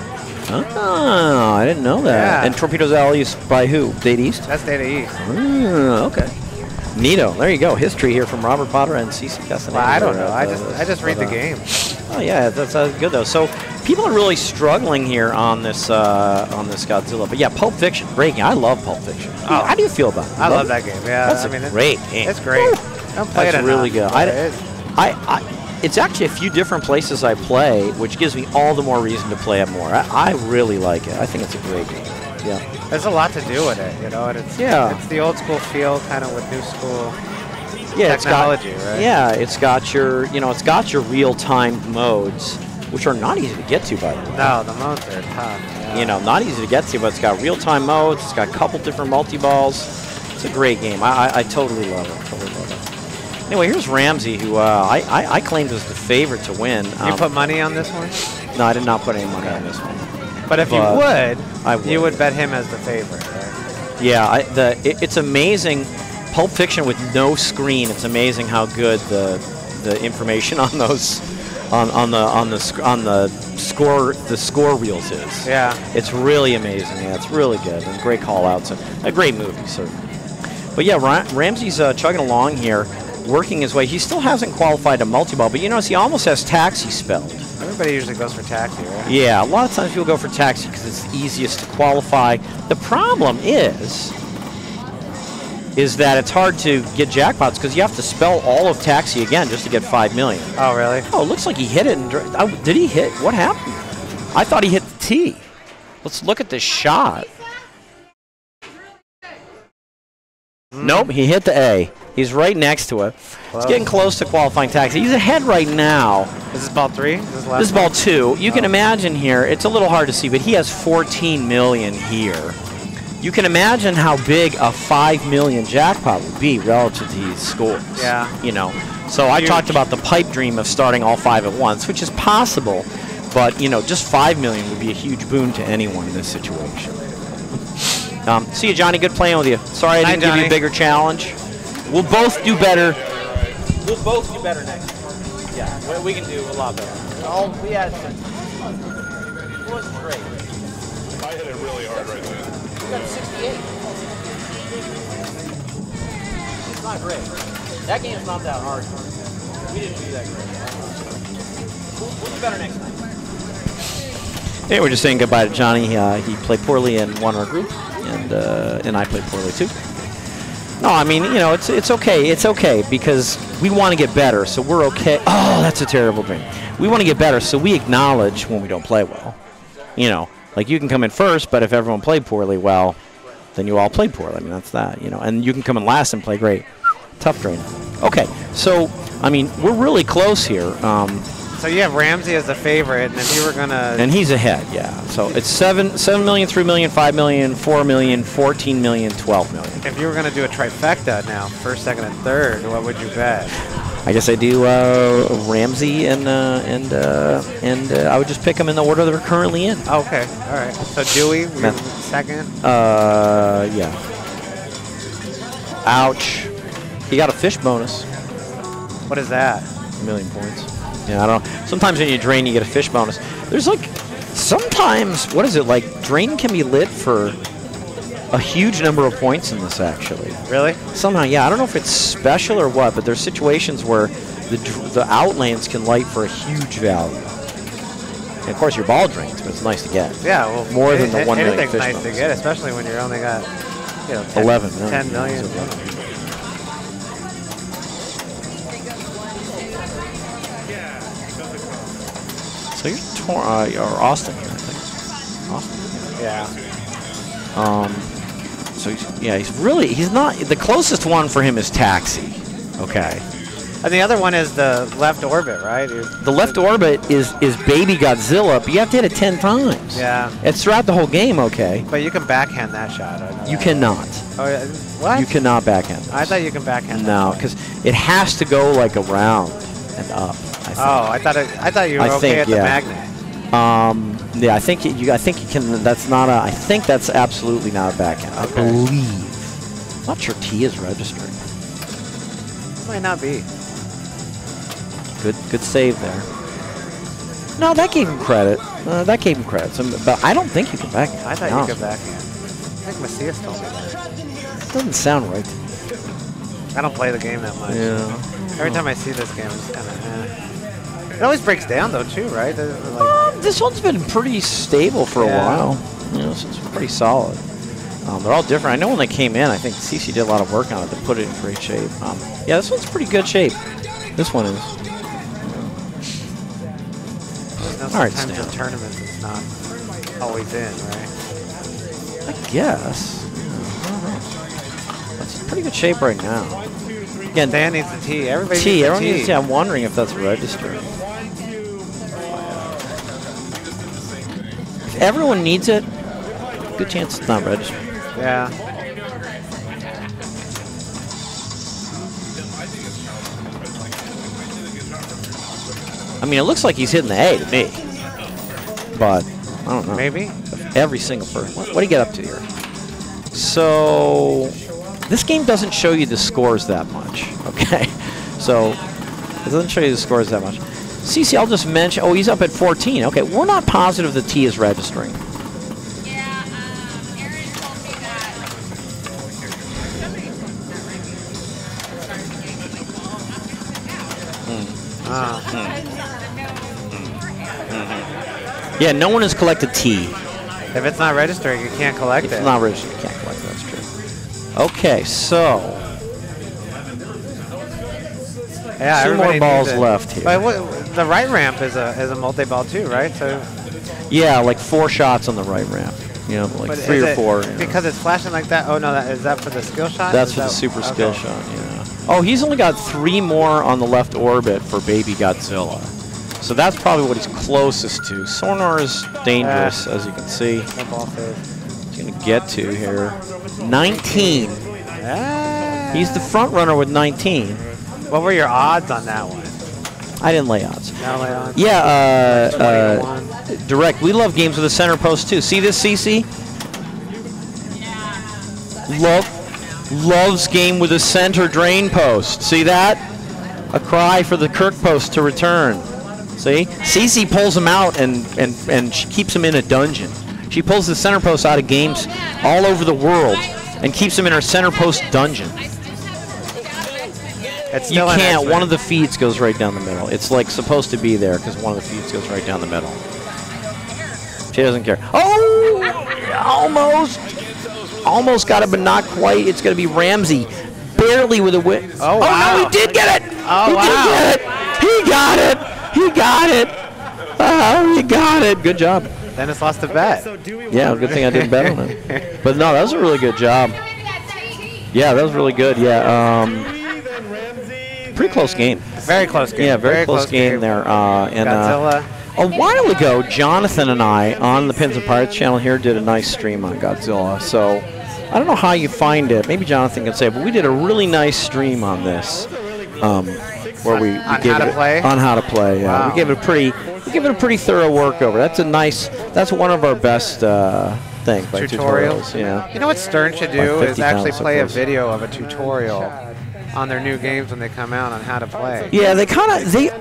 Speaker 1: Oh, I didn't know that.
Speaker 4: Yeah.
Speaker 1: And Torpedoes Alley is by who? Data East?
Speaker 4: That's Data East.
Speaker 1: Okay. Neato. There you go. History here from Robert Potter and CC Castaneda.
Speaker 4: Well, I don't know. I just read the game.
Speaker 1: Oh yeah, that's good though. So people are really struggling here on this Godzilla. But yeah, Pulp Fiction, great game. I love Pulp Fiction.
Speaker 4: Oh.
Speaker 1: How do you feel about it?
Speaker 4: I love that game. Yeah,
Speaker 1: that's a great game.
Speaker 4: It's great. Don't play
Speaker 1: that's
Speaker 4: it
Speaker 1: really good.
Speaker 4: I
Speaker 1: it's actually a few different places I play, which gives me all the more reason to play it more. I really like it. I think it's a great game. Yeah.
Speaker 4: There's a lot to do with it, you know. And it's the old school feel, kind of with new school technology, right?
Speaker 1: Yeah, it's got your real-time modes, which are not easy to get to, by the way.
Speaker 4: No, the modes are tough. Yeah.
Speaker 1: You know, not easy to get to, but it's got real-time modes. It's got a couple different multi-balls. It's a great game. I totally love it. Totally love it. Anyway, here's Ramsey, who I claimed was the favorite to win.
Speaker 4: You put money on this one?
Speaker 1: No, I did not put any money on this one.
Speaker 4: But if you would, you would bet him as the favorite, right?
Speaker 1: Yeah, it's amazing. Pulp Fiction with no screen. It's amazing how good the information on those on the score reels is.
Speaker 4: Yeah,
Speaker 1: it's really amazing. Yeah, it's really good and great call outs and a great movie certainly. But yeah, Ramsey's chugging along here, working his way. He still hasn't qualified a multi-ball, but you notice he almost has taxi spelled.
Speaker 4: Everybody usually goes for taxi, right?
Speaker 1: Yeah, a lot of times people go for taxi because it's easiest to qualify. The problem is that it's hard to get jackpots because you have to spell all of taxi again just to get 5 million.
Speaker 4: Oh, really?
Speaker 1: Oh, it looks like he hit it. Did he hit? What happened? I thought he hit the T. Let's look at this shot. Nope, he hit the A. He's right next to it. He's getting close to qualifying taxi. He's ahead right now.
Speaker 4: Is this ball 3?
Speaker 1: This is ball 2. You can imagine here, it's a little hard to see, but he has 14 million here. You can imagine how big a 5 million jackpot would be relative to these scores.
Speaker 4: Yeah.
Speaker 1: You know, so I talked about the pipe dream of starting all 5 at once, which is possible, but you know, just 5 million would be a huge boon to anyone in this situation. See you, Johnny. Good playing with you. Sorry I didn't give you a bigger challenge. We'll both do better. We'll both do better next time. Yeah, we can do a lot better. We had it was great.
Speaker 7: I hit it really hard right there.
Speaker 1: We got a 68. It's not great. That game's not that hard. We didn't do that great. We'll do better next time. Hey, we're just saying goodbye to Johnny. He played poorly in one of our group, and I played poorly too. No, I mean, you know, it's okay. It's okay because we want to get better, so we're okay. Oh, that's a terrible dream. We want to get better, so we acknowledge when we don't play well. You know, like you can come in first, but if everyone played poorly, well, then you all played poorly. I mean, that's that, you know. And you can come in last and play great. Tough dream. Okay, so, I mean, we're really close here.
Speaker 4: So you have Ramsey as the favorite, and if you were gonna...
Speaker 1: And he's ahead, yeah. So it's 7 million, 3 million, 5 million, 4 million, 14 million, 12 million.
Speaker 4: If you were gonna do a trifecta now, first, second, and third, what would you bet?
Speaker 1: I guess I do Ramsey and I would just pick them in the order they're currently in.
Speaker 4: Oh, okay, all right. So Dewey, second.
Speaker 1: Yeah. Ouch. He got a fish bonus.
Speaker 4: What is that?
Speaker 1: 1,000,000 points. Yeah, I don't know. Sometimes when you drain, you get a fish bonus. There's like, sometimes, what is it, like, drain can be lit for a huge number of points in this, actually.
Speaker 4: Really?
Speaker 1: Somehow, yeah. I don't know if it's special or what, but there's situations where the outlands can light for a huge value. And of course, your ball drains, but it's nice to get.
Speaker 4: Yeah, well,
Speaker 1: more than the 1 million
Speaker 4: anything's
Speaker 1: fish
Speaker 4: nice
Speaker 1: bonus.
Speaker 4: to get, especially when you're only got, you know,
Speaker 1: 11 million.
Speaker 4: 10 million.
Speaker 1: So you're Austin here, I think. Austin.
Speaker 4: Yeah.
Speaker 1: So he's not, the closest one for him is Taxi. Okay.
Speaker 4: And the other one is the left orbit, right?
Speaker 1: The left orbit is Baby Godzilla, but you have to hit it 10 times.
Speaker 4: Yeah.
Speaker 1: It's throughout the whole game, okay.
Speaker 4: But you can backhand that shot. I know
Speaker 1: You
Speaker 4: that.
Speaker 1: cannot.
Speaker 4: Oh, yeah. What?
Speaker 1: You cannot backhand
Speaker 4: I thought you can backhand.
Speaker 1: No, because it has to go like around and up. I think.
Speaker 4: Oh, I thought you were okay at the magnet.
Speaker 1: Yeah, I think you can. That's not a. I think that's absolutely not a backhand.
Speaker 4: Okay.
Speaker 1: I believe. I'm not sure T is registered.
Speaker 4: Might not be.
Speaker 1: Good save there. No, that gave him credit. That gave him credit. So, but I don't think you can backhand.
Speaker 4: I thought you could backhand. I think Macias told me that.
Speaker 1: Doesn't sound right.
Speaker 4: I don't play the game that much.
Speaker 1: Yeah.
Speaker 4: Every time I see this game, it's kind of. It always breaks down though too, right?
Speaker 1: This one's been pretty stable for a while. You know, so it's pretty solid. They're all different. I know when they came in, I think CC did a lot of work on it to put it in great shape. Yeah, this one's pretty good shape. This one is.
Speaker 4: All right, sometimes in tournaments it's not always in, right?
Speaker 1: I guess. That's in pretty good shape right now. Again,
Speaker 4: Dan needs the T. Everybody needs the
Speaker 1: everyone
Speaker 4: T.
Speaker 1: needs the T. I'm wondering if that's registered. If everyone needs it, good chance it's not registered.
Speaker 4: Yeah.
Speaker 1: I mean, it looks like he's hitting the A to me. But, I don't know.
Speaker 4: Maybe?
Speaker 1: Every single person. What do you get up to here? So, this game doesn't show you the scores that much, okay? So, it doesn't show you the scores that much. CC, I'll just mention, oh, he's up at 14. Okay, we're not positive the T is registering.
Speaker 5: Yeah, Aaron told me that.
Speaker 1: Yeah, no one has collected T.
Speaker 4: If it's not registering, you can't collect
Speaker 1: If
Speaker 4: it.
Speaker 1: it's not registered, you can't collect it. That's true. Okay, so
Speaker 4: Yeah,
Speaker 1: two more
Speaker 4: everybody
Speaker 1: balls
Speaker 4: needs it.
Speaker 1: left here.
Speaker 4: But the right ramp is a multi-ball too, right? So.
Speaker 1: Yeah, like 4 shots on the right ramp. You know, like 3 or 4. You know.
Speaker 4: Because it's flashing like that. Oh no, is that for the skill shot?
Speaker 1: That's
Speaker 4: Is
Speaker 1: for the
Speaker 4: that-
Speaker 1: super
Speaker 4: okay.
Speaker 1: skill shot, yeah. Oh, he's only got 3 more on the left orbit for Baby Godzilla. So that's probably what he's closest to. Sonar is dangerous, as you can see.
Speaker 4: No ball phase.
Speaker 1: He's going to get to here. 19.
Speaker 4: Ah.
Speaker 1: He's the front runner with 19.
Speaker 4: What were your odds on that one?
Speaker 1: I didn't lay odds.
Speaker 4: No lay odds.
Speaker 1: Yeah,
Speaker 4: 21.
Speaker 1: Direct. We love games with a center post too. See this, CC? Loves game with a center drain post. See that? A cry for the Kirk post to return. See? CC pulls him out and she keeps him in a dungeon. She pulls the center post out of games all over the world and keeps him in her center post dungeon.
Speaker 4: It's
Speaker 1: You
Speaker 4: still an
Speaker 1: can't.
Speaker 4: X-Men.
Speaker 1: One of the feeds goes right down the middle. It's like supposed to be there because one of the feeds goes right down the middle. She doesn't care. Oh! Almost got it, but not quite. It's going to be Ramsey. barely with a win.
Speaker 4: Oh, wow.
Speaker 1: No, he did get it.
Speaker 4: Oh,
Speaker 1: he
Speaker 4: wow.
Speaker 1: did get it. He got it. He got it. Oh, he got it. Good job.
Speaker 4: Dennis lost a bet.
Speaker 1: Yeah, good thing I didn't bet on it. But no, that was a really good job. Yeah, that was really good. Yeah, pretty close game.
Speaker 4: Very close game.
Speaker 1: Yeah, very close game there. And
Speaker 4: Godzilla.
Speaker 1: a while ago, Jonathan and I on the Pins and Pirates channel here did a nice stream on Godzilla. So I don't know how you find it. Maybe Jonathan can say, but we did a really nice stream on this, where we gave
Speaker 4: how to play?
Speaker 1: On how to play. Yeah,
Speaker 4: Wow.
Speaker 1: we gave it a pretty thorough workover. That's one of our best things. Like tutorials. Yeah.
Speaker 4: You know what Stern should do
Speaker 1: Like
Speaker 4: is actually
Speaker 1: 50,000
Speaker 4: play a
Speaker 1: suppose.
Speaker 4: video of a tutorial on their new games when they come out on how to play.
Speaker 1: Yeah, they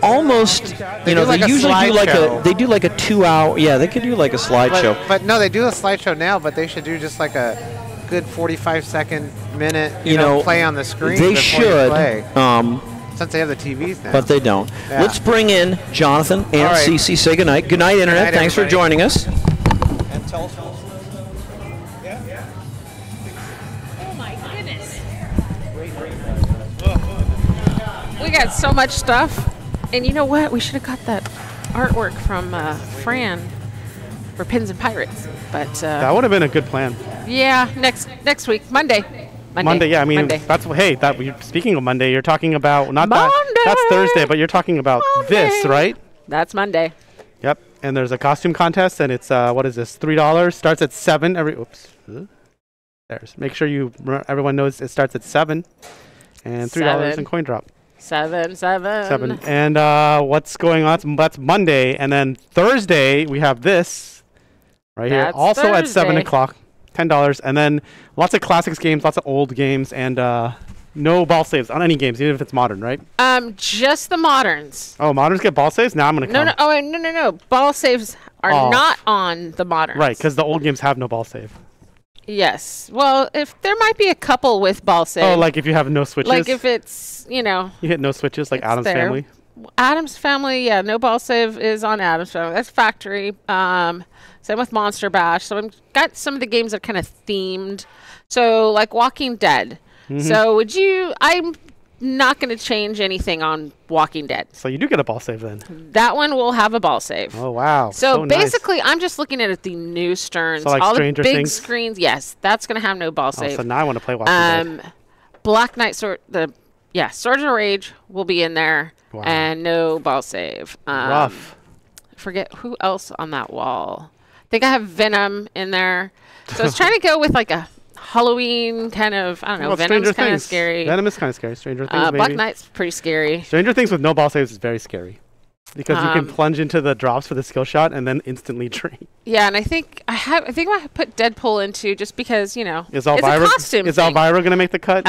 Speaker 1: almost,
Speaker 4: They do like a
Speaker 1: usually do like
Speaker 4: slideshow.
Speaker 1: they do like a 2-hour. Yeah, they could do like a slideshow.
Speaker 4: But no, they do a slideshow now, but they should do just like a good 45-second minute, you know, play on the screen.
Speaker 1: They
Speaker 4: before
Speaker 1: should.
Speaker 4: You play, since they have the TVs now.
Speaker 1: But they don't.
Speaker 4: Yeah.
Speaker 1: Let's bring in Jonathan and
Speaker 4: All right.
Speaker 1: Cece. Say goodnight. Good night, Internet.
Speaker 4: night,
Speaker 1: Thanks for
Speaker 4: everybody.
Speaker 1: joining us.
Speaker 5: Oh my goodness.
Speaker 8: We got so much stuff, and you know what? We should have got that artwork from Fran for Pins and Pirates. But
Speaker 2: That would have been a good plan.
Speaker 8: yeah, next week, Monday.
Speaker 2: Monday, yeah. I mean,
Speaker 8: Monday.
Speaker 2: that's hey. Speaking of Monday, you're talking about not
Speaker 8: Monday!
Speaker 2: that's Thursday, but you're talking about this,
Speaker 8: Monday!
Speaker 2: right?
Speaker 8: That's Monday.
Speaker 2: Yep. And there's a costume contest, and it's what is this? $3. Starts at 7. There's. Make sure everyone knows it starts at 7, and $3 in coin drop.
Speaker 8: 7.
Speaker 2: 7. And what's going on? That's Monday, and then Thursday we have this right here,
Speaker 8: That's
Speaker 2: also at 7
Speaker 8: Thursday.
Speaker 2: o'clock. $10, and then lots of classics games, lots of old games, and no ball saves on any games, even if it's modern, right?
Speaker 8: Just the moderns.
Speaker 2: Oh, moderns get ball saves? Now I'm gonna come.
Speaker 8: No. Oh, no. Ball saves are
Speaker 2: Oh.
Speaker 8: not on the moderns.
Speaker 2: Right, because the old games have no ball save.
Speaker 8: Yes. Well, if there might be a couple with ball save.
Speaker 2: Oh, like if you have no switches?
Speaker 8: Like if it's,
Speaker 2: you hit no switches, like
Speaker 8: it's
Speaker 2: Adam's
Speaker 8: there.
Speaker 2: Family?
Speaker 8: Adam's Family, yeah, no ball save is on Adam's Family. That's factory. Same with Monster Bash. So I've got some of the games that are kind of themed. So like Walking Dead.
Speaker 2: Mm-hmm.
Speaker 8: So I'm not going to change anything on Walking Dead.
Speaker 2: So you do get a ball save then.
Speaker 8: That one will have a ball save.
Speaker 2: Oh, wow.
Speaker 8: So
Speaker 2: nice.
Speaker 8: basically, I'm just looking at the new Sterns.
Speaker 2: So like
Speaker 8: all
Speaker 2: Stranger
Speaker 8: the big
Speaker 2: Things?
Speaker 8: screens, yes, that's going to have no ball
Speaker 2: Oh,
Speaker 8: save.
Speaker 2: so now I want to play Walking Dead.
Speaker 8: Black Knight Swords of Rage will be in there,
Speaker 2: Wow.
Speaker 8: and no ball save.
Speaker 2: Rough.
Speaker 8: Forget who else on that wall. I think I have Venom in there. So I was trying to go with like a Halloween kind of, I don't know,
Speaker 2: Well,
Speaker 8: Venom's
Speaker 2: Stranger
Speaker 8: kind of
Speaker 2: Things.
Speaker 8: scary.
Speaker 2: Venom is kind of scary. Stranger Things, maybe.
Speaker 8: Black Knight's pretty scary.
Speaker 2: Stranger Things with no ball saves is very scary. Because you can plunge into the drops for the skill shot and then instantly drain.
Speaker 8: Yeah, and I think I put Deadpool into just because,
Speaker 2: Is
Speaker 8: it's a costume thing.
Speaker 2: Elvira going to make the cut?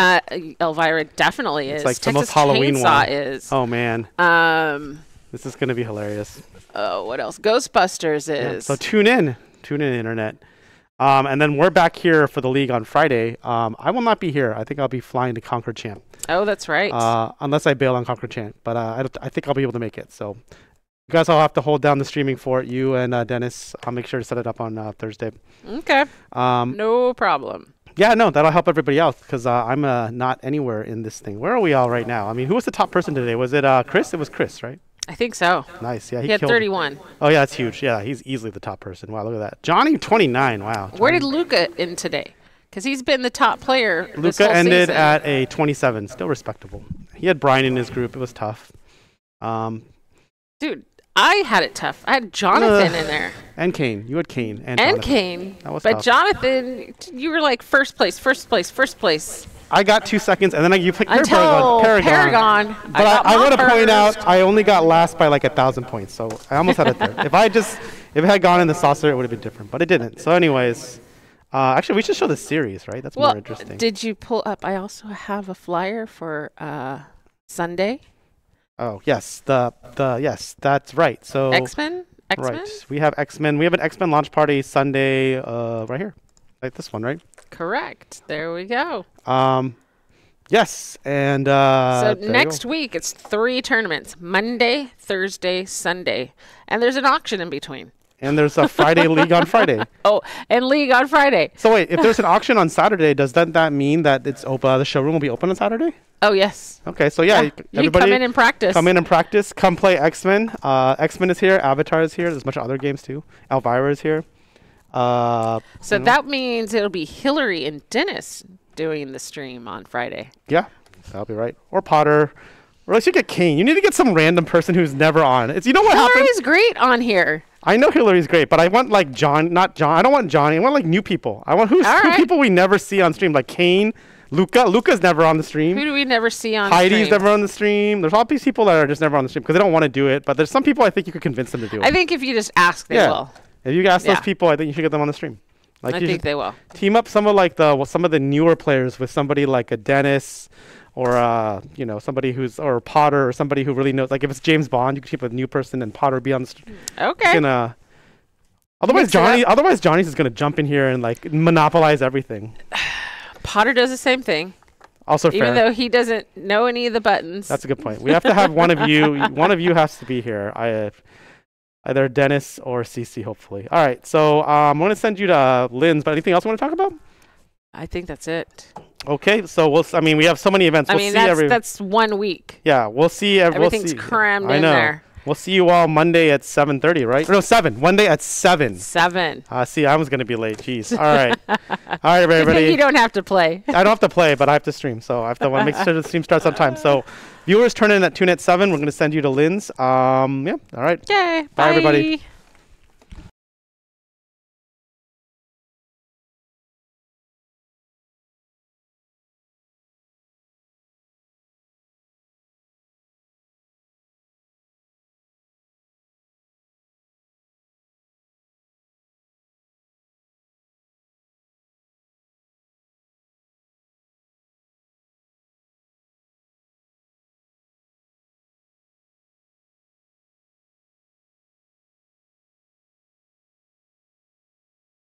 Speaker 8: Elvira definitely is.
Speaker 2: It's like
Speaker 8: Texas
Speaker 2: the most Halloween
Speaker 8: Chainsaw
Speaker 2: one.
Speaker 8: is.
Speaker 2: Oh, man. This is going to be hilarious.
Speaker 8: What else? Ghostbusters
Speaker 2: Yeah,
Speaker 8: is.
Speaker 2: so tune in, Internet. And then we're back here for the league on Friday. I will not be here. I think I'll be flying to Conquer Champ.
Speaker 8: Oh, that's right.
Speaker 2: Unless I bail on Conquer Champ. But I think I'll be able to make it. So you guys all have to hold down the streaming for it. You and Dennis, I'll make sure to set it up on Thursday.
Speaker 8: Okay. No problem.
Speaker 2: Yeah, no, that'll help everybody else because I'm not anywhere in this thing. Where are we all right now? I mean, who was the top person today? Was it Chris? It was Chris, right?
Speaker 8: I think so.
Speaker 2: Nice. Yeah,
Speaker 8: He had
Speaker 2: killed
Speaker 8: 31.
Speaker 2: Oh, yeah, that's huge. Yeah, he's easily the top person. Wow, look at that. Johnny, 29. Wow.
Speaker 8: Where did Luca end today? Because he's been the top player this
Speaker 2: Luca
Speaker 8: whole
Speaker 2: ended
Speaker 8: season.
Speaker 2: at a 27. Still respectable. He had Brian in his group. It was tough.
Speaker 8: Dude, I had it tough. I had Jonathan in there.
Speaker 2: And Kane. You had Kane. And
Speaker 8: And
Speaker 2: Jonathan.
Speaker 8: Kane.
Speaker 2: That was
Speaker 8: But
Speaker 2: tough.
Speaker 8: Jonathan, you were like first place.
Speaker 2: I got 2 seconds, and then you picked your
Speaker 8: Until
Speaker 2: Paragon.
Speaker 8: Paragon.
Speaker 2: But I want to point
Speaker 8: first.
Speaker 2: out, I only got last by like 1,000 points, so I almost had it there. If it had gone in the saucer, it would have been different, but it didn't. So anyways, actually, we should show the series, right? That's
Speaker 8: Well,
Speaker 2: more interesting.
Speaker 8: did you pull up? I also have a flyer for Sunday.
Speaker 2: Oh, yes. Yes, that's right. So
Speaker 8: X-Men?
Speaker 2: Right. We have X-Men. We have an X-Men launch party Sunday right here. Like this one, right?
Speaker 8: Correct. There we go.
Speaker 2: Yes, and
Speaker 8: So
Speaker 2: there you
Speaker 8: next
Speaker 2: go.
Speaker 8: week, it's 3 tournaments. Monday, Thursday, Sunday. And there's an auction in between.
Speaker 2: And there's a Friday League on Friday.
Speaker 8: Oh, and League on Friday.
Speaker 2: So wait, if there's an auction on Saturday, does that mean that it's open? The showroom will be open on Saturday?
Speaker 8: Oh, yes.
Speaker 2: Okay, so yeah,
Speaker 8: You can
Speaker 2: everybody
Speaker 8: come in and practice.
Speaker 2: Come in and practice. Come play X-Men. X-Men is here. Avatar is here. There's a bunch of other games too. Elvira is here.
Speaker 8: So that means it'll be Hillary and Dennis doing the stream on Friday.
Speaker 2: Yeah, that'll be right. Or Potter. Or else you get Kane. You need to get some random person who's never on. It's you know what happens?
Speaker 8: Hillary's great on here.
Speaker 2: I know Hillary's great, but I want like not John. I don't want Johnny. I want like new people. I want who people we never see on stream, like Kane, Luca. Luca's never on the stream.
Speaker 8: Who do we never see on
Speaker 2: Heidi's
Speaker 8: stream?
Speaker 2: never on the stream. There's all these people that are just never on the stream because they don't want to do it. But there's some people I think you could convince them to do it.
Speaker 8: I think if you just ask, they will.
Speaker 2: If you ask those people, I think you should get them on the stream. Like
Speaker 8: I think they will.
Speaker 2: Team up some of the newer players with somebody like a Dennis. Or somebody who's or Potter or somebody who really knows. Like if it's James Bond, you can keep a new person and Potter be on the stream.
Speaker 8: Okay.
Speaker 2: Otherwise Johnny's just gonna jump in here and like monopolize everything.
Speaker 8: Potter does the same thing.
Speaker 2: Also fair.
Speaker 8: Even though he doesn't know any of the buttons.
Speaker 2: That's a good point. We have to have one of you. One of you has to be here. Either Dennis or Cece, hopefully. All right. So I'm gonna send you to Lynn's. But anything else you want to talk about?
Speaker 8: I think that's it.
Speaker 2: Okay, so we have so many events.
Speaker 8: That's 1 week.
Speaker 2: Yeah, we'll see.
Speaker 8: Everything's crammed in there.
Speaker 2: We'll see you all Monday at 7:30, right? No, 7. Monday at 7.
Speaker 8: 7.
Speaker 2: See, I was going to be late. Jeez. All right. All right, everybody.
Speaker 8: You don't have to play.
Speaker 2: I don't have to play, but I have to stream. So I have to make sure the stream starts on time. So viewers, tune in at 7. We're going to send you to Lynn's. Yeah. All right.
Speaker 8: Okay.
Speaker 2: Bye everybody.